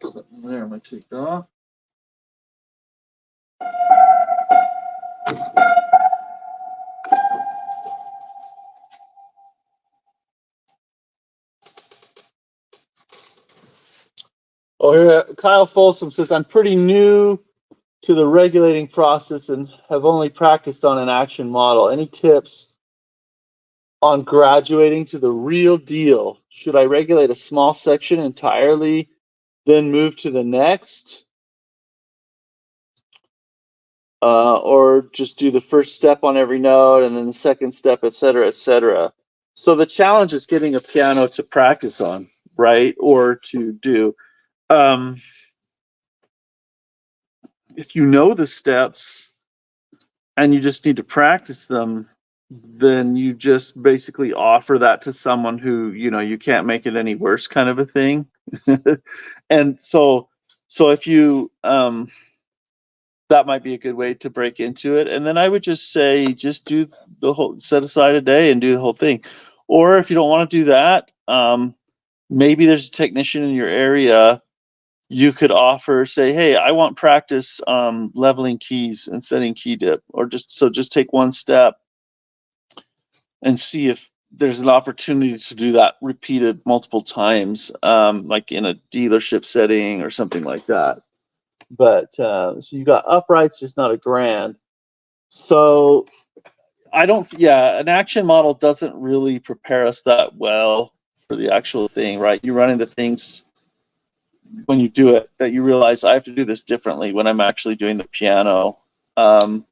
Something there, I'm gonna take it off. Oh, here, Kyle Folsom says, I'm pretty new to the regulating process and have only practiced on an action model. Any tips on graduating to the real deal? Should I regulate a small section entirely, then move to the next? Or just do the first step on every note and then the second step, et cetera, et cetera. So the challenge is getting a piano to practice on, right? Or to do. If you know the steps and you just need to practice them, then you just basically offer that to someone who, you can't make it any worse kind of a thing. And so if you, that might be a good way to break into it. And then I would just say, just do the whole, set aside a day and do the whole thing. Or if you don't want to do that, maybe there's a technician in your area. You could offer, say, hey, I want practice leveling keys and setting key dip, or just take one step and see if there's an opportunity to do that repeated multiple times, like in a dealership setting or something like that. But so you got uprights, just not a grand. So an action model doesn't really prepare us that well for the actual thing, right? You run into things when you do it that you realize I have to do this differently when I'm actually doing the piano. So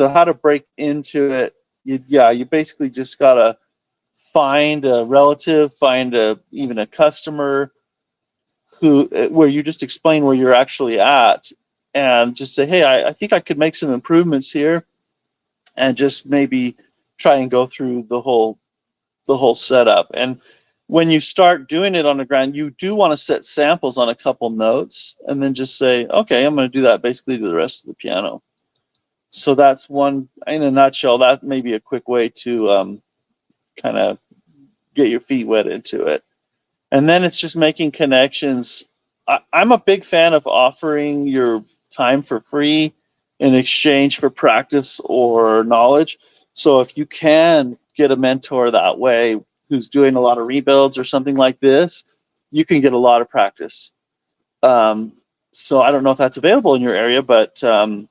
how to break into it? You basically just gotta find a relative, even a customer where you just explain where you're actually at, and just say, hey, I think I could make some improvements here, and just maybe try and go through the whole setup. And when you start doing it on the ground, you do want to set samples on a couple notes and then just say, okay, I'm going to do that basically to the rest of the piano. So that's one, in a nutshell, that may be a quick way to kind of get your feet wet into it. And then it's just making connections. I'm a big fan of offering your time for free in exchange for practice or knowledge. So if you can get a mentor that way who's doing a lot of rebuilds or something like this, you can get a lot of practice. So I don't know if that's available in your area, but I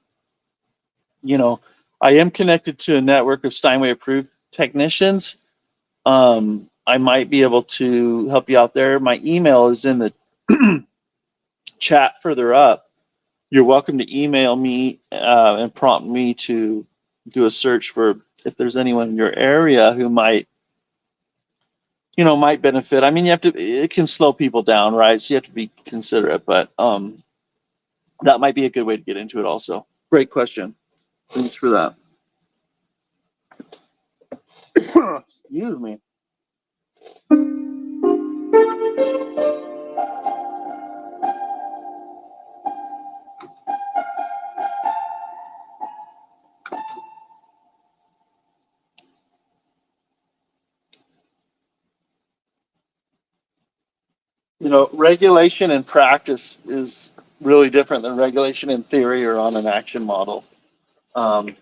am connected to a network of Steinway approved technicians. I might be able to help you out there. My email is in the chat further up. You're welcome to email me and prompt me to do a search for if there's anyone in your area who might benefit. I mean, it can slow people down, right? So you have to be considerate, but that might be a good way to get into it also. Great question. Thanks for that. Excuse me. regulation in practice is really different than regulation in theory or on an action model. There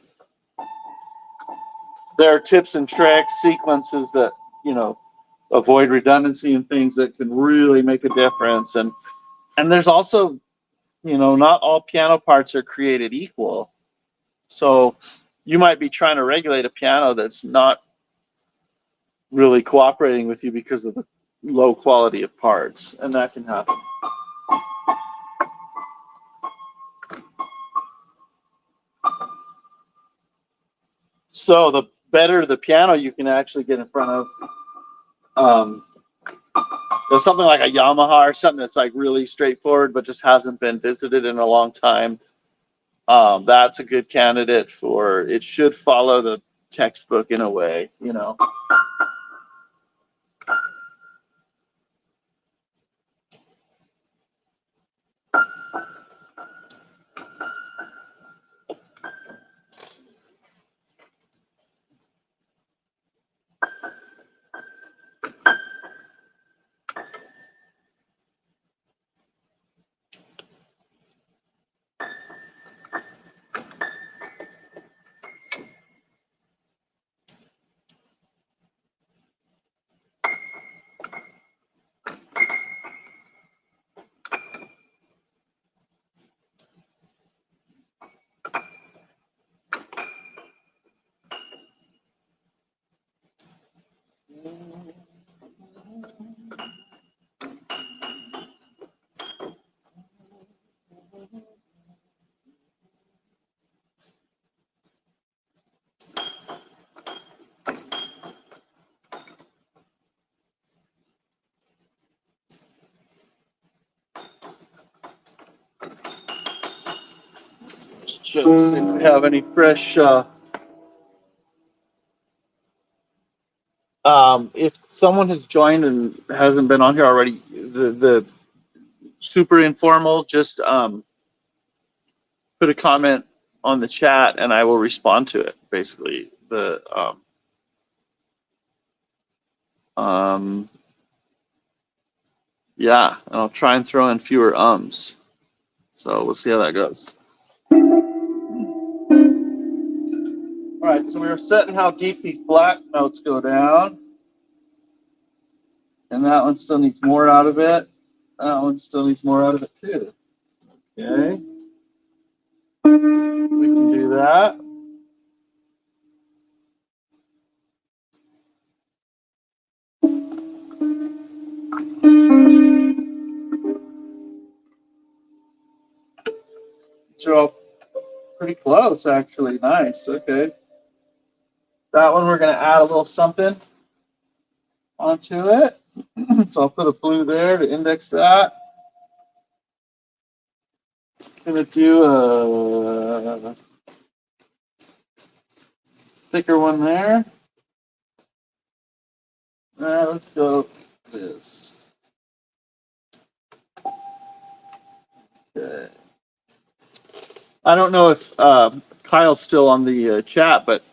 are tips and tricks, sequences that, avoid redundancy and things that can really make a difference. And there's also, not all piano parts are created equal. So you might be trying to regulate a piano that's not really cooperating with you because of the low quality of parts, and that can happen. So the better the piano you can actually get in front of, there's something like a Yamaha or something that's like really straightforward but just hasn't been visited in a long time. That's a good candidate for, it should follow the textbook in a way, Check see if we have any fresh. If someone has joined and hasn't been on here already, the super informal, just put a comment on the chat and I will respond to it. Basically, yeah, and I'll try and throw in fewer ums. So we'll see how that goes. All right, so we were setting how deep these black notes go down. And that one still needs more out of it. That one still needs more out of it too. Okay. We can do that. These are all pretty close, actually. Nice. Okay. That one we're going to add a little something onto it. So I'll put a blue there to index that. I'm going to do a thicker one there. Let's go this. Okay. I don't know if Kyle's still on the chat, but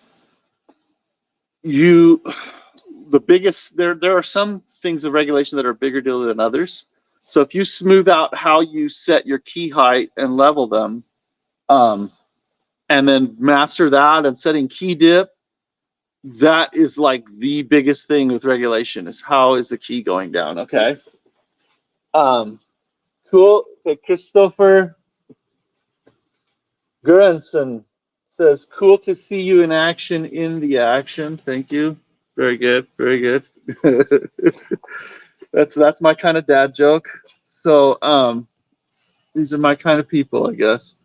the biggest, there are some things of regulation that are a bigger deal than others. So if you smooth out how you set your key height and level them, and then master that and setting key dip, that is like the biggest thing with regulation is how is the key going down, okay? Cool. Christopher Gurenson says, cool to see you in action in the action. Thank you. Very good. Very good. That's my kind of dad joke. So these are my kind of people, I guess.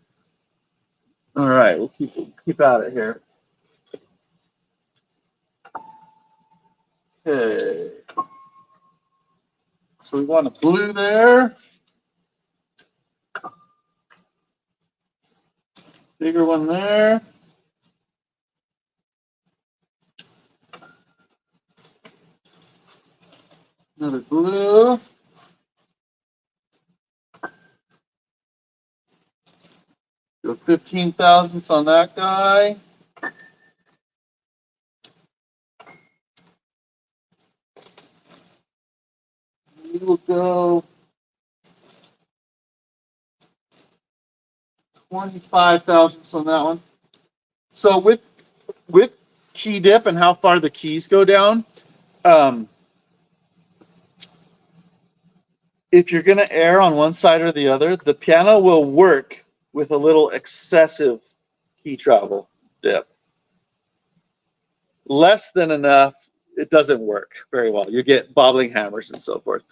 All right, we'll keep at it here. Okay. So we want a blue there. Bigger one there. Another blue. Go 15 thousandths on that guy. We will go 25 thousandths on that one. So with key dip and how far the keys go down, if you're going to err on one side or the other, the piano will work with a little excessive key travel dip. Less than enough, it doesn't work very well. You get bobbling hammers and so forth.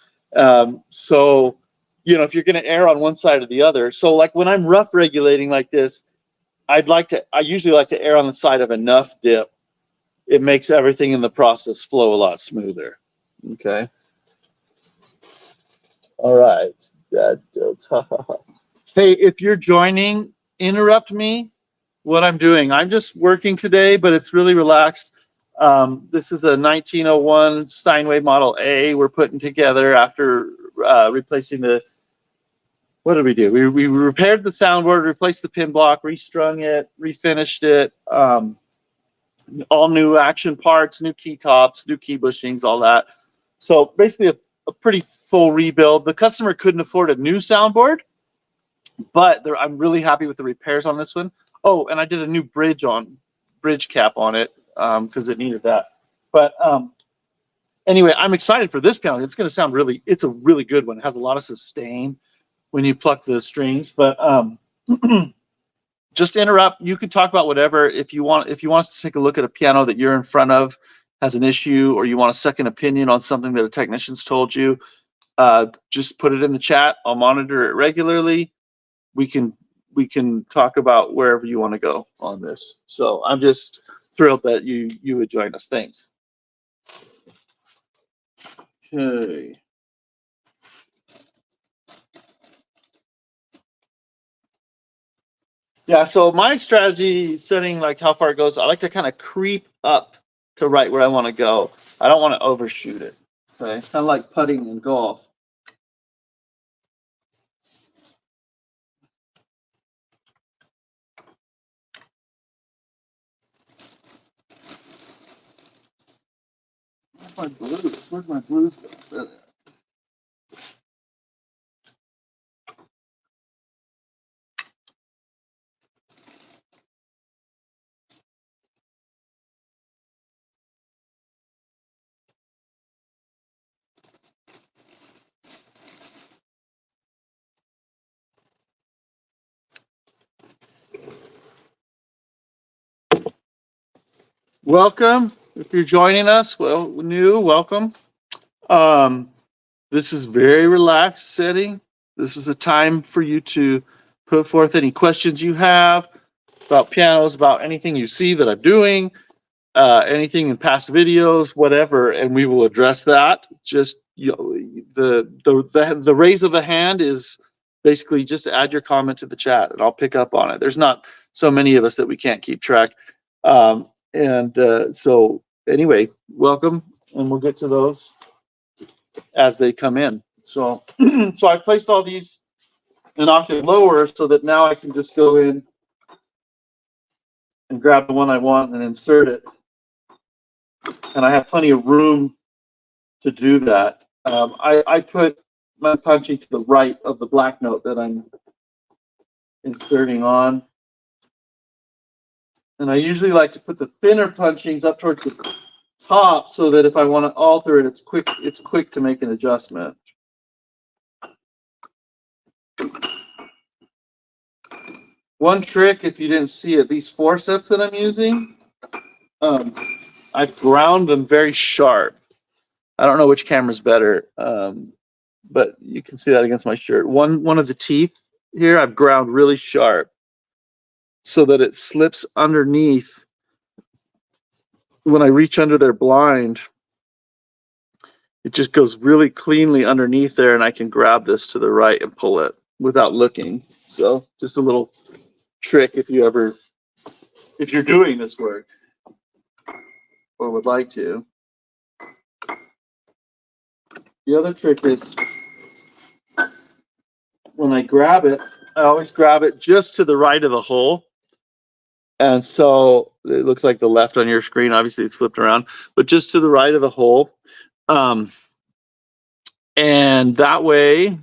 So, you know, if you're going to err on one side or the other, so like when I'm rough regulating like this, I usually like to err on the side of enough dip. It makes everything in the process flow a lot smoother. Okay. All right. Hey, if you're joining, interrupt me what I'm doing. I'm just working today, but it's really relaxed. This is a 1901 Steinway Model A we're putting together after replacing the, what did we do? We repaired the soundboard, replaced the pin block, restrung it, refinished it, all new action parts, new key tops, new key bushings, all that. So basically a pretty full rebuild. The customer couldn't afford a new soundboard, but I'm really happy with the repairs on this one. Oh, and I did a new bridge cap on it because it needed that. But anyway, I'm excited for this piano. It's going to sound it's a really good one. It has a lot of sustain when you pluck the strings. But just interrupt. You can talk about whatever. If you want us to take a look at a piano that you're in front of has an issue, or you want a second opinion on something that a technician's told you, just put it in the chat. I'll monitor it regularly. We can talk about wherever you want to go on this. So I'm just thrilled that you would join us. Thanks. Okay. Yeah, so my strategy setting like how far it goes, I like to kind of creep up to right where I want to go. I don't want to overshoot it. Okay, kind of like putting in golf. Where's my blues? Where's my blues go? There they are. Welcome. If you're joining us, well, welcome. This is very relaxed setting. This is a time for you to put forth any questions you have about pianos, about anything you see that I'm doing, anything in past videos, whatever, and we will address that. Just the raise of the hand is basically just add your comment to the chat, and I'll pick up on it. There's not so many of us that we can't keep track. So anyway, welcome, and we'll get to those as they come in. So, so I placed all these an octave lower so that now I can just go in and grab the one I want and insert it. And I have plenty of room to do that. I put my punching to the right of the black note that I'm inserting on. And I usually like to put the thinner punchings up towards the top so that if I want to alter it, it's quick to make an adjustment. One trick, if you didn't see it, these forceps that I'm using, I ground them very sharp. I don't know which camera's better, but you can see that against my shirt. One of the teeth here, I've ground really sharp so that it slips underneath. When I reach under their blind, it just goes really cleanly underneath there, and I can grab this to the right and pull it without looking. So just a little trick if you're doing this work or would like to. The other trick is when I grab it, I always grab it just to the right of the hole. And so it looks like the left on your screen. Obviously it's flipped around, but just to the right of the hole. And that way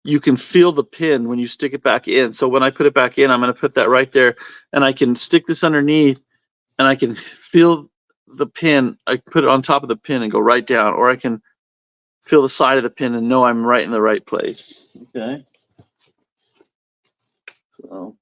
you can feel the pin when you stick it back in. So when I put it back in, I'm going to put that right there, and I can stick this underneath, and I can feel the pin. I put it on top of the pin and go right down, or I can feel the side of the pin and know I'm right in the right place. Okay. So.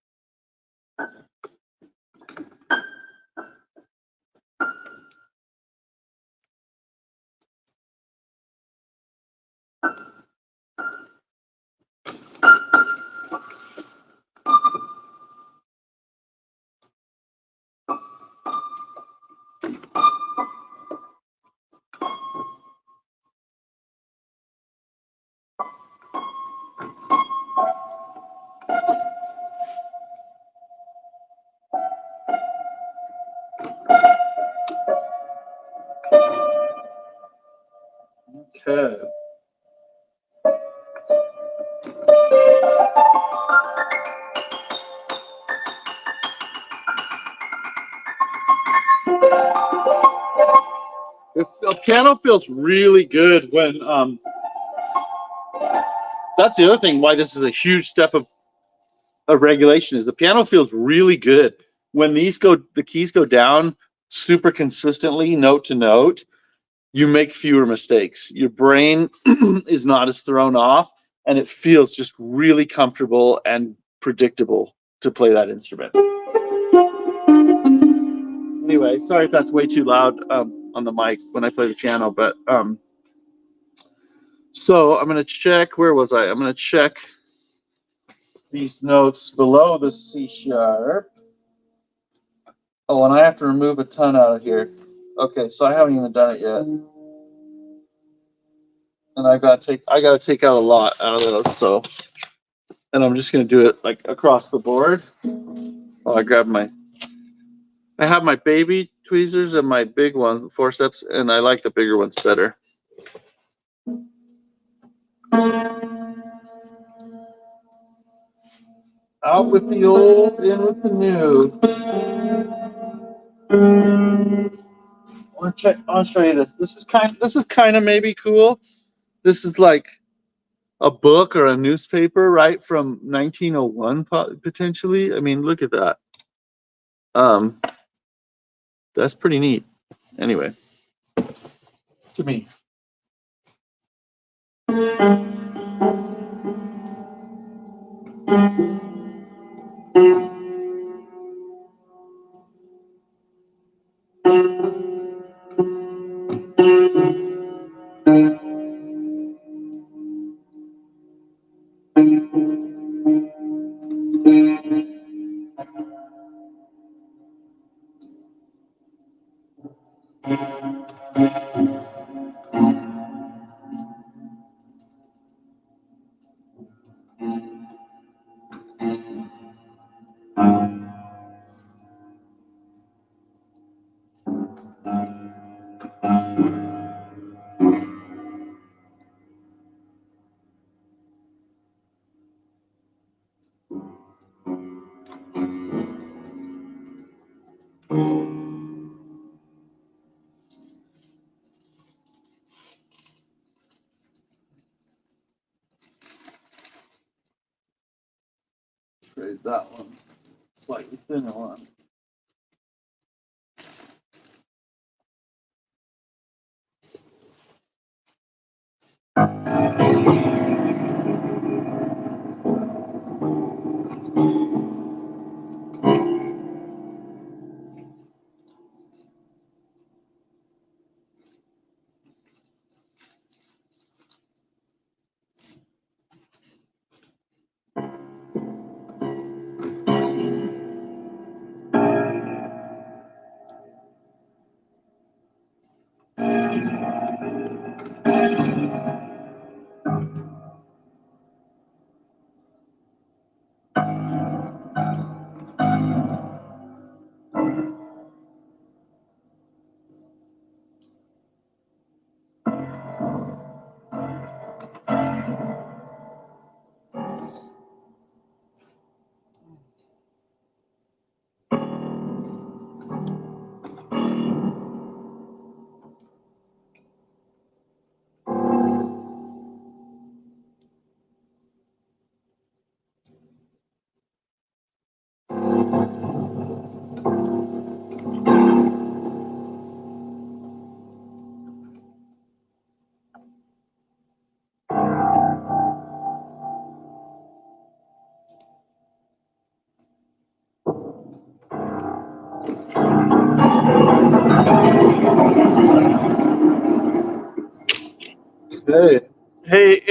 Okay. The piano feels really good when that's the other thing why this is a huge step of regulation is the piano feels really good when the keys go down super consistently note to note. You make fewer mistakes. Your brain is not as thrown off, and it feels just really comfortable and predictable to play that instrument. Anyway, sorry if that's way too loud on the mic when I play the piano, but so I'm going to check, where was I? I'm going to check these notes below the C sharp. Oh, and I have to remove a ton out of here. Okay, so I haven't even done it yet. And I gotta take out a lot out of those, so, and I'm just gonna do it like across the board. While I have my baby tweezers and my big ones, forceps, and I like the bigger ones better. Out with the old, in with the new. I want to show you this. This is kind of maybe cool. This is like a book or a newspaper, right, from 1901 potentially. I mean, look at that. That's pretty neat. Anyway, to me. Trade that one, slightly thinner one.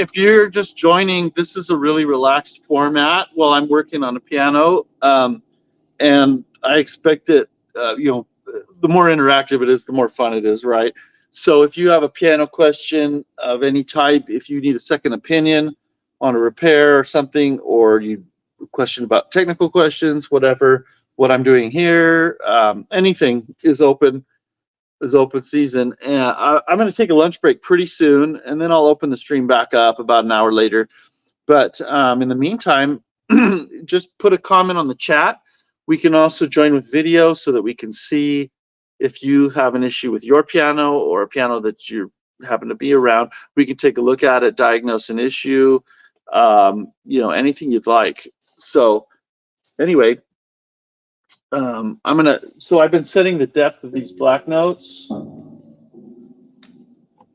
if you're just joining, this is a really relaxed format while I'm working on a piano, and I expect that the more interactive it is, the more fun it is, right? So if you have a piano question of any type, if you need a second opinion on a repair or something, or you question about technical questions, whatever, what I'm doing here, anything is open season. And I'm going to take a lunch break pretty soon, and then I'll open the stream back up about an hour later. But in the meantime, just put a comment on the chat. We can also join with video so that we can see if you have an issue with your piano or a piano that you happen to be around. We can take a look at it, diagnose an issue, anything you'd like. So anyway, I've been setting the depth of these black notes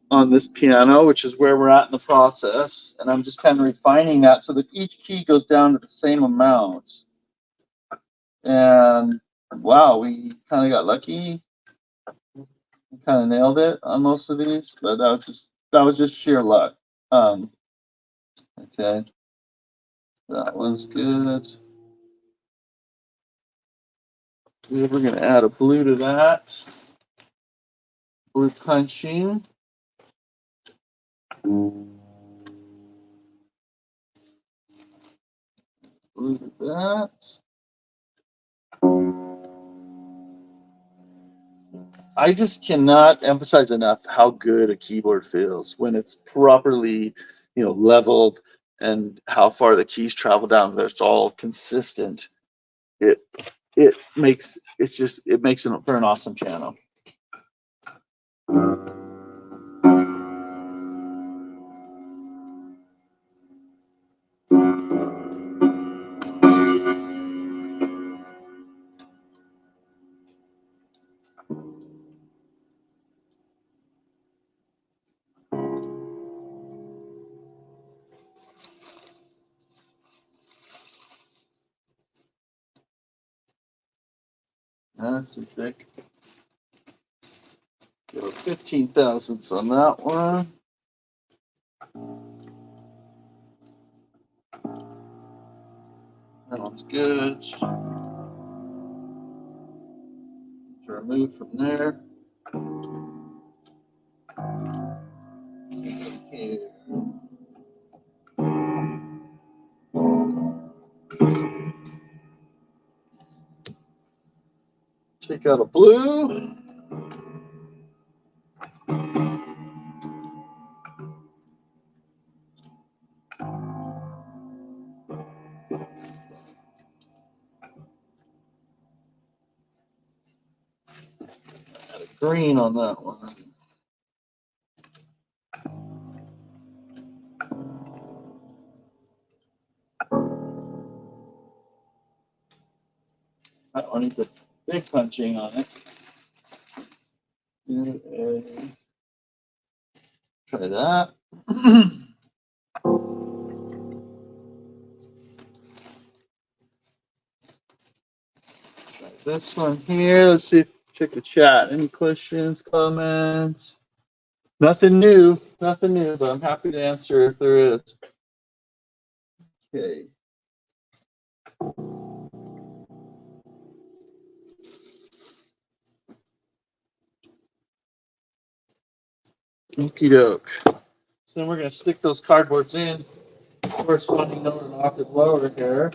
on this piano, which is where we're at in the process. And I'm just kind of refining that so that each key goes down to the same amount. And wow, we kind of got lucky. We kind of nailed it on most of these, but that was just sheer luck. Okay, that one's good. We're going to add a blue to that. Blue punching. Blue to that. I just cannot emphasize enough how good a keyboard feels when it's properly, leveled, and how far the keys travel down. It's all consistent. It makes it for an awesome piano. That's too thick. 15 thousandths on that one. That one's good. Remove from there. Here. Take out a blue. Add a green on that one. That one needs a big punching on it. Try that. Try this one here. Let's see check the chat. Any questions, comments? Nothing new, but I'm happy to answer if there is. Okay. Okie doke. So then we're going to stick those cardboards in, corresponding note an octave lower here.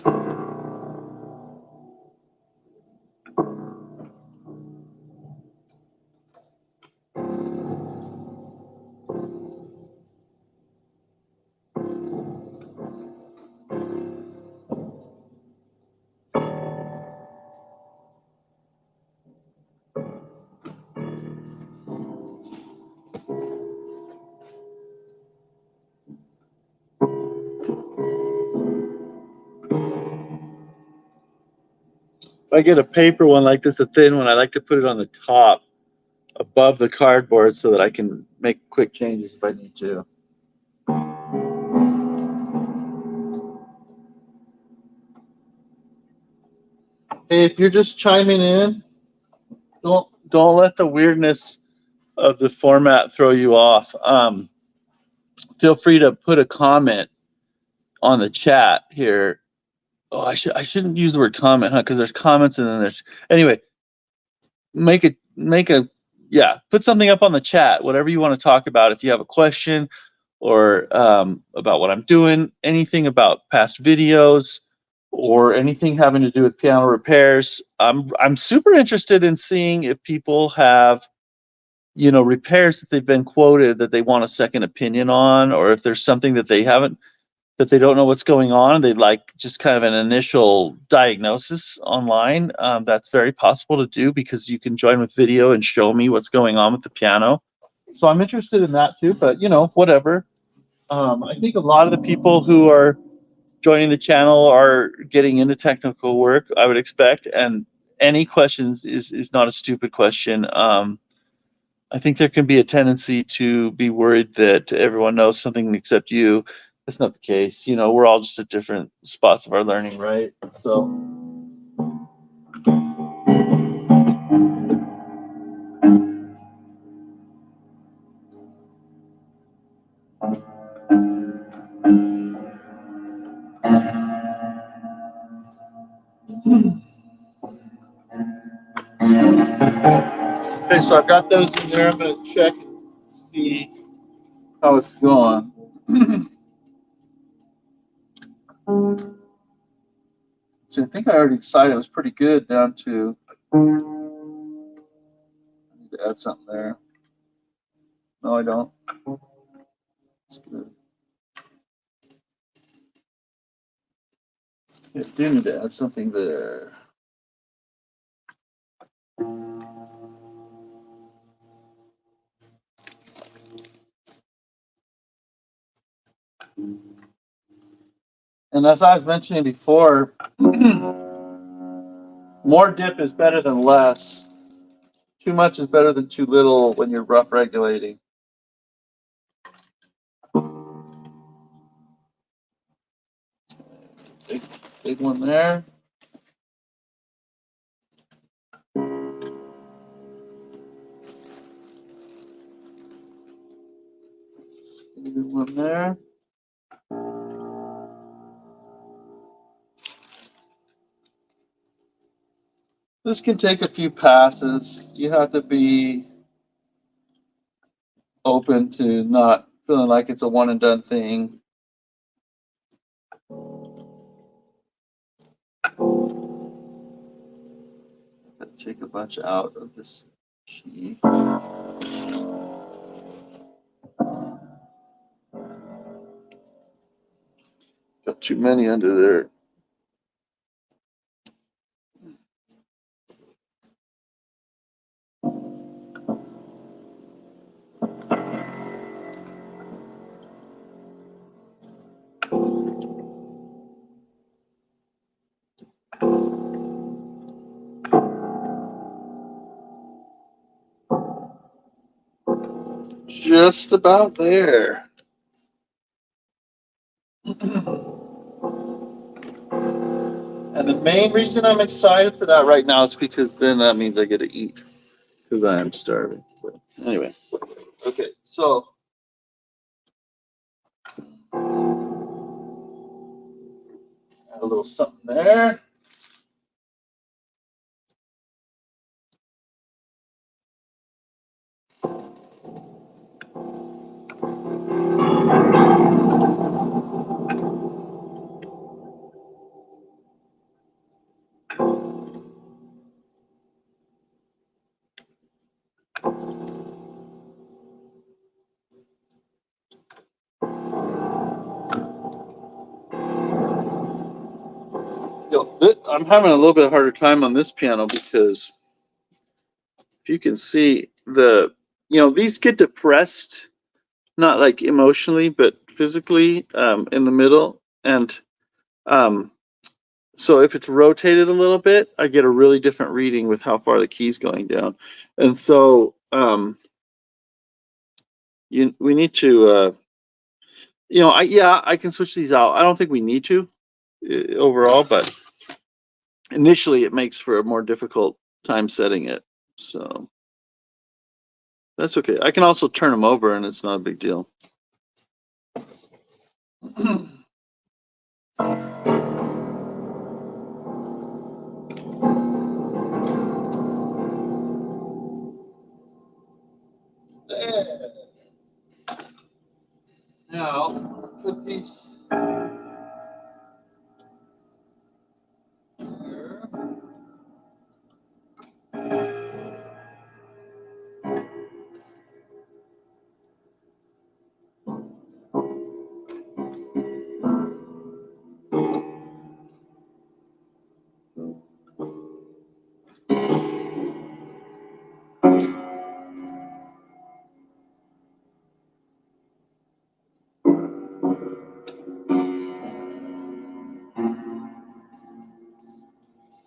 If I get a paper one like this, a thin one, I like to put it on the top above the cardboard so that I can make quick changes if I need to. Hey, if you're just chiming in, don't let the weirdness of the format throw you off. feel free to put a comment on the chat here. Oh, I shouldn't use the word comment, huh? Because there's comments and then there's, anyway. Put something up on the chat, whatever you want to talk about. If you have a question or about what I'm doing, anything about past videos, or anything having to do with piano repairs. I'm super interested in seeing if people have, repairs that they've been quoted that they want a second opinion on, or if there's something that they haven't, that they don't know what's going on. They'd like just kind of an initial diagnosis online. That's very possible to do because you can join with video and show me what's going on with the piano. So I'm interested in that too, but whatever. I think a lot of the people who are joining the channel are getting into technical work, I would expect, and any questions is not a stupid question. I think there can be a tendency to be worried that everyone knows something except you. That's not the case. We're all just at different spots of our learning, right? So. Okay, so I've got those in there. I'm going to check, see how it's going. So I think I already decided it was pretty good down to, I need to add something there. No, I don't. That's good. I do need to add something there. And as I was mentioning before, more dip is better than less. Too much is better than too little when you're rough regulating. Big one there. Big one there. This can take a few passes. You have to be open to not feeling like it's a one and done thing. Take a bunch out of this key. Got too many under there. Just about there. And the main reason I'm excited for that right now is because then that means I get to eat, because I am starving. But anyway, okay, so add a little something there. I'm having a little bit harder time on this piano because if you can see these get depressed, not like emotionally, but physically in the middle. And so if it's rotated a little bit, I get a really different reading with how far the key's going down. And so we need to, I can switch these out. I don't think we need to overall, but initially it makes for a more difficult time setting it. So that's okay. I can also turn them over and it's not a big deal. Now, put these here.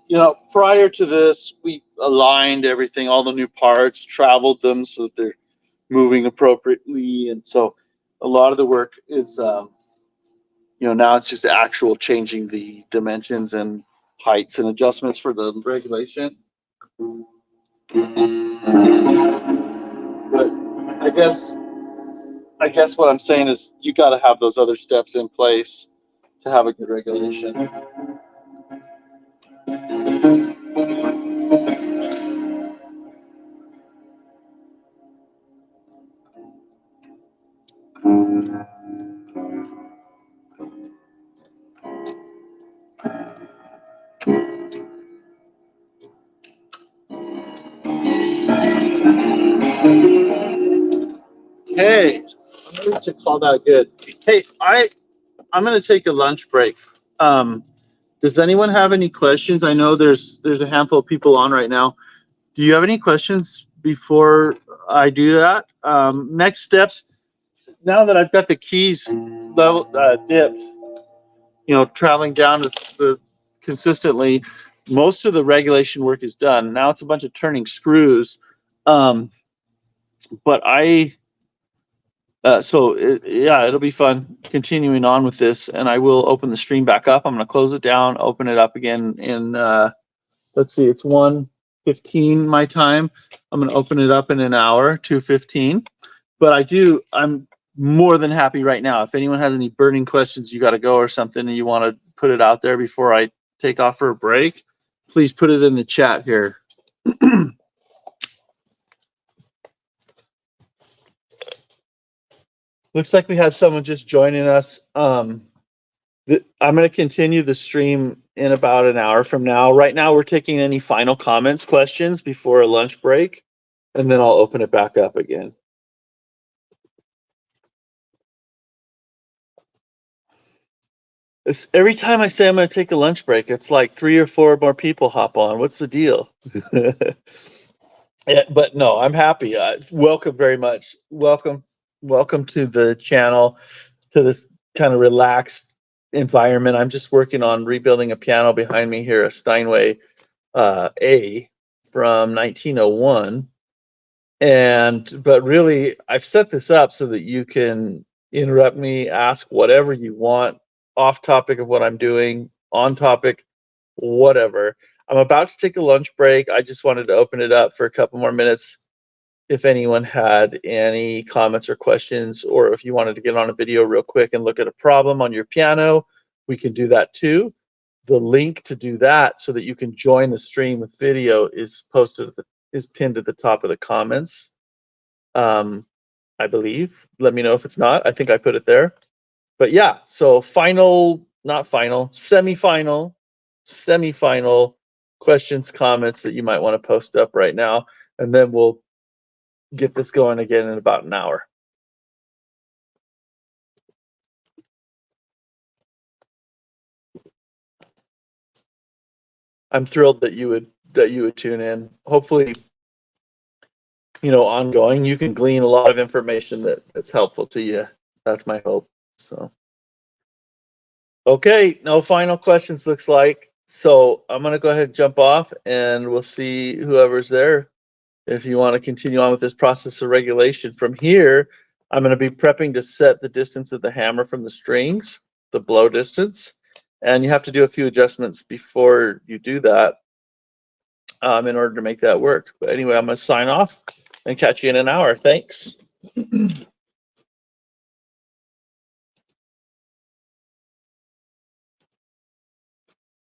You know, prior to this, we aligned everything, all the new parts, traveled them so that they're moving appropriately. And so a lot of the work is, you know, now it's just actual changing the dimensions and heights and adjustments for the regulation. But I guess what I'm saying is you got to have those other steps in place to have a good regulation. Okay, I'm going to call that good. Hey, I'm going to take a lunch break. Does anyone have any questions? I know there's a handful of people on right now. Do you have any questions before I do that? Next steps. Now that I've got the keys level dipped, you know, traveling down the consistently, most of the regulation work is done. Now it's a bunch of turning screws. But yeah, it'll be fun continuing on with this, and I will open the stream back up. I'm going to close it down, open it up again in, let's see, it's 1:15 my time. I'm going to open it up in an hour, 2:15. But I'm more than happy right now. If anyone has any burning questions, you got to go or something, and you want to put it out there before I take off for a break, please put it in the chat here. Looks like we had someone just joining us. I'm going to continue the stream in about an hour from now. Right now, we're taking any final comments, questions before a lunch break, and then I'll open it back up again. Every time I say I'm going to take a lunch break, it's like 3 or 4 more people hop on. What's the deal? Yeah, but no, I'm happy. Welcome very much. Welcome to the channel, to this kind of relaxed environment. I'm just working on rebuilding a piano behind me here, a Steinway A from 1901. But really, I've set this up so that you can interrupt me, ask whatever you want, off topic of what I'm doing, on topic, whatever. I'm about to take a lunch break. I just wanted to open it up for a couple more minutes if anyone had any comments or questions, or if you wanted to get on a video real quick and look at a problem on your piano, we can do that too. The link to do that so that you can join the stream with video is pinned at the top of the comments. I believe. Let me know if it's not. I think I put it there. But yeah, so semifinal questions, comments that you might want to post up right now, and then we'll get this going again in about an hour. I'm thrilled that you would tune in. Hopefully, you know, ongoing, you can glean a lot of information that's helpful to you. That's my hope. So, okay, no final questions looks like. So I'm gonna go ahead and jump off, and we'll see whoever's there. If you want to continue on with this process of regulation from here, I'm going to be prepping to set the distance of the hammer from the strings, the blow distance, and you have to do a few adjustments before you do that in order to make that work. But anyway, I'm going to sign off and catch you in an hour. Thanks.